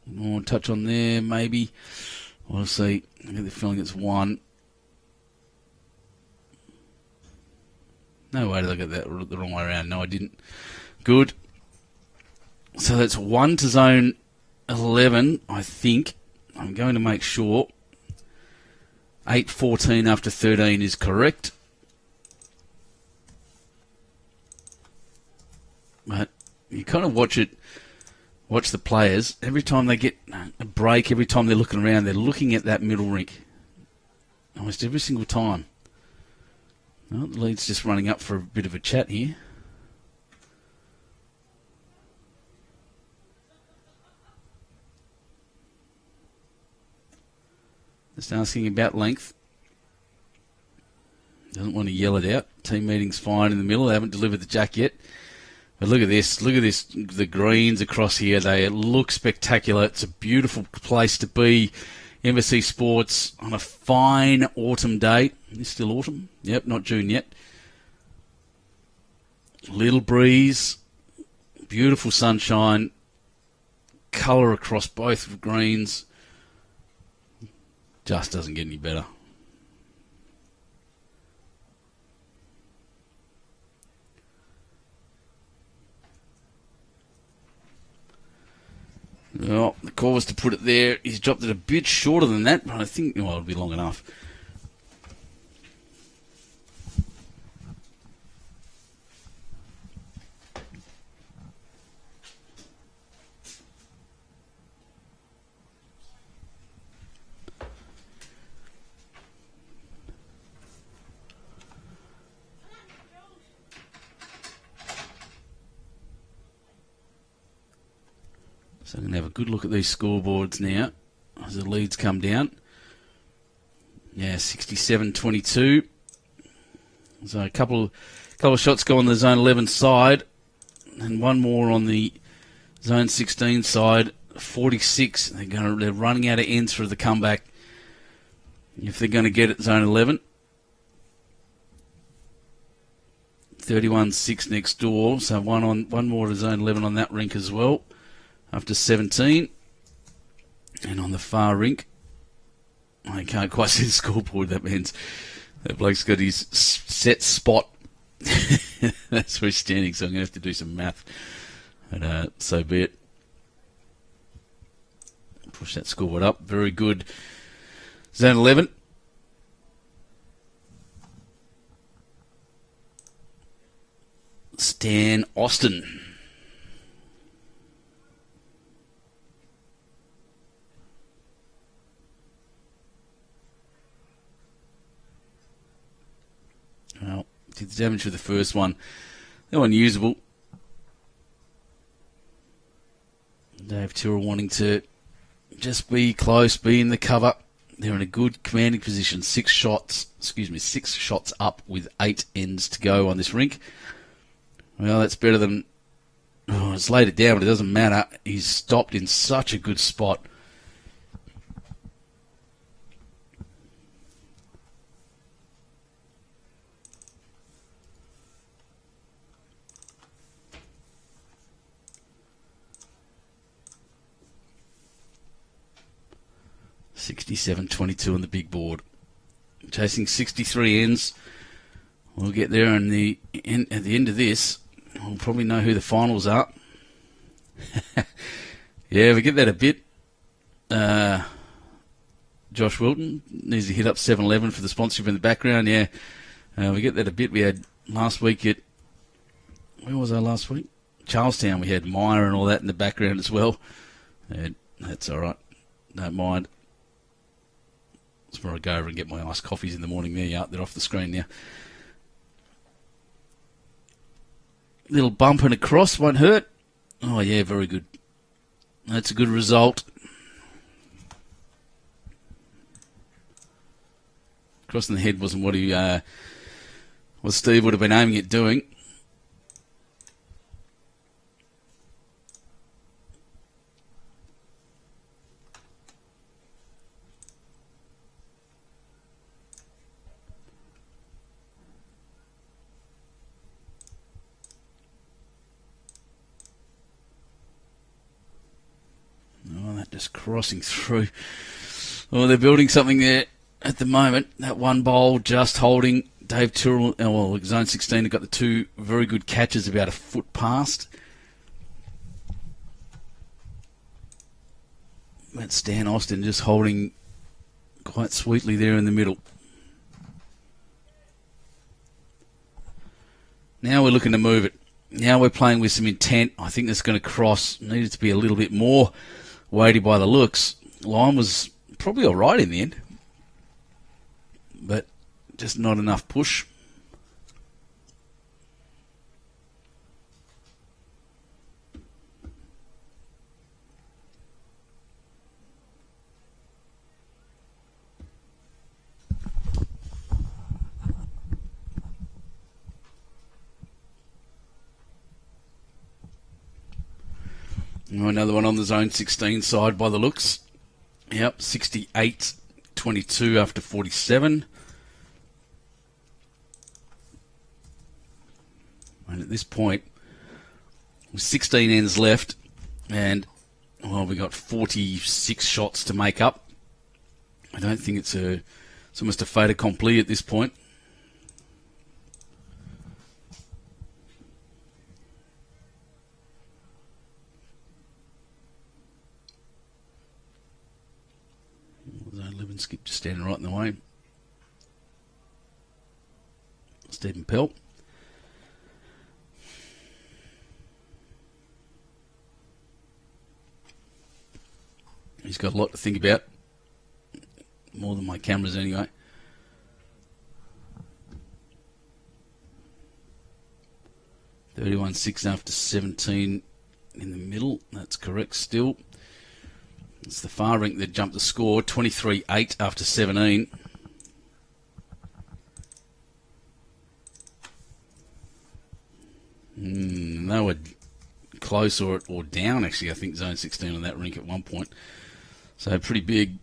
More touch on there, maybe. We'll see. I get the feeling it's 1. No way did I get that the wrong way around. No, I didn't. Good. So that's 1 to zone 11, I think. I'm going to make sure. 8-14 after 13 is correct. But you kind of watch the players. Every time they get a break, every time they're looking around, they're looking at that middle rink. Almost every single time. Well, the lead's just running up for a bit of a chat here. Just asking about length. Doesn't want to yell it out. Team meeting's fine in the middle. They haven't delivered the jack yet. But look at this. Look at this. The greens across here. They look spectacular. It's a beautiful place to be. Embassy Sports on a fine autumn day. Is it still autumn? Yep, not June yet. Little breeze. Beautiful sunshine. Colour across both greens. Just doesn't get any better. Well, the call was to put it there. He's dropped it a bit shorter than that, but I think, well, it'll be long enough. So I'm going to have a good look at these scoreboards now as the leads come down. Yeah, 67-22. So a couple of shots go on the Zone 11 side and one more on the Zone 16 side. 46. They're running out of ends for the comeback if they're going to get it Zone 11. 31-6 next door. So one more to Zone 11 on that rink as well. After 17. And on the far rink, I can't quite see the scoreboard. That means that bloke's got his set spot. That's where he's standing, so I'm going to have to do some math. But so be it. Push that scoreboard up. Very good. Zone 11. Stan Austin. Well, did the damage with the first one. That one usable. Dave Tyrrell wanting to just be close, be in the cover. They're in a good commanding position. 6 shots up with 8 ends to go on this rink. Well, that's better than... Oh, it's laid it down, but it doesn't matter. He's stopped in such a good spot. $67.22 on the big board. Chasing 63 ends. We'll get there at the end of this. We'll probably know who the finals are. Yeah, we get that a bit. Josh Wilton needs to hit up 7-Eleven for the sponsorship in the background. Yeah, we get that a bit. We had last week at... Where was I last week? Charlestown. We had Meyer and all that in the background as well. That's all right. Don't mind. That's where I go over and get my iced coffees in the morning there. Yeah, they're off the screen now. Little bump and a cross, won't hurt. Oh, yeah, very good. That's a good result. Crossing the head wasn't what Steve would have been aiming at doing. Just crossing through. Well, they're building something there at the moment. That one bowl just holding. Dave Tyrrell, Zone 16 have got the 2 very good catches about a foot past. That's Stan Austin just holding quite sweetly there in the middle. Now we're looking to move it. Now we're playing with some intent. I think that's going to cross. Needed to be a little bit more weighty by the looks. Line was probably all right in the end, but just not enough push. Another one on the zone 16 side by the looks. Yep, 68-22 after 47. And at this point, with 16 ends left, and, well, we got 46 shots to make up. I don't think it's almost a fait accompli at this point. Zone 11 skip just standing right in the way. Stephen Pell. He's got a lot to think about. More than my cameras anyway. $31.6 after 17 in the middle. That's correct still. It's the far rink that jumped the score. 23-8 after 17. They were close or down, actually, I think, zone 16 on that rink at one point. So pretty big.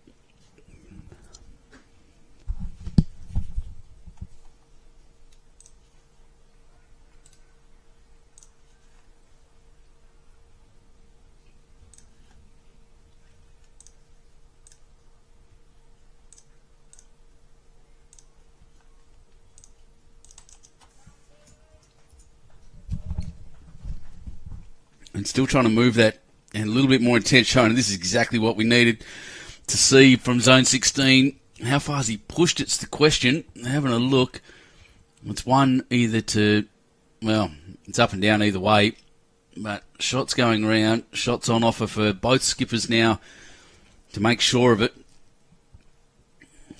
And still trying to move that and a little bit more intent showing. This is exactly what we needed to see from zone 16. How far has he pushed? It's the question. Having a look. It's one either to, well, it's up and down either way. But shots going around, shots on offer for both skippers now to make sure of it.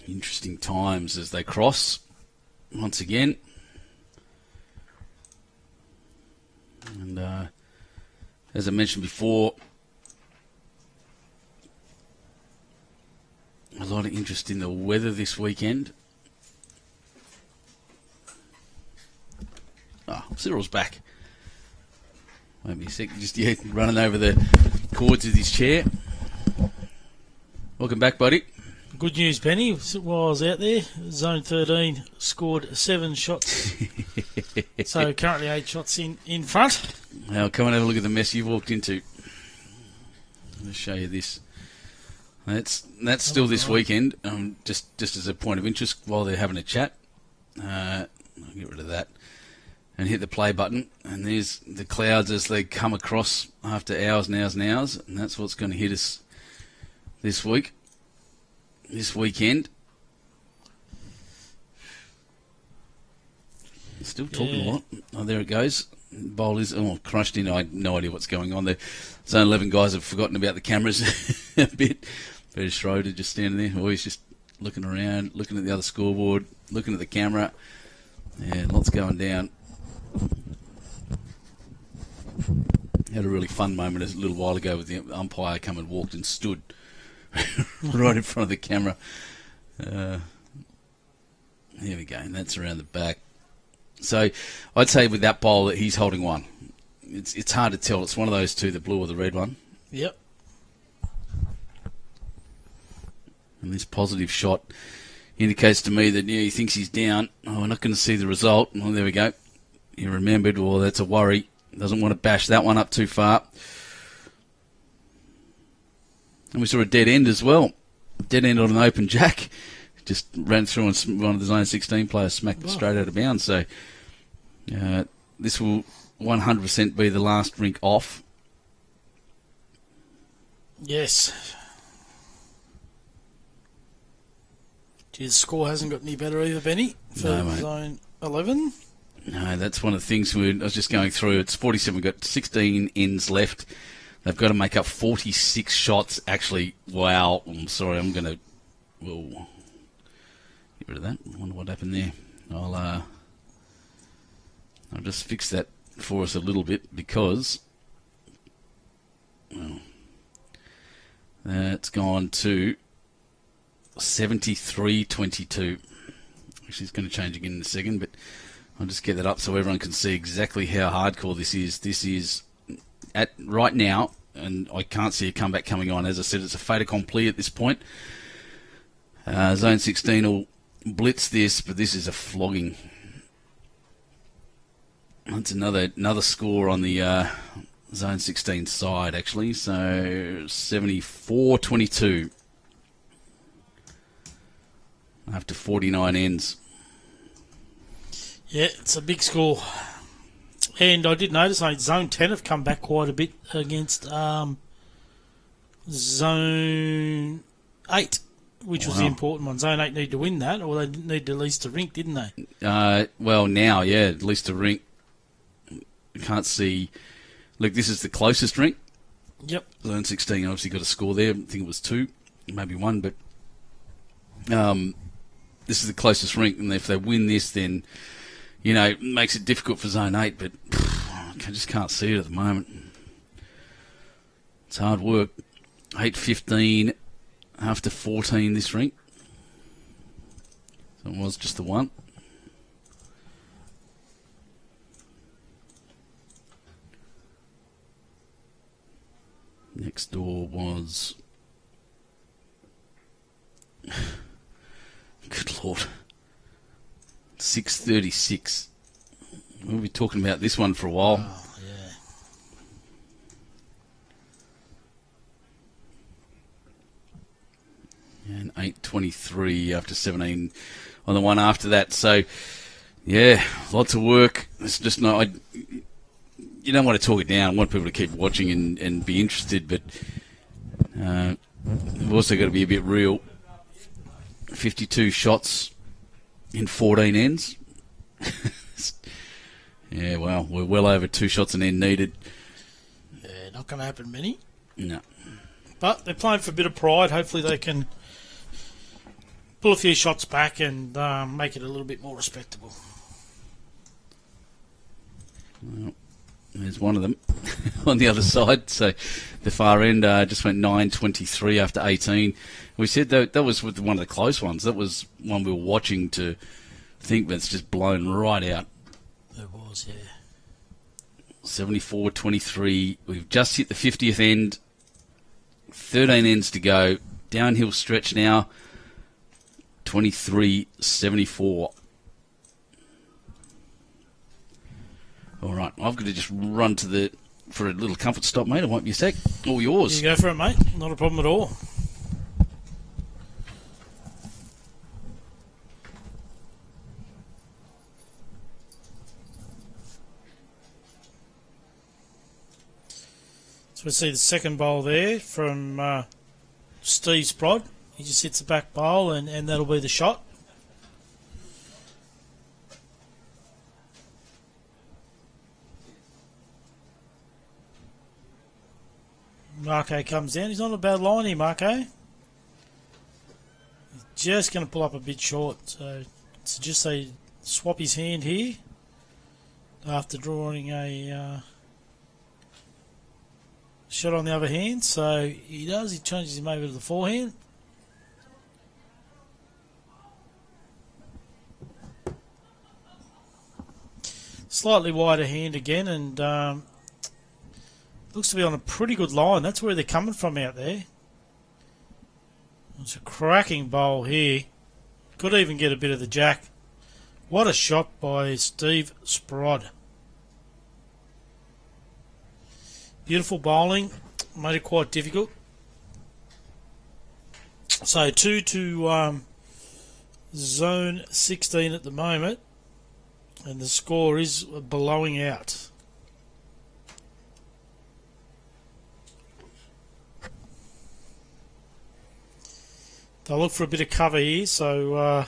Interesting times as they cross once again. And as I mentioned before, a lot of interest in the weather this weekend. Oh, Cyril's back. Wait me a second, just running over the cords of his chair. Welcome back, buddy. Good news, Benny. While I was out there, zone 13 scored 7 shots. So currently 8 shots in front. Now come and have a look at the mess you've walked into. I'll show you this. That's still this weekend. Just as a point of interest, while they're having a chat, I'll get rid of that and hit the play button. And there's the clouds as they come across after hours and hours and hours, and that's what's going to hit us this weekend. Still talking a lot. Oh, there it goes. Bowl is crushed in. I have no idea what's going on there. Zone 11 guys have forgotten about the cameras a bit. Peter Schroeder just standing there, always just looking around, looking at the other scoreboard, looking at the camera. Yeah, lots going down. Had a really fun moment a little while ago with the umpire come and walked and stood right in front of the camera. Here we go, and that's around the back. So I'd say with that bowl that he's holding one. It's hard to tell. It's one of those two, the blue or the red one. Yep. And this positive shot indicates to me that he thinks he's down. Oh, we're not going to see the result. Well, there we go. He remembered. Well, that's a worry. Doesn't want to bash that one up too far. And we saw a dead end as well. Dead end on an open jack. Just ran through and one of the zone 16 players smacked it straight out of bounds. So this will 100% be the last rink off. Yes. Gee, the score hasn't got any better either, Benny, for zone 11. No, that's one of the things I was just going through. It's 47. We've got 16 ends left. They've got to make up 46 shots. Actually, wow. I'm sorry. I'm going to... Whoa. Get rid of that. I wonder what happened there. I'll just fix that for us a little bit because... Well, that's gone to 73-22. Actually, it's going to change again in a second, but I'll just get that up so everyone can see exactly how hardcore this is. This is, at right now, and I can't see a comeback coming on. As I said, it's a fait accompli at this point. Zone 16 will blitz this, but this is a flogging. That's another score on the Zone 16 side, actually. So 74-22 after 49 ends. Yeah, it's a big score. And I did notice Zone 10 have come back quite a bit against Zone 8, which was the important one. Zone 8 need to win that, or they need at least a rink, didn't they? Well, now, yeah, at least a rink. You can't see... Look, this is the closest rink. Yep. Zone 16 obviously got a score there. I think it was 2, maybe 1, but this is the closest rink, and if they win this, then, you know, it makes it difficult for Zone 8, but I just can't see it at the moment. It's hard work. 8-15 after 14 this rink. So it was just the 1. Next door was... Good Lord. 6:36. We'll be talking about this one for a while. Oh, yeah. And 8:23 after 17 on the one after that. So, yeah, lots of work. It's just not... you don't want to talk it down. I want people to keep watching and be interested, but we've also got to be a bit real. 52 shots in 14 ends. Yeah, well, we're well over 2 shots an end needed. Yeah, not going to happen many. No. But they're playing for a bit of pride. Hopefully they can pull a few shots back and make it a little bit more respectable. Well, there's one of them on the other side. So the far end just went 9:23 after 18. We said that was with one of the close ones. That was one we were watching to think, but it's just blown right out. It was, yeah. 74-23. We've just hit the 50th end. 13 ends to go. Downhill stretch now. 23-74. All right, I've got to just run for a little comfort stop, mate. It won't be a sec. All yours. You go for it, mate. Not a problem at all. So we see the second bowl there from Steve Sprod. He just hits the back bowl and that'll be the shot. Marco comes down. He's not a bad line here, Marco. He's just going to pull up a bit short. So suggest they swap his hand here after drawing a shot on the other hand. So he does. He changes him over to the forehand. Slightly wider hand again, and looks to be on a pretty good line. That's where they're coming from out there. It's a cracking bowl here. Could even get a bit of the jack. What a shot by Steve Sprod. Beautiful bowling. Made it quite difficult. So 2 to zone 16 at the moment. And the score is blowing out. They'll look for a bit of cover here, so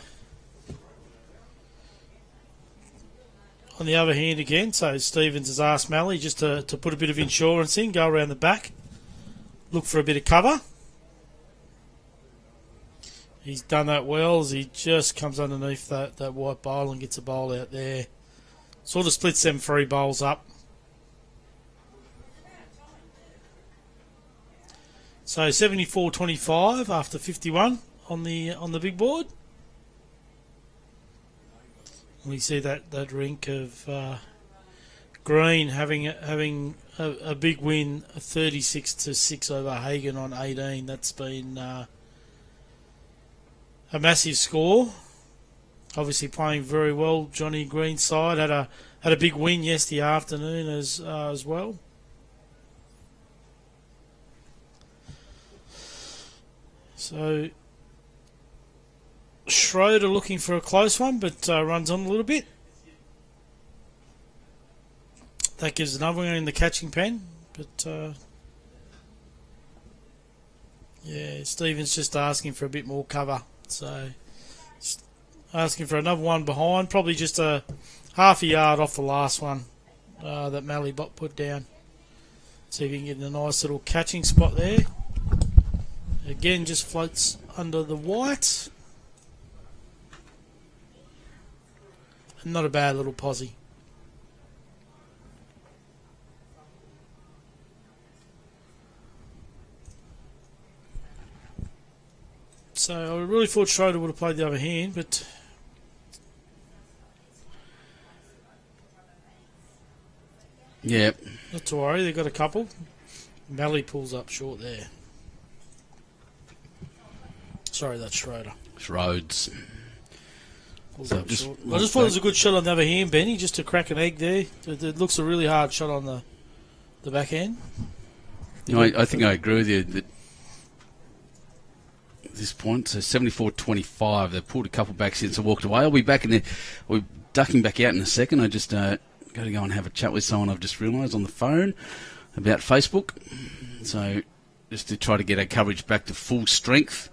on the other hand again, so Stevens has asked Malley just to put a bit of insurance in, go around the back, look for a bit of cover. He's done that well as he just comes underneath that white bowl and gets a bowl out there. Sort of splits them 3 bowls up. So 74-25 after 51 on the big board. We see that rink of Green having a big win, 36-6 over Hagen on 18. That's been a massive score. Obviously playing very well. Johnny Green's side had a big win yesterday afternoon as well. So Schroeder looking for a close one, but runs on a little bit. That gives another one in the catching pen, but yeah, Stevens just asking for a bit more cover, so asking for another one behind, probably just a half a yard off the last one that Malibot put down. See if you can get in a nice little catching spot there. Again, just floats under the white. Not a bad little posse. So I really thought Schroeder would have played the other hand, but yeah, not to worry. They've got a couple. Malley pulls up short there. Sorry, that's Schroeder. Schroeds. So I just thought it was a good shot on the other hand, Benny, just to crack an egg there. It looks a really hard shot on the back end. You know, I think I agree with you that at this point, so 74-25, they pulled a couple back since I walked away. I'll be back in there. We're ducking back out in a second. I just got to go and have a chat with someone I've just realised on the phone about Facebook. So just to try to get our coverage back to full strength.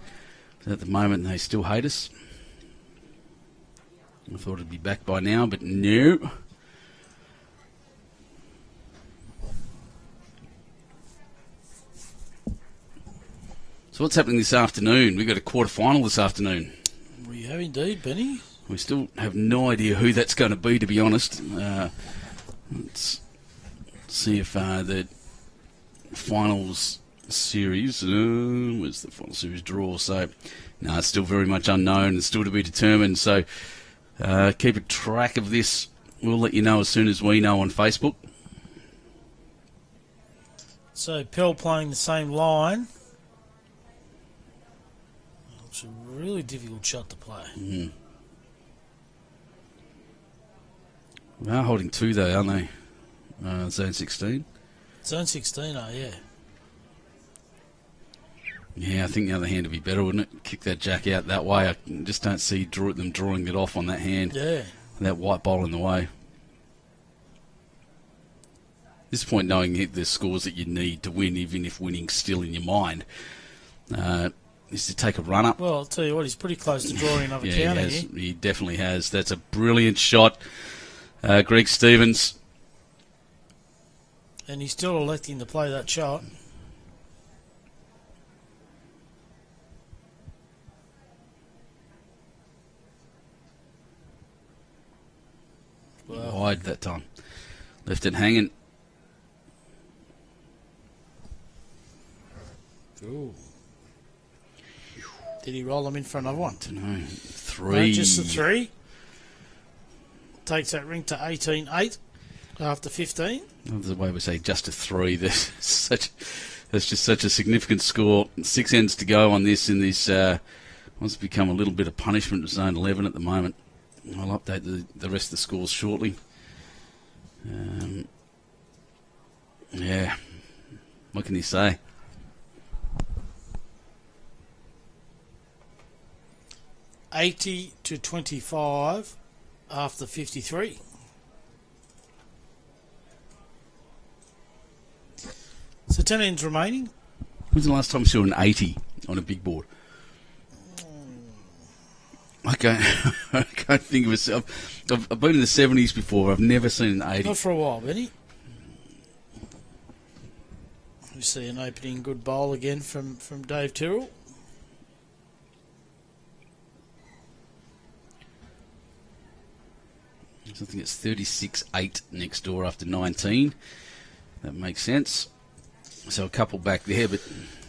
At the moment, they still hate us. I thought it'd be back by now, but no. So what's happening this afternoon? We've got a quarter-final this afternoon. We have indeed, Benny. We still have no idea who that's going to be, to be honest. Let's see if the finals series was the final series draw. So, no, it's still very much unknown. It's still to be determined. So, keep a track of this. We'll let you know as soon as we know on Facebook. So, Pell playing the same line. It's a really difficult shot to play. Mm. They're holding two, though, aren't they? Zone 16. Zone 16, yeah. Yeah, I think the other hand would be better, wouldn't it? Kick that jack out that way. I just don't see them drawing it off on that hand. Yeah. That white bowl in the way. At this point, knowing the scores that you need to win, even if winning's still in your mind, is to take a run up. Well, I'll tell you what, he's pretty close to drawing another counter here. He definitely has. That's a brilliant shot, Greg Stevens. And he's still electing to play that shot. Well, wide that time. Left it hanging. Ooh. Did he roll them in for another one? I don't know. Three. No, just the three. Takes that ring to 18-8 after 15. The way we say just a three. That's just such a significant score. 6 ends to go on this in this. Wants to become a little bit of punishment of zone 11 at the moment. I'll update the rest of the scores shortly. Yeah. What can you say? $80-25 after 53. So 10 ends remaining. When's the last time you saw an 80 on a big board? I can't think of myself. I've been in the 70s before. I've never seen an 80. Not for a while, Benny. You see an opening good bowl again from Dave Tyrrell. So I think it's 36-8 next door after 19. That makes sense. So a couple back there, but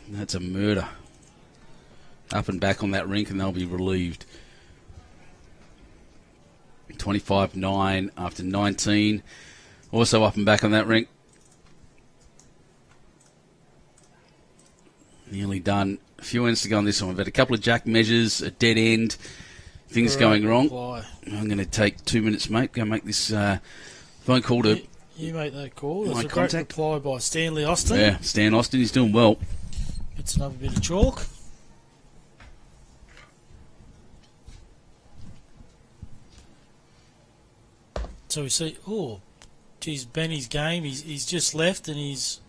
that's a murder. Up and back on that rink, and they'll be relieved. 25-9 after 19. Also up and back on that rink. Nearly done. A few ends to go on this one. We've had a couple of jack measures, a dead end, things going wrong. I'm going to take 2 minutes, mate. Go make this phone call to... You make that call. That's my a contact. great reply by Stanley Austin. Yeah, Stan Austin, he's doing well. It's another bit of chalk. So we see, oh, geez, Benny's game. He's just left and he's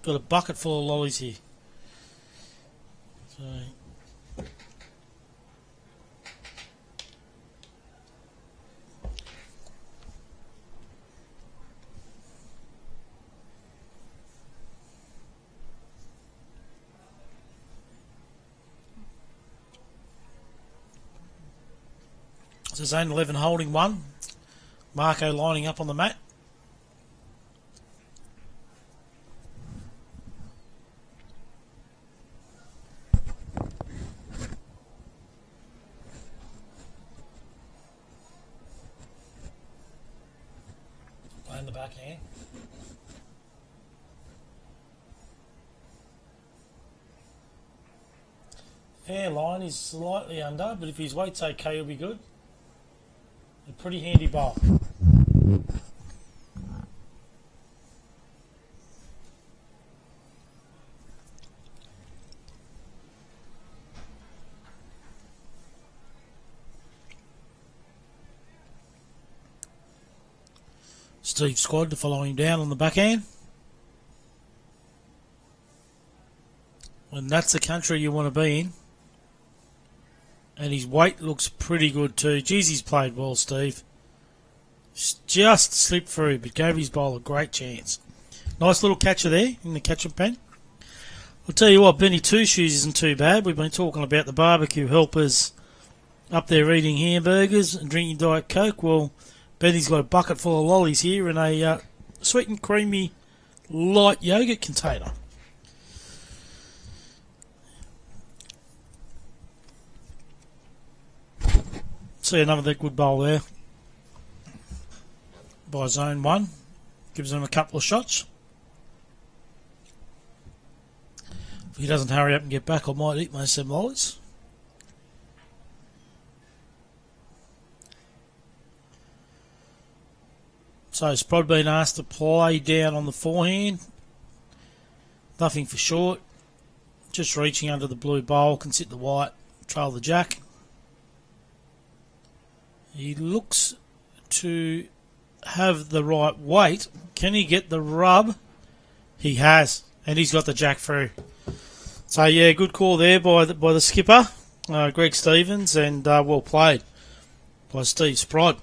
got a bucket full of lollies here. So, zone 11 holding one. Marco lining up on the mat. Playing the backhand. Fair line is slightly under, but if his weight's okay, he'll be good. A pretty handy bowl. Steve Squad to follow him down on the backhand. And that's the country you want to be in. And his weight looks pretty good too. Geez, he's played well, Steve. Just slipped through, but gave his bowler a great chance. Nice little catcher there in the catcher pen. I'll tell you what, Benny Two Shoes isn't too bad. We've been talking about the barbecue helpers up there eating hamburgers and drinking Diet Coke. Well, Benny's got a bucket full of lollies here in a sweet and creamy light yogurt container. See another good bowl there by zone 1. Gives him a couple of shots. If he doesn't hurry up and get back, I might eat most of them lollies. So Sprod been asked to play down on the forehand. Nothing for short. Just reaching under the blue bowl, can sit the white, trail the jack. He looks to have the right weight. Can he get the rub? He has, and he's got the jack through. So yeah, good call there by the skipper, Greg Stevens, and well played by Steve Sprod.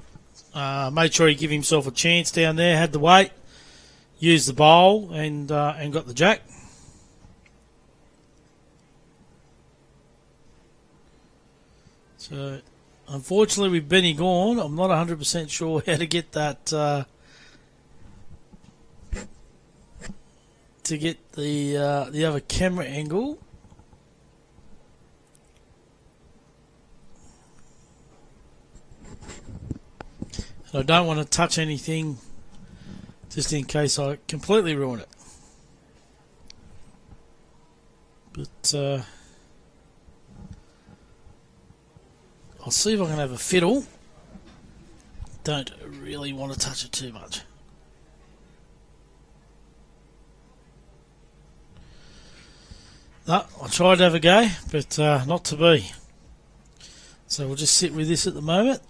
Made sure he give himself a chance down there, had the weight, used the bowl, and got the jack. So, unfortunately, with Benny gone, I'm not 100% sure how to get that, to get the other camera angle. And I don't want to touch anything just in case I completely ruin it. But I'll see if I can have a fiddle. Don't really want to touch it too much. No, I tried to have a go, but not to be. So we'll just sit with this at the moment.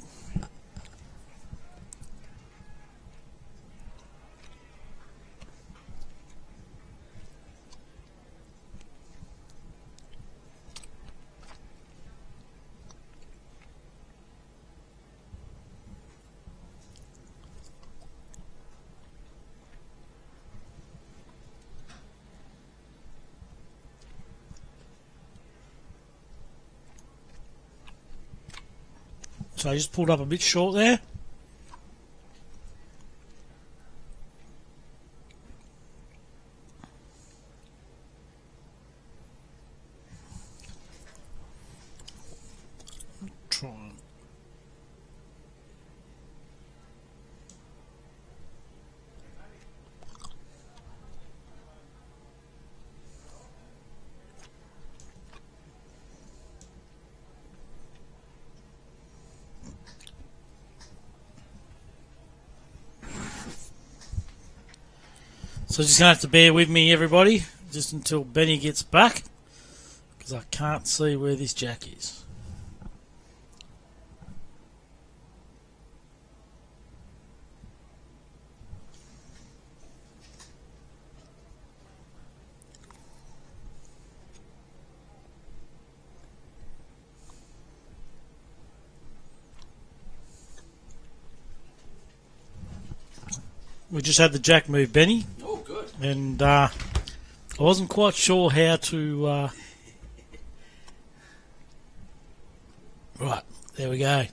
So I just pulled up a bit short there. Try and So just going to have to bear with me, everybody, just until Benny gets back, because I can't see where this jack is. We just had the jack move, Benny. Oh, good. And I wasn't quite sure how to... Right, there we go.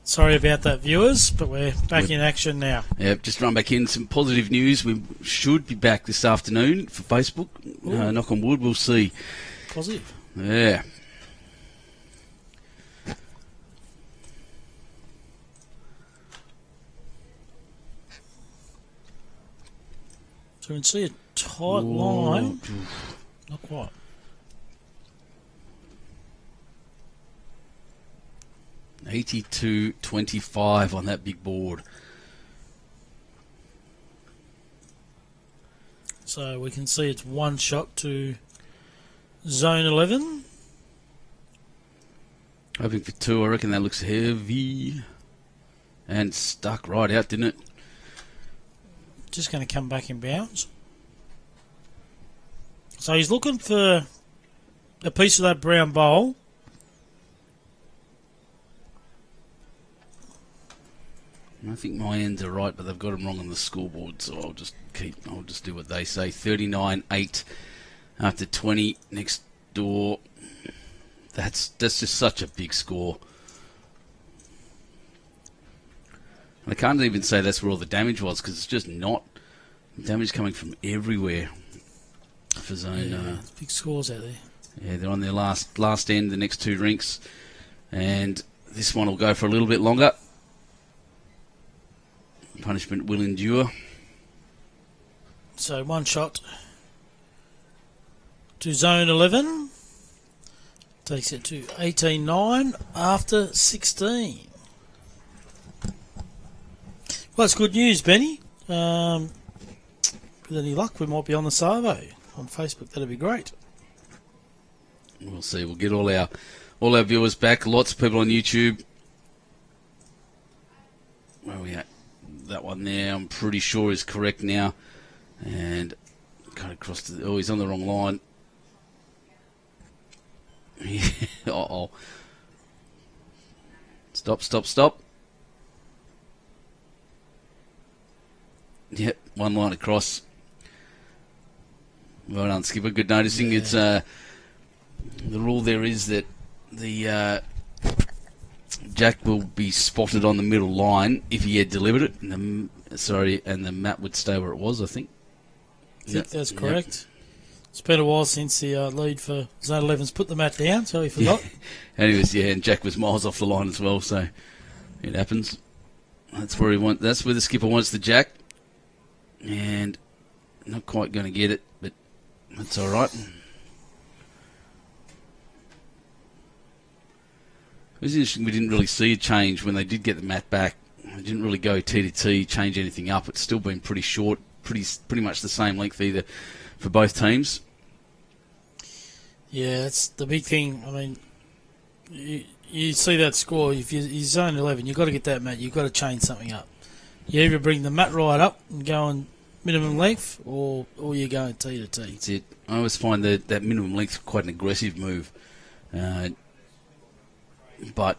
Sorry about that, viewers, but we're back in action now. Yep, just run back in. Some positive news. We should be back this afternoon for Facebook. Knock on wood, we'll see. Positive. Yeah. So we can see a tight line. Not quite. $82.25 on that big board. So we can see it's one shot to zone 11. Hoping for two. I reckon that looks heavy. And stuck right out, didn't it? Just going to come back in bounds. So he's looking for a piece of that brown bowl. I think my ends are right, but they've got them wrong on the scoreboard, so I'll just do what they say. 39-8 after 20 next door. That's just such a big score. I can't even say that's where all the damage was, because it's just not. Damage coming from everywhere for zone. Yeah, big scores out there. Yeah, they're on their last end, the next two rinks. And this one will go for a little bit longer. Punishment will endure. So one shot to zone 11. Takes it to 18-9 after 16. Well, that's good news, Benny. With any luck, we might be on the Savo on Facebook. That'd be great. We'll see. We'll get all our viewers back. Lots of people on YouTube. Where are we at? That one there, I'm pretty sure is correct now. And kind of crossed. He's on the wrong line. Yeah. Uh-oh. Stop. Yep, one line across. Well done, Skipper. Good noticing. Yeah. It's the rule there is that the jack will be spotted on the middle line if he had delivered it, and the mat would stay where it was. I think. I think that's correct. Yep. It's been a while since the lead for Zone 11's put the mat down, so he forgot. Yeah. And Jack was miles off the line as well, so it happens. That's where the skipper wants the jack. And not quite going to get it, but that's all right. It was interesting. We didn't really see a change when they did get the mat back. They didn't really go T to T, change anything up. It's still been pretty short, pretty much the same length either for both teams. Yeah, that's the big thing. I mean, you see that score. If you're zone 11, you've got to get that mat. You've got to change something up. You either bring the mat right up and go on minimum length, or you're going T to T. That's it. I always find that minimum length quite an aggressive move. But,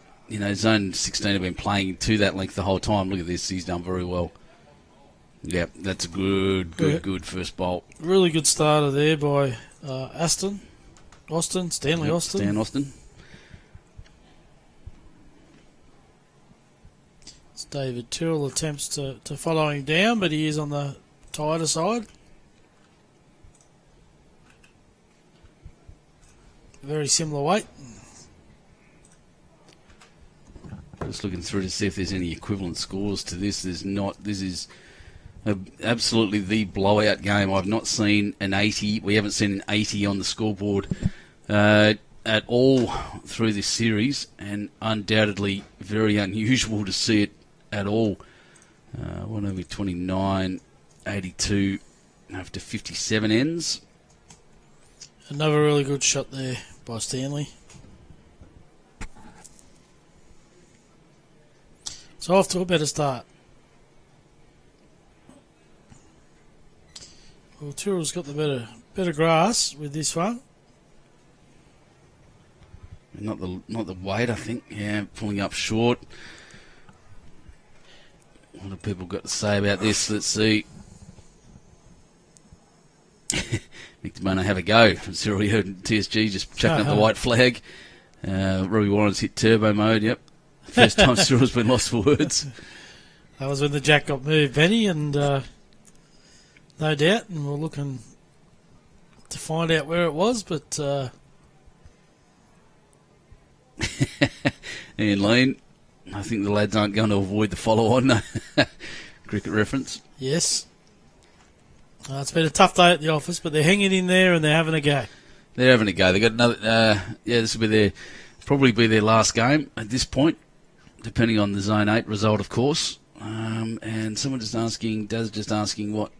zone 16 have been playing to that length the whole time. Look at this. He's done very well. Yeah, that's a good first bolt. Really good starter there by Stanley Austin. Stan Austin. David Tyrrell attempts to follow him down, but he is on the tighter side. Very similar weight. Just looking through to see if there's any equivalent scores to this. There's not. This is absolutely the blowout game. I've not seen an 80. We haven't seen an 80 on the scoreboard at all through this series, and undoubtedly very unusual to see it at all. 129, 82, after 57 ends. Another really good shot there by Stanley. So off to a better start. Well, Tyrrell's got the better grass with this one. Not the weight, I think. Yeah, pulling up short. What have people got to say about this? Let's see. Nick DeMono have a go. Cyril heard TSG just chucking up the white flag. Robbie Warren's hit turbo mode, yep. First time Cyril's been lost for words. That was when the jack got moved, Benny, and no doubt, and we're looking to find out where it was, but... Ian Lean, I think the lads aren't going to avoid the follow-on. Cricket reference. Yes. It's been a tough day at the office, but they're hanging in there and they're having a go. They're having a go. They've got another... this will be probably be their last game at this point, depending on the Zone 8 result, of course. And someone just asking what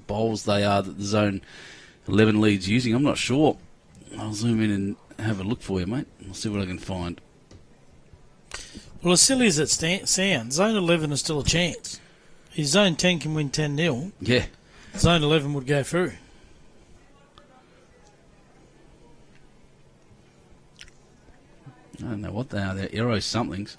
bowls they are that the Zone 11 lead's using. I'm not sure. I'll zoom in and have a look for you, mate. I'll see what I can find. Well, as silly as it sounds, Zone 11 is still a chance. If Zone 10 can win 10-0, yeah, Zone 11 would go through. I don't know what they are. They're Aero somethings.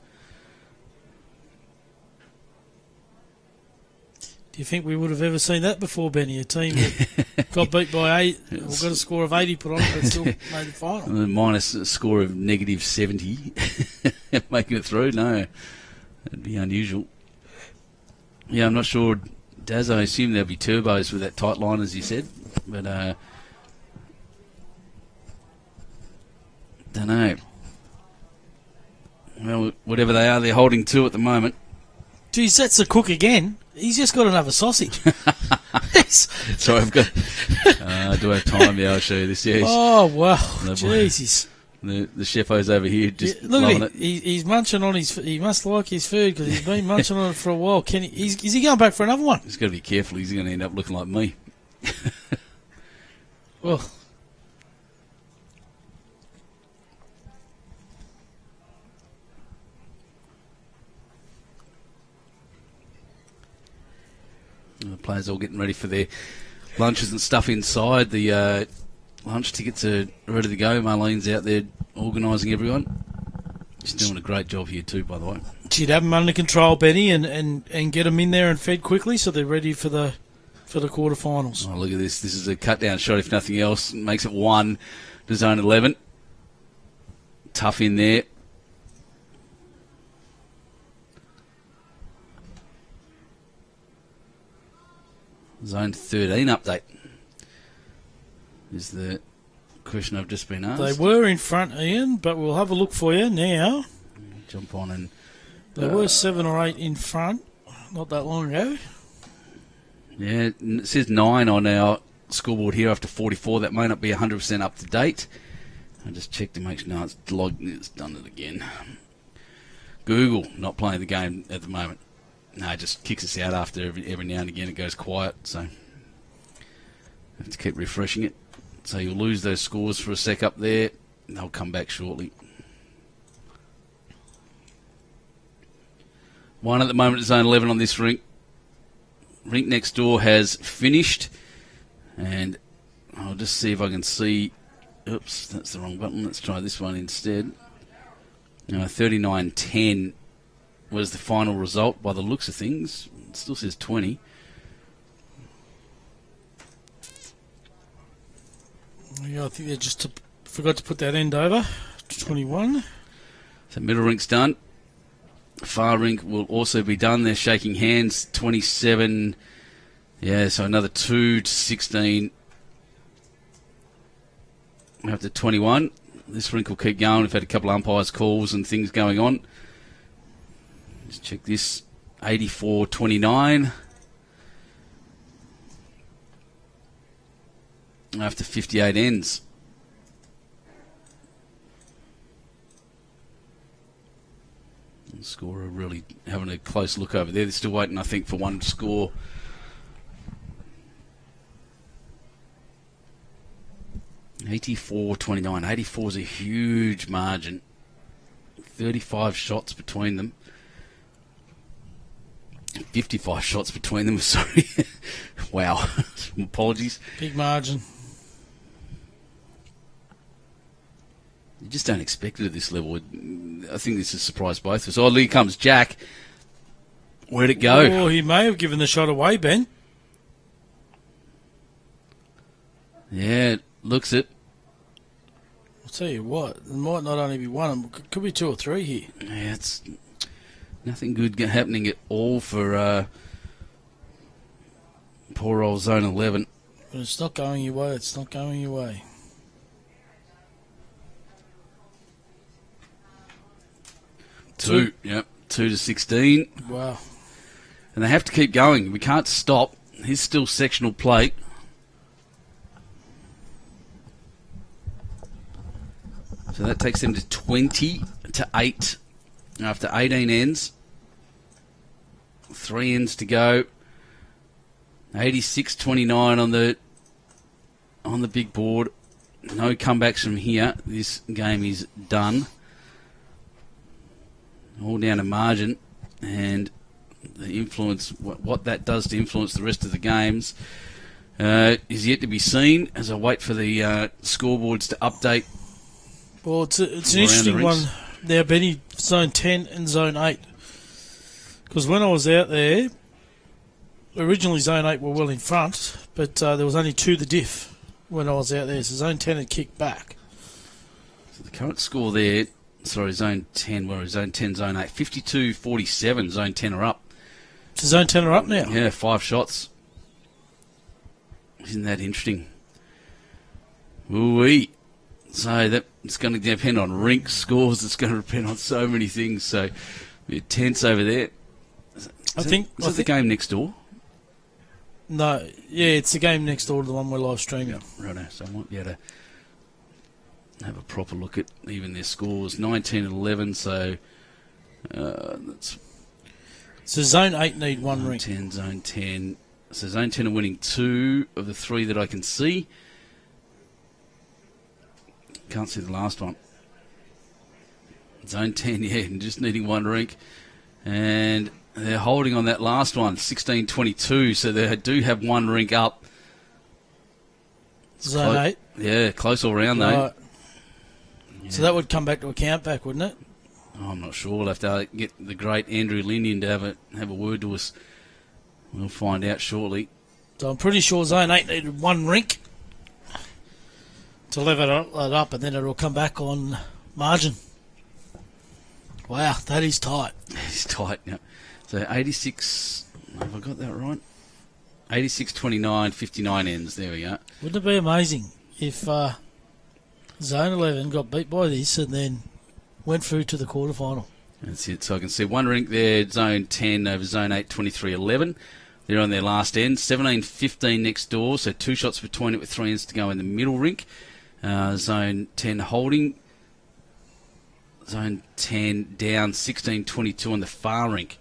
Do you think we would have ever seen that before, Benny? A team that got beat by 8, or got a score of 80 put on it, but still made the final. Minus a score of negative 70. Making it through? No. That'd be unusual. Yeah, I'm not sure. Daz, I assume there'll be turbos with that tight line, as you said. But, don't know. Well, whatever they are, they're holding two at the moment. Geez, that's the cook again. He's just got another sausage. Sorry, I've got... do I have time? Yeah, I'll show you this. Yes. Oh, wow. Jesus. The chefo's over here just look loving at it. He's munching on his... He must like his food because he's been munching on it for a while. Is he going back for another one? He's got to be careful. He's going to end up looking like me. Well... The players all getting ready for their lunches and stuff inside. The lunch tickets are ready to go. Marlene's out there organising everyone. She's doing a great job here too, by the way. She'd have them under control, Benny, and get them in there and fed quickly so they're ready for the quarterfinals. Oh, look at this. This is a cut-down shot, if nothing else. Makes it 1 to Zone 11. Tough in there. Zone 13 update is the question I've just been asked. They were in front, Ian, but we'll have a look for you now. Jump on and... They were 7 or 8 in front not that long ago. Yeah, it says 9 on our scoreboard here after 44. That may not be 100% up to date. I just checked to make sure. No, it's logged. It's done it again. Google not playing the game at the moment. No, it just kicks us out after every now and again. It goes quiet, so have to keep refreshing it. So you'll lose those scores for a sec up there. They'll come back shortly. 1 at the moment is Zone 11 on this rink. Rink next door has finished, and I'll just see if I can see. Oops, that's the wrong button. Let's try this one instead. 39-10 was the final result by the looks of things. It still says 20. Yeah, I think they just forgot to put that end over. 21. So middle rink's done. Far rink will also be done. They're shaking hands. 27. Yeah, so another 2 to 16. After 21. This rink will keep going. We've had a couple of umpires' calls and things going on. Just check this. 84-29. After 58 ends. The scorer really having a close look over there. They're still waiting, I think, for one to score. 84-29. 84 is a huge margin. 35 shots between them. 55 shots between them, sorry. Wow. Apologies. Big margin. You just don't expect it at this level. I think this has surprised both of us. Oh, here comes Jack. Where'd it go? Oh, he may have given the shot away, Ben. Yeah, looks it. I'll tell you what, there might not only be one, it could be two or three here. Yeah, it's nothing good happening at all for poor old Zone 11. But it's not going your way, it's not going your way. Two, yep, 2-16. Wow. And they have to keep going. We can't stop. Here's still sectional plate. So that takes them to 20-8 after 18 ends. 3 ends to go. 86-29 on the big board. No comebacks from here. This game is done. All down to margin, and the influence, what that does to influence the rest of the games, is yet to be seen. As I wait for the scoreboards to update. Well, it's an interesting one now, Benny. Zone 10 and Zone 8, because when I was out there, originally Zone 8 were well in front, but there was only 2 the diff when I was out there. So Zone 10 had kicked back. So the current score there. Sorry, Zone 10, where is Zone 10, Zone 8? 52-47, Zone 10 are up. So Zone 10 are up now? Yeah, 5 shots. Isn't that interesting? Ooh-wee. So it's going to depend on rink scores. It's going to depend on so many things. So, we're tense over there. Is it the game next door? No, yeah, it's the game next door to the one we're live streaming. Yeah, righto. So I might be able to have a proper look at even their scores. 19 and 11, so that's... So Zone 8 need one ring. 10, Zone 10. So Zone 10 are winning 2 of the 3 that I can see. Can't see the last one. Zone 10, yeah, and just needing 1 rink. And they're holding on that last one, 16-22, so they do have 1 rink up. Zone 8? Yeah, close all round, though. Right. Yeah. So that would come back to a count back, wouldn't it? Oh, I'm not sure. We'll have to get the great Andrew Lindian to have a word to us. We'll find out shortly. So I'm pretty sure Zone 8 needed 1 rink to level it up, and then it'll come back on margin. Wow, that is tight. It's tight, yeah. So 86, have I got that right? 86-29, 59 ends. There we go. Wouldn't it be amazing if Zone 11 got beat by this and then went through to the quarterfinal? That's it. So I can see 1 rink there, Zone 10 over Zone 8, 23-11. They're on their last end. 17-15 next door, so 2 shots between it with 3 ends to go in the middle rink. Zone 10 holding. Zone 10 down 16-22 on the far rink.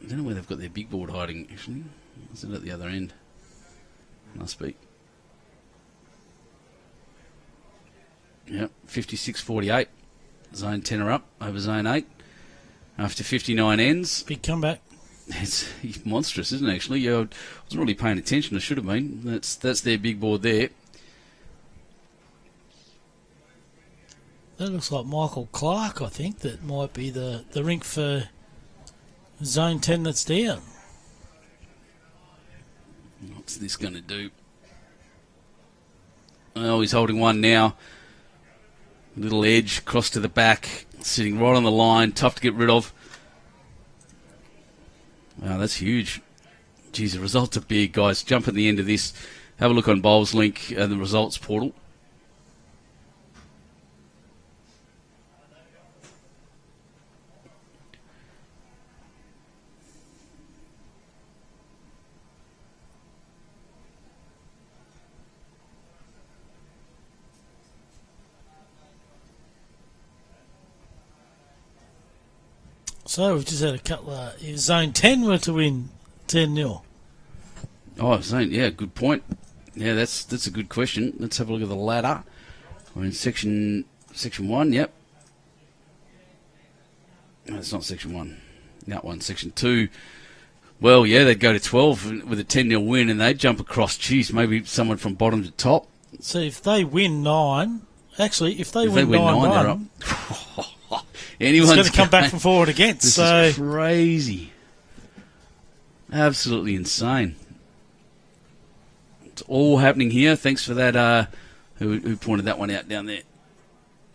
I don't know where they've got their big board hiding, actually. Is it at the other end? Must be. Yep, 56-48. Zone 10 are up over Zone 8 after 59 ends. Big comeback. It's monstrous, isn't it, actually? I wasn't really paying attention. I should have been. That's their big board there. That looks like Michael Clark, I think. That might be the rink for Zone 10 that's down. What's this going to do? Oh, he's holding 1 now. Little edge, cross to the back, sitting right on the line, tough to get rid of. Wow, that's huge. Geez, the results are big, guys. Jump at the end of this. Have a look on Bowls Link and the results portal. So we've just had a couple of... Zone 10 were to win 10-0. Oh, Zone, yeah, good point. Yeah, that's a good question. Let's have a look at the ladder. We're in section 1, yep. No, it's not section 1. That one, section 2. Well, yeah, they'd go to 12 with a 10-0 win, and they'd jump across. Geez, maybe someone from bottom to top. So if they win 9... Actually, if they win 9-1... Anyone's going to come back from forward against. This is crazy. Absolutely insane. It's all happening here. Thanks for that. Who pointed that one out down there?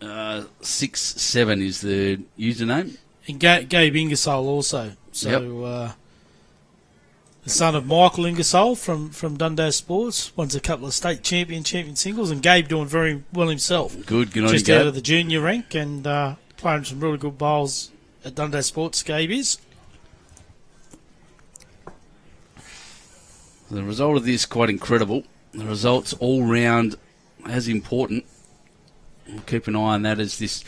6-7 is the username. And Gabe Ingersoll also. So the son of Michael Ingersoll from Dundas Sports. Won a couple of state champion singles, and Gabe doing very well himself. Good on just you, out Gabe. of the junior rank and playing some really good bowls at Dundas Sports. Gabe is. The result of this quite incredible. The results all round as important. We'll keep an eye on that as this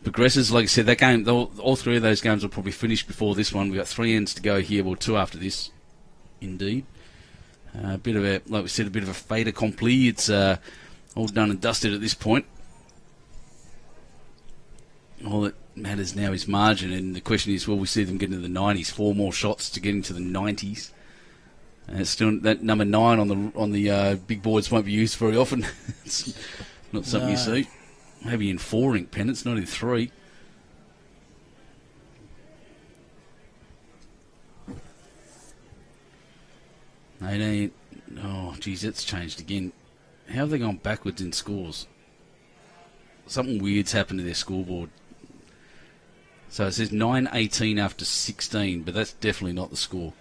progresses. Like I said, that game, all 3 of those games will probably finish before this one. We've got 3 ends to go here, well 2 after this. Indeed. A bit of a, like we said, a bit of a fait accompli. It's all done and dusted at this point. All that matters now is margin, and the question is, will we see them get into the 90s? 4 more shots to get into the 90s. And it's still that number 9 on the big boards won't be used very often. It's not something you see. Maybe in 4 ink pennants, not in 3. Oh, geez, that's changed again. How have they gone backwards in scores? Something weird's happened to their scoreboard. So it says 9-18 after 16, but that's definitely not the score.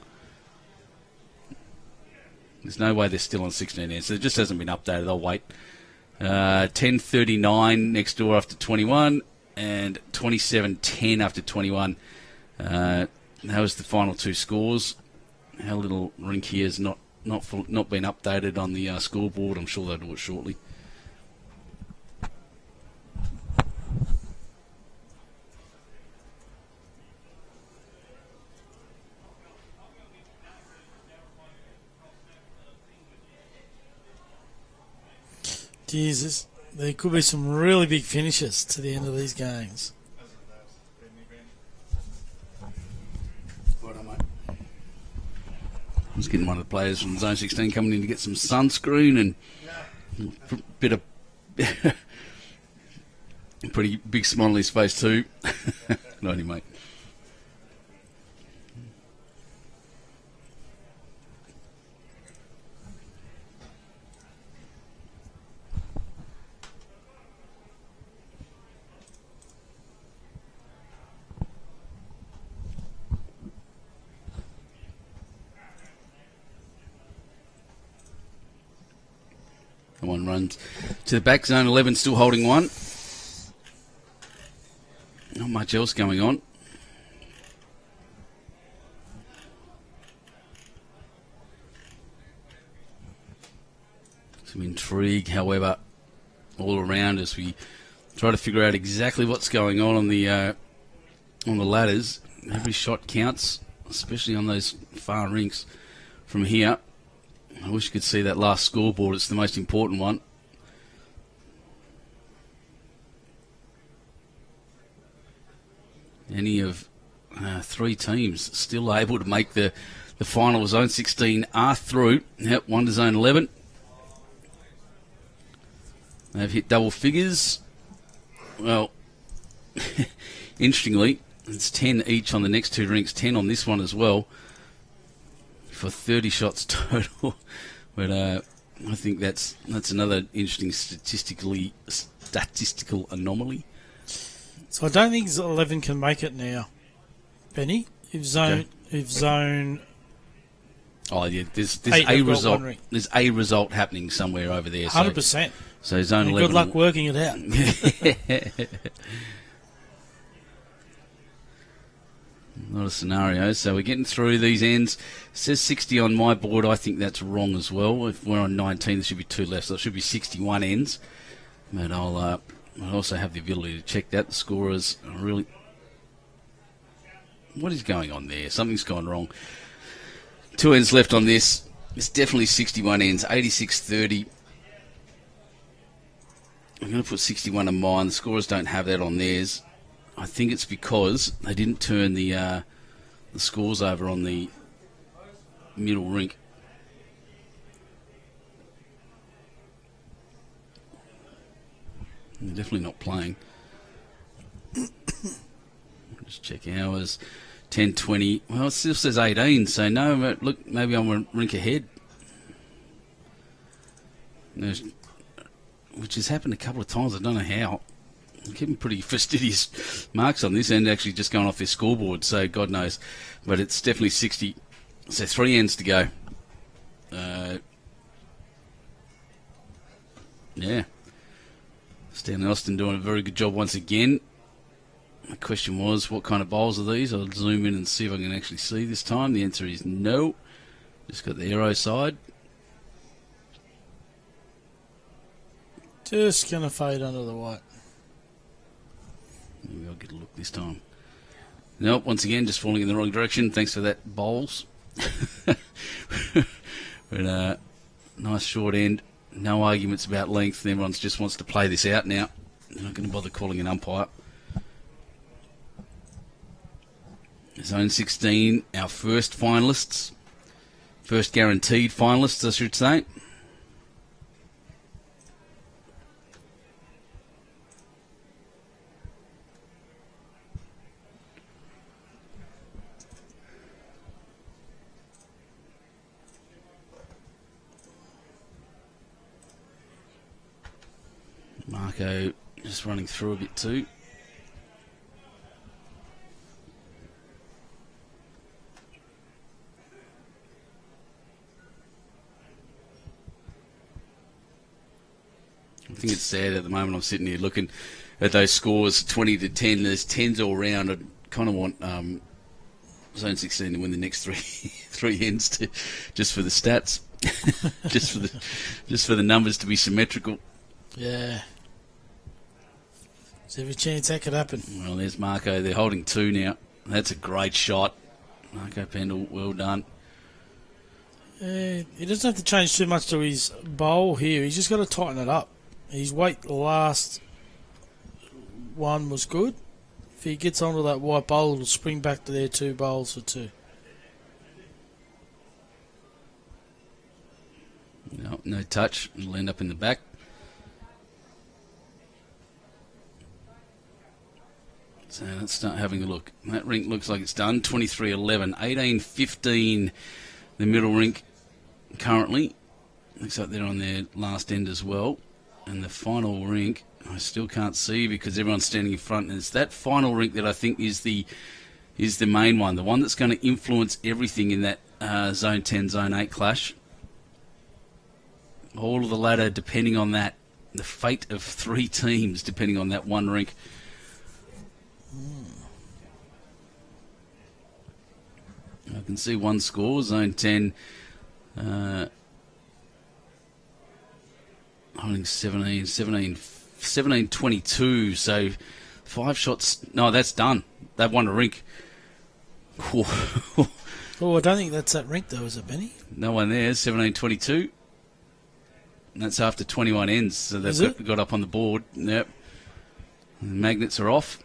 There's no way they're still on 16 ends. So it just hasn't been updated. I'll wait. 10-39 next door after 21, and 27-10 after 21. That was the final 2 scores. Our little rink here has not been updated on the scoreboard. I'm sure they'll do it shortly. Jesus, there could be some really big finishes to the end of these games. I was getting one of the players from Zone 16 coming in to get some sunscreen and a bit of pretty big smile on his face too. Not only, mate. One runs to the back. Zone 11 still holding one. Not much else going on. Some intrigue, however, all around as we try to figure out exactly what's going on the ladders. Every shot counts, especially on those far rinks from here. I wish you could see that last scoreboard. It's the most important one. Any of 3 teams still able to make the final. Zone 16 are through. Yep, 1 to Zone 11. They've hit double figures. Well, interestingly, it's 10 each on the next 2 rinks, 10 on this one as well, for 30 shots total. But I think that's another interesting statistical anomaly. So I don't think 11 can make it now, Benny. If zone. Oh yeah, there's a result. There's a result happening somewhere over there. 100%. So Zone 11. Good luck working it out. Not a scenario. So we're getting through these ends. It says 60 on my board. I think that's wrong as well. If we're on 19, there should be 2 left. So it should be 61 ends. But I'll also have the ability to check that. The scorers are really... What is going on there? Something's gone wrong. 2 ends left on this. It's definitely 61 ends, 86-30. I'm going to put 61 on mine. The scorers don't have that on theirs. I think it's because they didn't turn the scores over on the middle rink. They're definitely not playing. Just check hours. 10:20. Well, it still says 18, so no, but look, maybe I'm a rink ahead. Which has happened a couple of times. I don't know how. I'm keeping pretty fastidious marks on this end, actually just going off their scoreboard, so God knows. But it's definitely 60. So 3 ends to go. Yeah. Stanley Austin doing a very good job once again. The question was, what kind of bowls are these? I'll zoom in and see if I can actually see this time. The answer is no. Just got the arrow side. Just going to fade under the white. Maybe I'll get a look this time. Nope, once again, just falling in the wrong direction. Thanks for that, bowls. But nice short end. No arguments about length. Everyone just wants to play this out now. They're not going to bother calling an umpire. Zone 16, our first finalists. First guaranteed finalists, I should say. Marco just running through a bit too. I think it's sad at the moment. I'm sitting here looking at those scores, 20-10. There's 10s all round. I kind of want Zone 16 to win the next three ends to, just for the stats, just for the numbers to be symmetrical. Yeah. There's every chance that could happen. Well, there's Marco. They're holding 2 now. That's a great shot. Marco Pendle, well done. He doesn't have to change too much to his bowl here. He's just got to tighten it up. His weight last one was good. If he gets onto that white bowl, it'll spring back to their 2 bowls for 2. No touch. It'll end up in the back. So let's start having a look. That rink looks like it's done. 23-11, 18-15. The middle rink currently. Looks like they're on their last end as well. And the final rink, I still can't see because everyone's standing in front. And it's that final rink that I think is the main one, the one that's going to influence everything in that Zone 10, Zone 8 clash. All of the ladder depending on that. The fate of 3 teams depending on that one rink. I can see one score, Zone 10, holding 17-22, so 5 shots. No, that's done. They've won a rink. Oh, I don't think that's that rink though, is it, Benny? No one there, 17-22. And that's after 21 ends, so they've got up on the board. Yep. The magnets are off.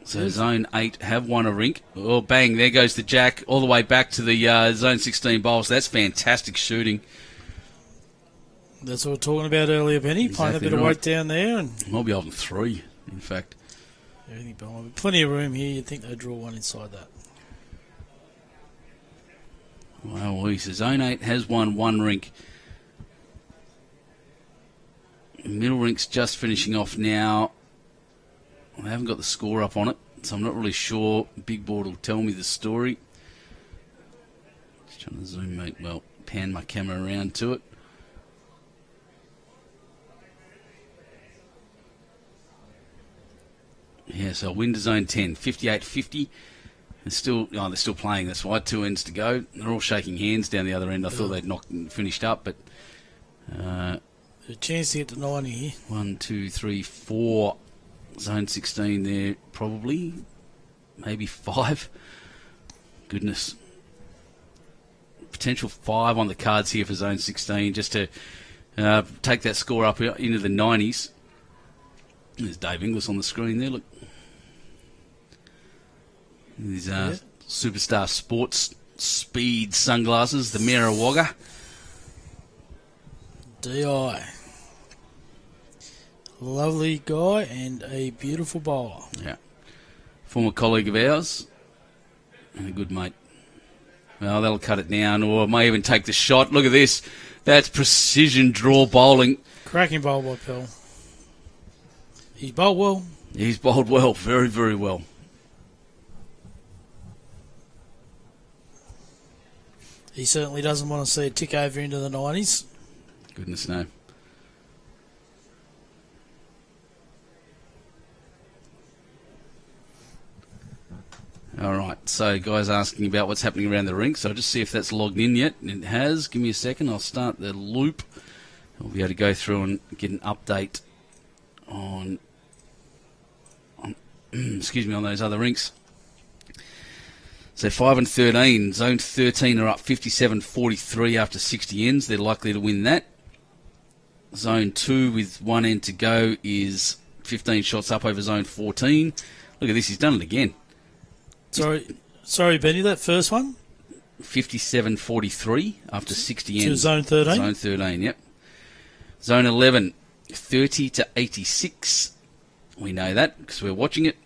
So Zone 8 have won a rink. Oh, bang, there goes the jack all the way back to the Zone 16 bowls. That's fantastic shooting. That's what we were talking about earlier, Benny. Exactly Playing a bit of weight down there. And might be holding 3, in fact. Plenty of room here. You'd think they'd draw one inside that. Wow, so Zone 8 has won 1 rink. Middle rink's just finishing off now. I haven't got the score up on it, so I'm not really sure. Big board will tell me the story. Just trying to zoom, pan my camera around to it. Yeah, so win to Zone 10, 58-50. They're still playing. That's why 2 ends to go. They're all shaking hands down the other end. I thought they'd knocked and finished up, but a chance to get to 90 here. 1, 2, 3, 4. Zone 16 there, probably. Maybe 5. Goodness. potential 5 on the cards here for zone 16, just to take that score up into the 90s. There's Dave Inglis on the screen there, look. These Superstar Sports Speed sunglasses, the Marawagga. DI. Lovely guy and a beautiful bowler. Yeah. Former colleague of ours and a good mate. Well, that'll cut it down, or may even take the shot. Look at this. That's precision draw bowling. Cracking bowl by Pell. He's bowled well. He's bowled well, very, very well. He certainly doesn't want to see it tick over into the 90s. Goodness no. All right, so guys asking about what's happening around the rink, so I'll just see if that's logged in yet. It has. Give me a second. I'll start the loop. I'll be able to go through and get an update on excuse me, on those other rinks. So 5 and 13. Zone 13 are up 57-43 after 60 ends. They're likely to win that. Zone 2 with 1 end to go is 15 shots up over Zone 14. Look at this. He's done it again. Sorry, Benny, that first one? 57-43 after 60 ends. To Zone 13? Zone 13, yep. Zone 11, 30-86. We know that because we're watching it.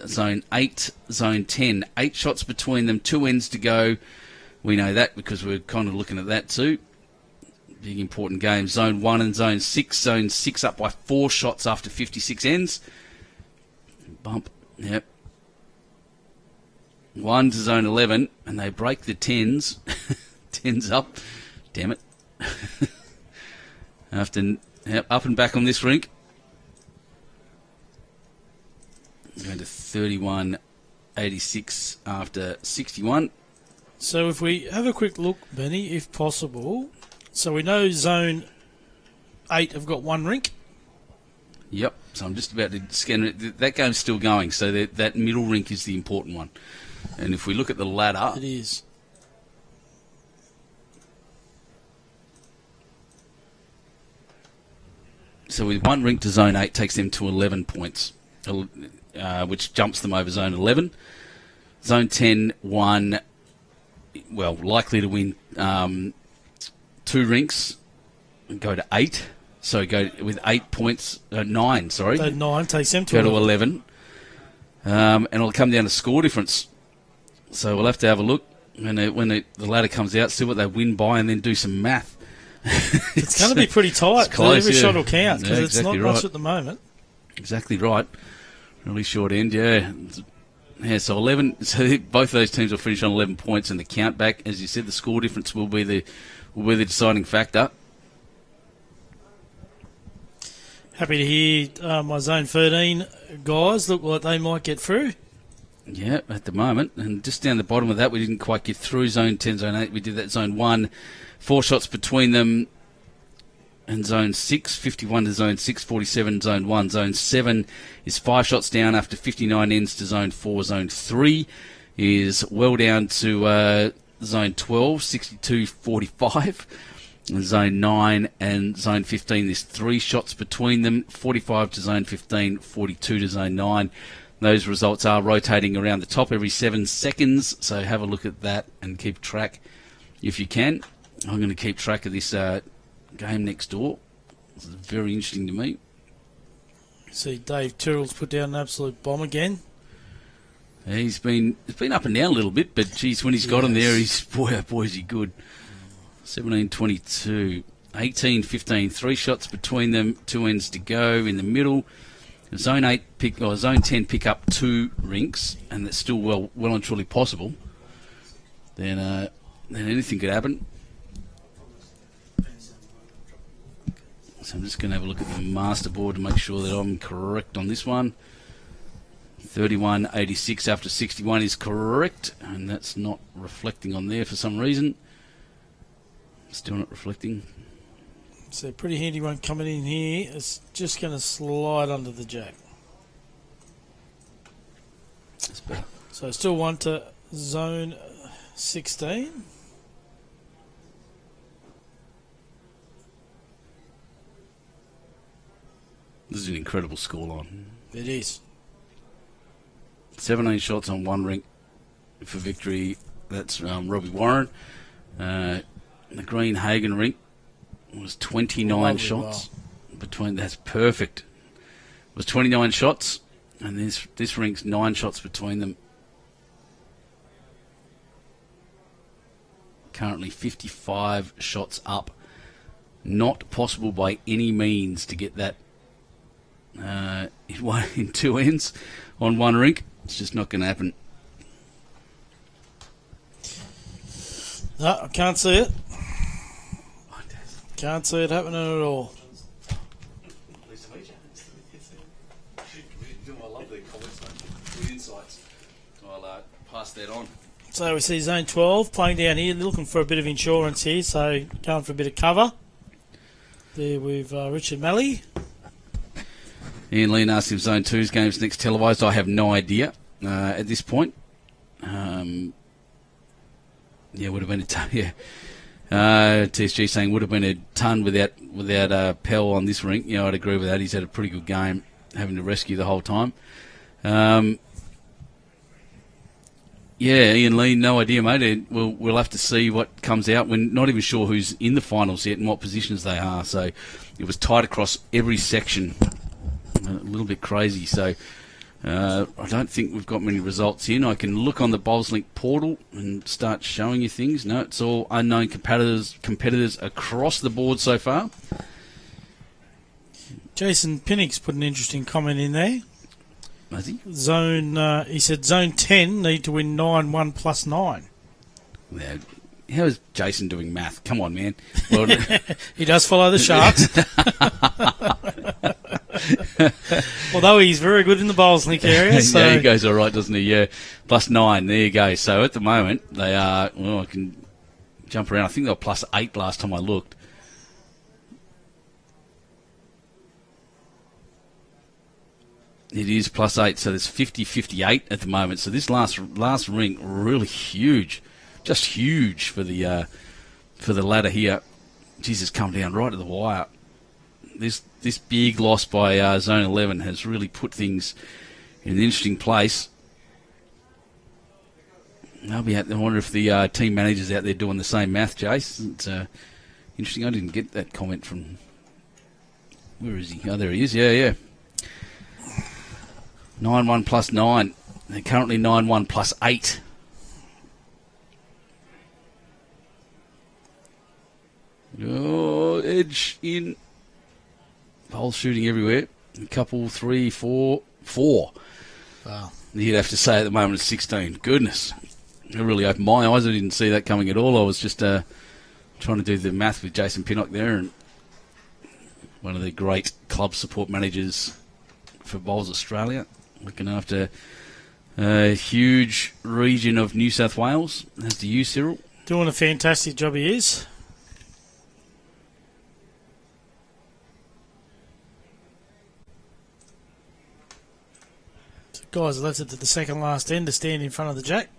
Zone 8, Zone 10, 8 shots between them, 2 ends to go. We know that because we're kind of looking at that too. Big important game. Zone 1 and Zone 6. Zone 6 up by 4 shots after 56 ends. Bump, yep. 1 to Zone 11, and they break the 10s. 10s up. Damn it. After up and back on this rink. Going to 31-86 after 61. So if we have a quick look, Benny, if possible. So we know Zone 8 have got 1 rink. Yep. So I'm just about to scan it. That game's still going, so that middle rink is the important one. And if we look at the ladder... It is. So with 1 rink to Zone 8 takes them to 11 points, which jumps them over Zone 11. Zone 10, 1, well, likely to win 2 rinks and go to 8. So go with 8 points, 9, sorry. So 9 takes them to go 11. to 11. And it'll come down to score difference. So we'll have to have a look when the ladder comes out, see what they win by, and then do some math. It's going to be pretty tight. Close, every shot will count because it's exactly not much at the moment. Exactly right. Really short end, yeah. Yeah, so 11. So both of those teams will finish on 11 points, and the count back, as you said, the score difference will be the deciding factor. Happy to hear my Zone 13 guys look like they might get through. Yeah, at the moment. And just down the bottom of that, we didn't quite get through Zone 10, Zone 8. We did that Zone 1. 4 shots between them and Zone 6. 51 to Zone 6, 47 Zone 1. Zone 7 is 5 shots down after 59 ends to Zone 4. Zone 3 is well down to Zone 12, 62-45. And Zone 9 and Zone 15, there's 3 shots between them. 45 to Zone 15, 42 to Zone 9. Those results are rotating around the top every 7 seconds, so have a look at that and keep track if you can. I'm going to keep track of this game next door. This is very interesting to me. See Dave Tyrrell's put down an absolute bomb again. It's been up and down a little bit, but geez, when he's got him there, boy is he good. 17-22, 18-15, 3 shots between them, 2 ends to go in the middle. Zone 10 pick up 2 rinks, and that's still well and truly possible. Then anything could happen. So I'm just going to have a look at the master board to make sure that I'm correct on this one. 31.86 after 61 is correct, and that's not reflecting on there for some reason. Still not reflecting. So pretty handy one coming in here. It's just going to slide under the jack. That's better. So still 1 to Zone 16. This is an incredible scoreline. It is. 17 shots on one rink for victory. That's Robbie Warren. The Green Hagen rink was 29 shots. That's perfect. It was 29 shots, and this rink's 9 shots between them. Currently 55 shots up. Not possible by any means to get that in 2 ends on one rink. It's just not going to happen. No, I can't see it. Can't see it happening at all. I'll pass that on. So we see zone 12 playing down here. They're looking for a bit of insurance here, so going for a bit of cover. There with Richard Malley. Ian Lean asked if Zone 2's game's next televised. I have no idea at this point. Would have been a ton. Yeah. TSG saying would have been a ton without Pell on this rink. I'd agree with that. He's had a pretty good game, having to rescue the whole time. Ian Lee, no idea, mate. We'll have to see what comes out. We're not even sure who's in the finals yet and what positions they are. So it was tight across every section. A little bit crazy. So I don't think we've got many results in. I can look on the BowlsLink portal and start showing you things. No, it's all unknown competitors across the board so far. Jason Pinnock's put an interesting comment in there. Has he? He said Zone 10 need to win 9-1 plus 9. Yeah. How is Jason doing math? Come on, man. Well, he does follow the Sharks. Although he's very good in the BowlsLink area. So. Yeah, he goes all right, doesn't he? Yeah. Plus 9. There you go. So at the moment, they are... Well, I can jump around. I think they were plus 8 last time I looked. It is plus 8, so there's 50-58 at the moment. So this last ring, really huge. Just huge for the ladder here. Jesus, come down right to the wire. This big loss by Zone 11 has really put things in an interesting place. I'll be I wonder if the team managers out there doing the same math, Jace. It's interesting. I didn't get that comment from... Where is he? Oh, there he is. Yeah. 9-1 plus 9. They're currently 9-1 plus 8. Oh, edge in. Bowls shooting everywhere. A couple, 3, 4. Wow. You'd have to say at the moment it's 16. Goodness. It really opened my eyes. I didn't see that coming at all. I was just trying to do the math with Jason Pinnock there, and one of the great club support managers for Bowls Australia, looking after a huge region of New South Wales. That's to you, Cyril. Doing a fantastic job he is. So guys left it to the second last end to stand in front of the jack.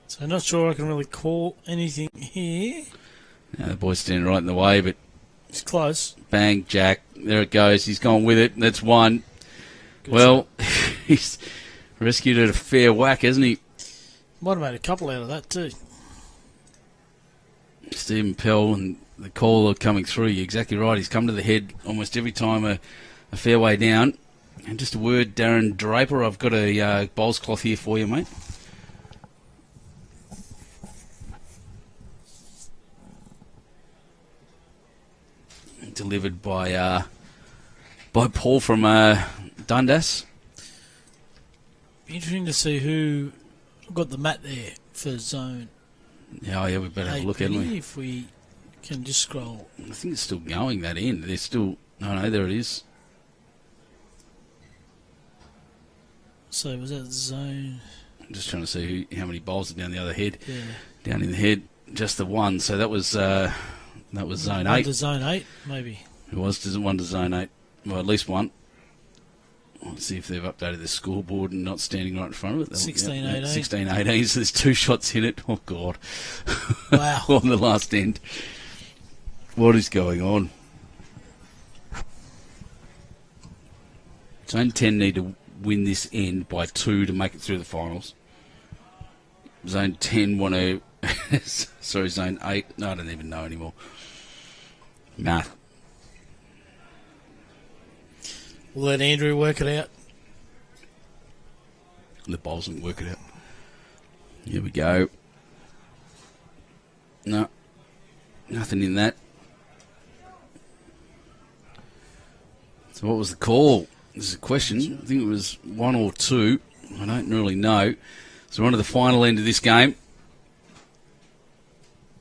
So not sure I can really call anything here. Now the boy's standing right in the way, but... It's close. Bang, jack. There it goes. He's gone with it. That's one. Good well, he's rescued at a fair whack, hasn't he? Might have made a couple out of that too. Stephen Pell and the caller coming through. You're exactly right. He's come to the head almost every time a fair way down. And just a word, Darren Draper, I've got a bowls cloth here for you, mate. Delivered by Paul from Dundas. Interesting to see who got the mat there for zone. Yeah, we better have a look, haven't we? If we can just scroll. I think it's still going, that end. There's still... No, there it is. So was that zone? I'm just trying to see how many bowls are down the other head. Yeah. Down in the head, just the one. So that was zone 8. To zone 8, maybe. It was one to zone 8. Well, at least one. Let's see if they've updated the scoreboard and not standing right in front of it. 16-18. 16-18, so there's 2 shots in it. Oh, God. Wow. On the last end. What is going on? Zone 10 need to win this end by 2 to make it through the finals. Zone 10 want to... Sorry, Zone 8. No, I don't even know anymore. Math. We'll let Andrew work it out. The Bowls will work it out. Here we go. No. Nothing in that. So what was the call? This is a question. I think it was 1 or 2. I don't really know. So we're on to the final end of this game.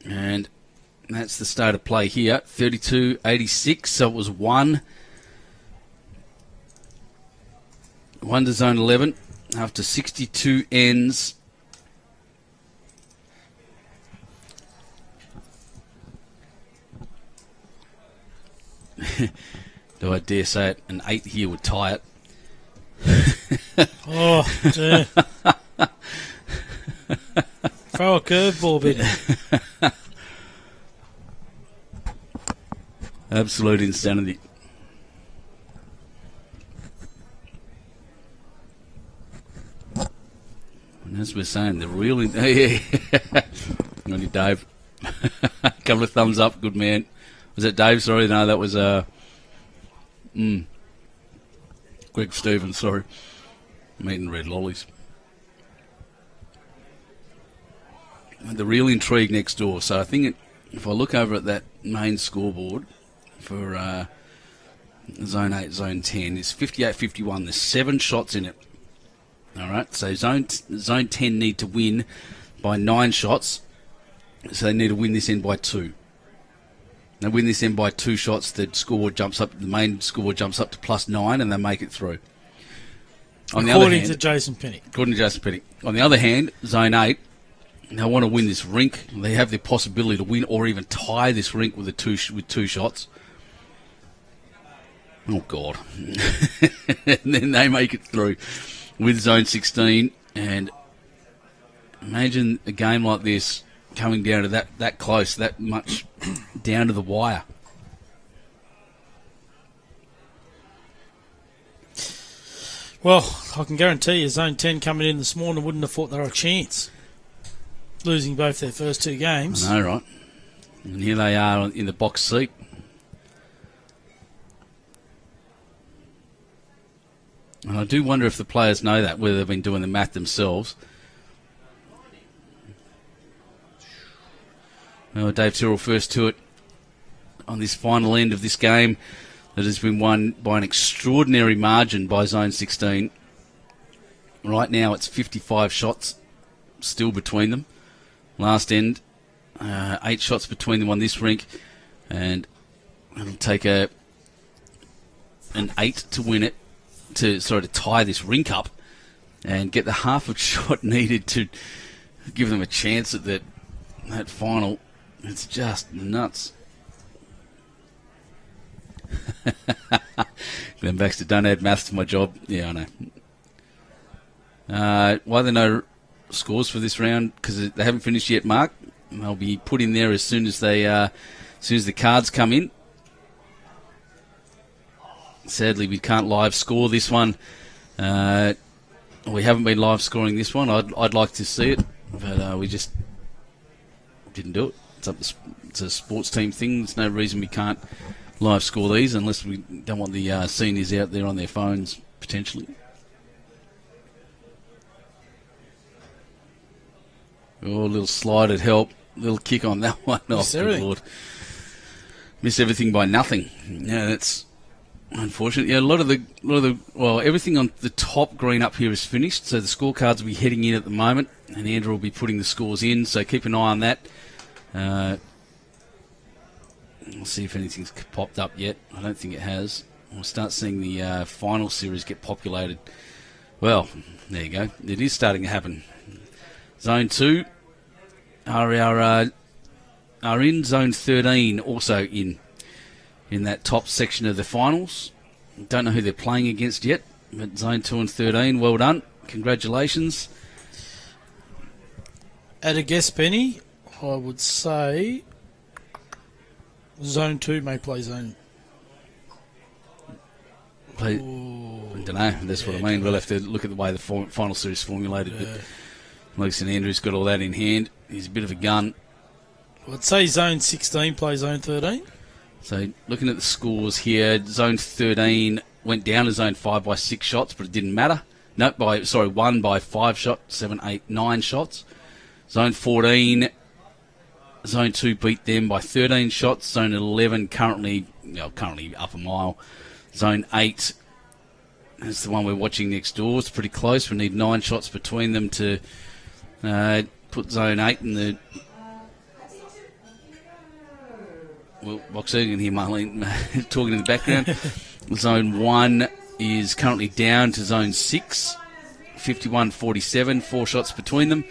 And that's the state of play here. 32-86. So it was 1 to zone 11 after 62 ends. Do I dare say it? An 8 here would tie it. Oh, dear. Throw a curveball, bit. Absolute insanity. And as we're saying, the real... On you, Dave. A couple of thumbs up, good man. Was that Dave? Sorry, no, that was... Greg Stevens, sorry. I'm eating red lollies. The real intrigue next door. So I think if I look over at that main scoreboard for Zone 8, Zone 10, it's 58-51. There's 7 shots in it. All right, so Zone 10 need to win by 9 shots. So they need to win this end by 2. They win this end by 2 shots, the scoreboard jumps up, the main scoreboard jumps up to +9, and they make it through. According to Jason Pennick. According to Jason Pennick. On the other hand, Zone 8, they want to win this rink. They have the possibility to win or even tie this rink with 2 shots. Oh, God. And then they make it through with Zone 16. And imagine a game like this coming down to that close, that much down to the wire. Well, I can guarantee you Zone 10 coming in this morning wouldn't have thought they were a chance. Losing both their first 2 games. I know, right? And here they are in the box seat. And I do wonder if the players know that, whether they've been doing the math themselves. Well, Dave Tyrrell first to it on this final end of this game that has been won by an extraordinary margin by Zone 16. Right now it's 55 shots still between them. Last end, 8 shots between them on this rink, and it'll take an 8 to win it, to tie this rink up and get the half a shot needed to give them a chance at that final. It's just nuts. Glenn Baxter, don't add maths to my job. Yeah, I know. Why there no scores for this round? Because they haven't finished yet, Mark. They'll be put in there as soon as the cards come in. Sadly, we can't live score this one. We haven't been live scoring this one. I'd like to see it, but we just didn't do it. It's a sports team thing. There's no reason we can't live score these unless we don't want the seniors out there on their phones, potentially. Oh, a little slide at help. Little kick on that one. Oh, good Lord. Miss everything by nothing. Yeah, that's unfortunate. Yeah, a lot of the everything on the top green up here is finished, so the scorecards will be heading in at the moment, and Andrew will be putting the scores in, so keep an eye on that. We'll see if anything's popped up yet. I don't think it has. We'll start seeing the final series get populated. Well, there you go. It is starting to happen. Zone 2 are in. Zone 13 also in that top section of the finals. Don't know who they're playing against yet. But zone 2 and 13, well done. Congratulations. At a guess, Penny, I would say zone 2 may play zone. I don't know. That's what I mean. We'll have to look at the way the final series formulated. Yeah. But Luke St Andrew's got all that in hand. He's a bit of a gun. I'd say zone 16 play zone 13. So looking at the scores here, zone 13 went down to zone 5 by 6 shots, but it didn't matter. No, won by 5 shots, 7, 8, 9 shots. Zone 14, zone 2 beat them by 13 shots. Zone 11 currently up a mile. Zone 8, that's the one we're watching next door. It's pretty close. We need 9 shots between them to put zone 8 in the... Well, Boxer, you can hear Marlene talking in the background. Zone 1 is currently down to zone 6, 51-47, 4 shots between them.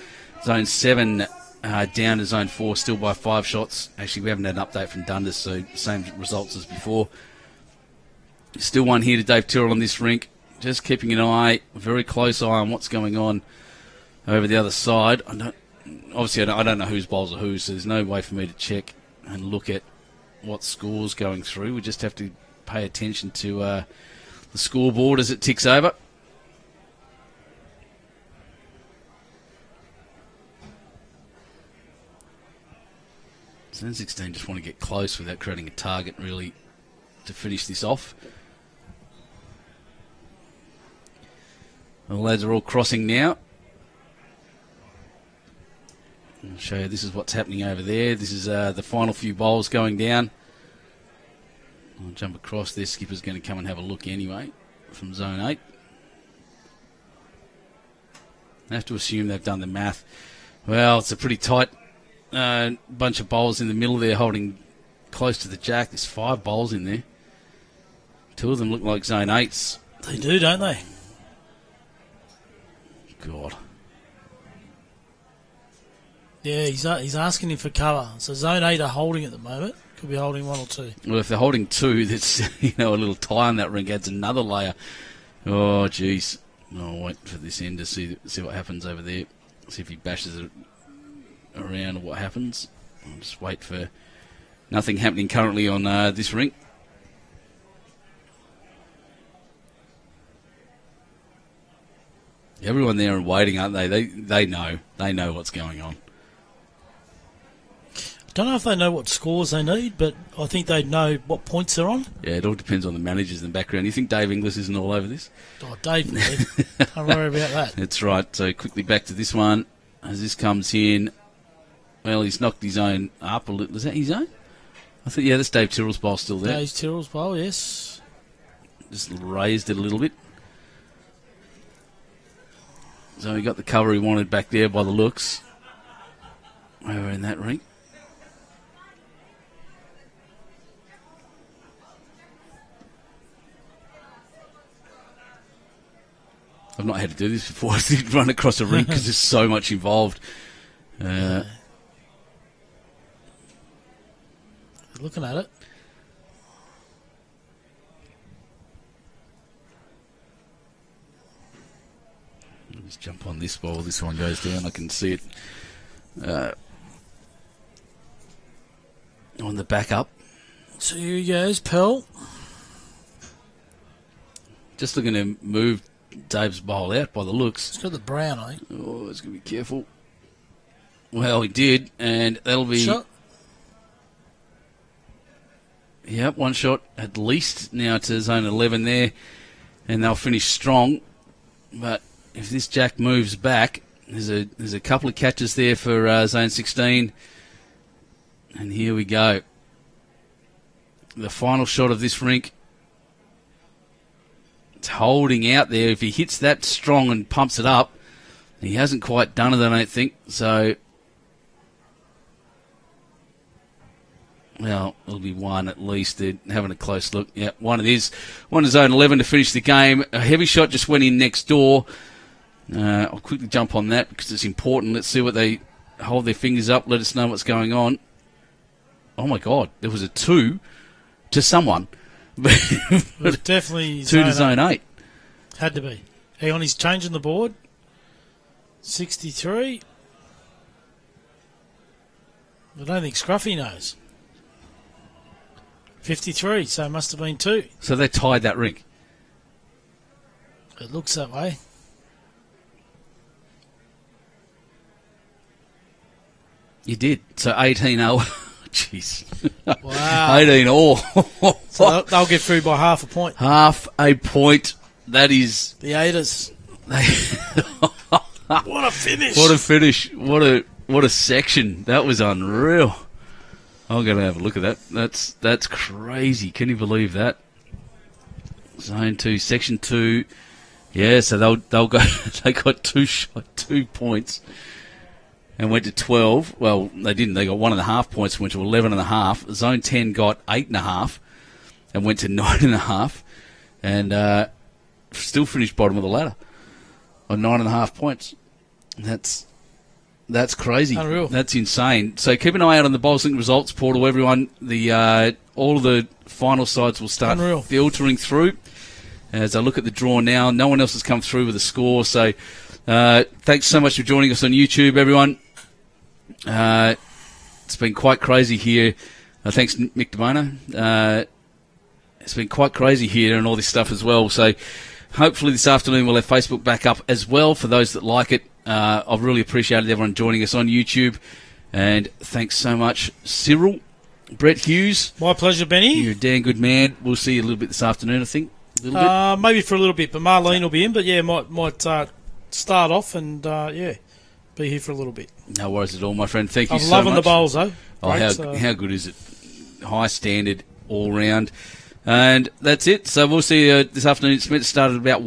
Zone 7 down to zone 4, still by 5 shots. Actually, we haven't had an update from Dundas, so same results as before. Still one here to Dave Tyrrell on this rink. Just keeping an eye, a very close eye on what's going on over the other side. I don't know whose bowls are whose, so there's no way for me to check and look at what score's going through. We just have to pay attention to the scoreboard as it ticks over. Zone 16 just want to get close without creating a target, really, to finish this off. The lads are all crossing now. I'll show you, this is what's happening over there. This is the final few bowls going down. I'll jump across there. Skipper's going to come and have a look anyway from zone 8. I have to assume they've done the math. Well, it's a pretty tight bunch of bowls in the middle there holding close to the jack. There's 5 bowls in there. 2 of them look like zone 8s. They do, don't they? God. Yeah, he's asking him for colour. So zone 8 are holding at the moment. Could be holding 1 or 2. Well, if they're holding 2, that's a little tie on that ring adds another layer. Oh, jeez. I'll wait for this end to see what happens over there. See if he bashes it around or what happens. I'll just wait for nothing happening currently on this ring. Everyone there are waiting, aren't they? They know what's going on. Don't know if they know what scores they need, but I think they know what points they're on. Yeah, it all depends on the managers in the background. You think Dave Inglis isn't all over this? Oh, Dave, don't worry about that. That's right. So quickly back to this one. As this comes in, well, he's knocked his own up a little. Is that his own? I think, yeah, that's Dave Tyrrell's bowl still there. Dave Tyrrell's bowl, yes. Just raised it a little bit. So he got the cover he wanted back there by the looks. Over in that ring. I've not had to do this before. I did run across a ring because there's so much involved. Looking at it. Let's jump on this ball. This one goes down. I can see it on the back up. So here he goes, Pell. Just looking to move Dave's bowl out by the looks. It's got the brown, eh? Oh, he's going to be careful. Well, he did, and that'll be... Shot. Yep, 1 shot at least now to zone 11 there, and they'll finish strong. But if this jack moves back, there's a couple of catches there for zone 16. And here we go. The final shot of this rink. It's holding out there. If he hits that strong and pumps it up, he hasn't quite done it, I don't think. So, well, it'll be 1 at least. They're having a close look. Yeah, 1 it is. 1 to zone 11 to finish the game. A heavy shot just went in next door. I'll quickly jump on that because it's important. Let's see what they hold their fingers up. Let us know what's going on. Oh, my God. There was a 2 to someone. It was definitely 2 to zone 8. Had to be. Hang on, he's changing the board. 63. I don't think Scruffy knows. 53, so it must have been 2. So they tied that ring. It looks that way. You did. So 18-0. Jeez. Wow. 18-all. So they'll get through by half a point. Half a point. That is... The 8ers. What a finish. What a finish. What a section. That was unreal. I'm going to have a look at that. That's crazy. Can you believe that? Zone 2, Section 2. Yeah, so they'll go. They got 2 points and went to 12. Well, they didn't. They got 1.5 points and went to 11.5. Zone 10 got 8.5 and went to 9.5, and still finished bottom of the ladder on 9.5 points. That's crazy. Unreal. That's insane. So keep an eye out on the BowlsLink results portal, everyone. All of the final sides will start filtering through. As I look at the draw now, no one else has come through with a score. So thanks so much for joining us on YouTube, everyone. It's been quite crazy here. Thanks, Mick DeMona. It's been quite crazy here and all this stuff as well. So hopefully this afternoon we'll have Facebook back up as well for those that like it. I've really appreciated everyone joining us on YouTube. And thanks so much, Cyril. Brett Hughes. My pleasure, Benny. You're a damn good man. We'll see you a little bit this afternoon, I think. A little bit. Maybe for a little bit, but Marlene will be in. But yeah, might start off and be here for a little bit. No worries at all, my friend. Thank you I'm so much. loving the bowls, though. How good is it? High standard all round. And that's it. So we'll see you this afternoon. It's meant to start at about 1.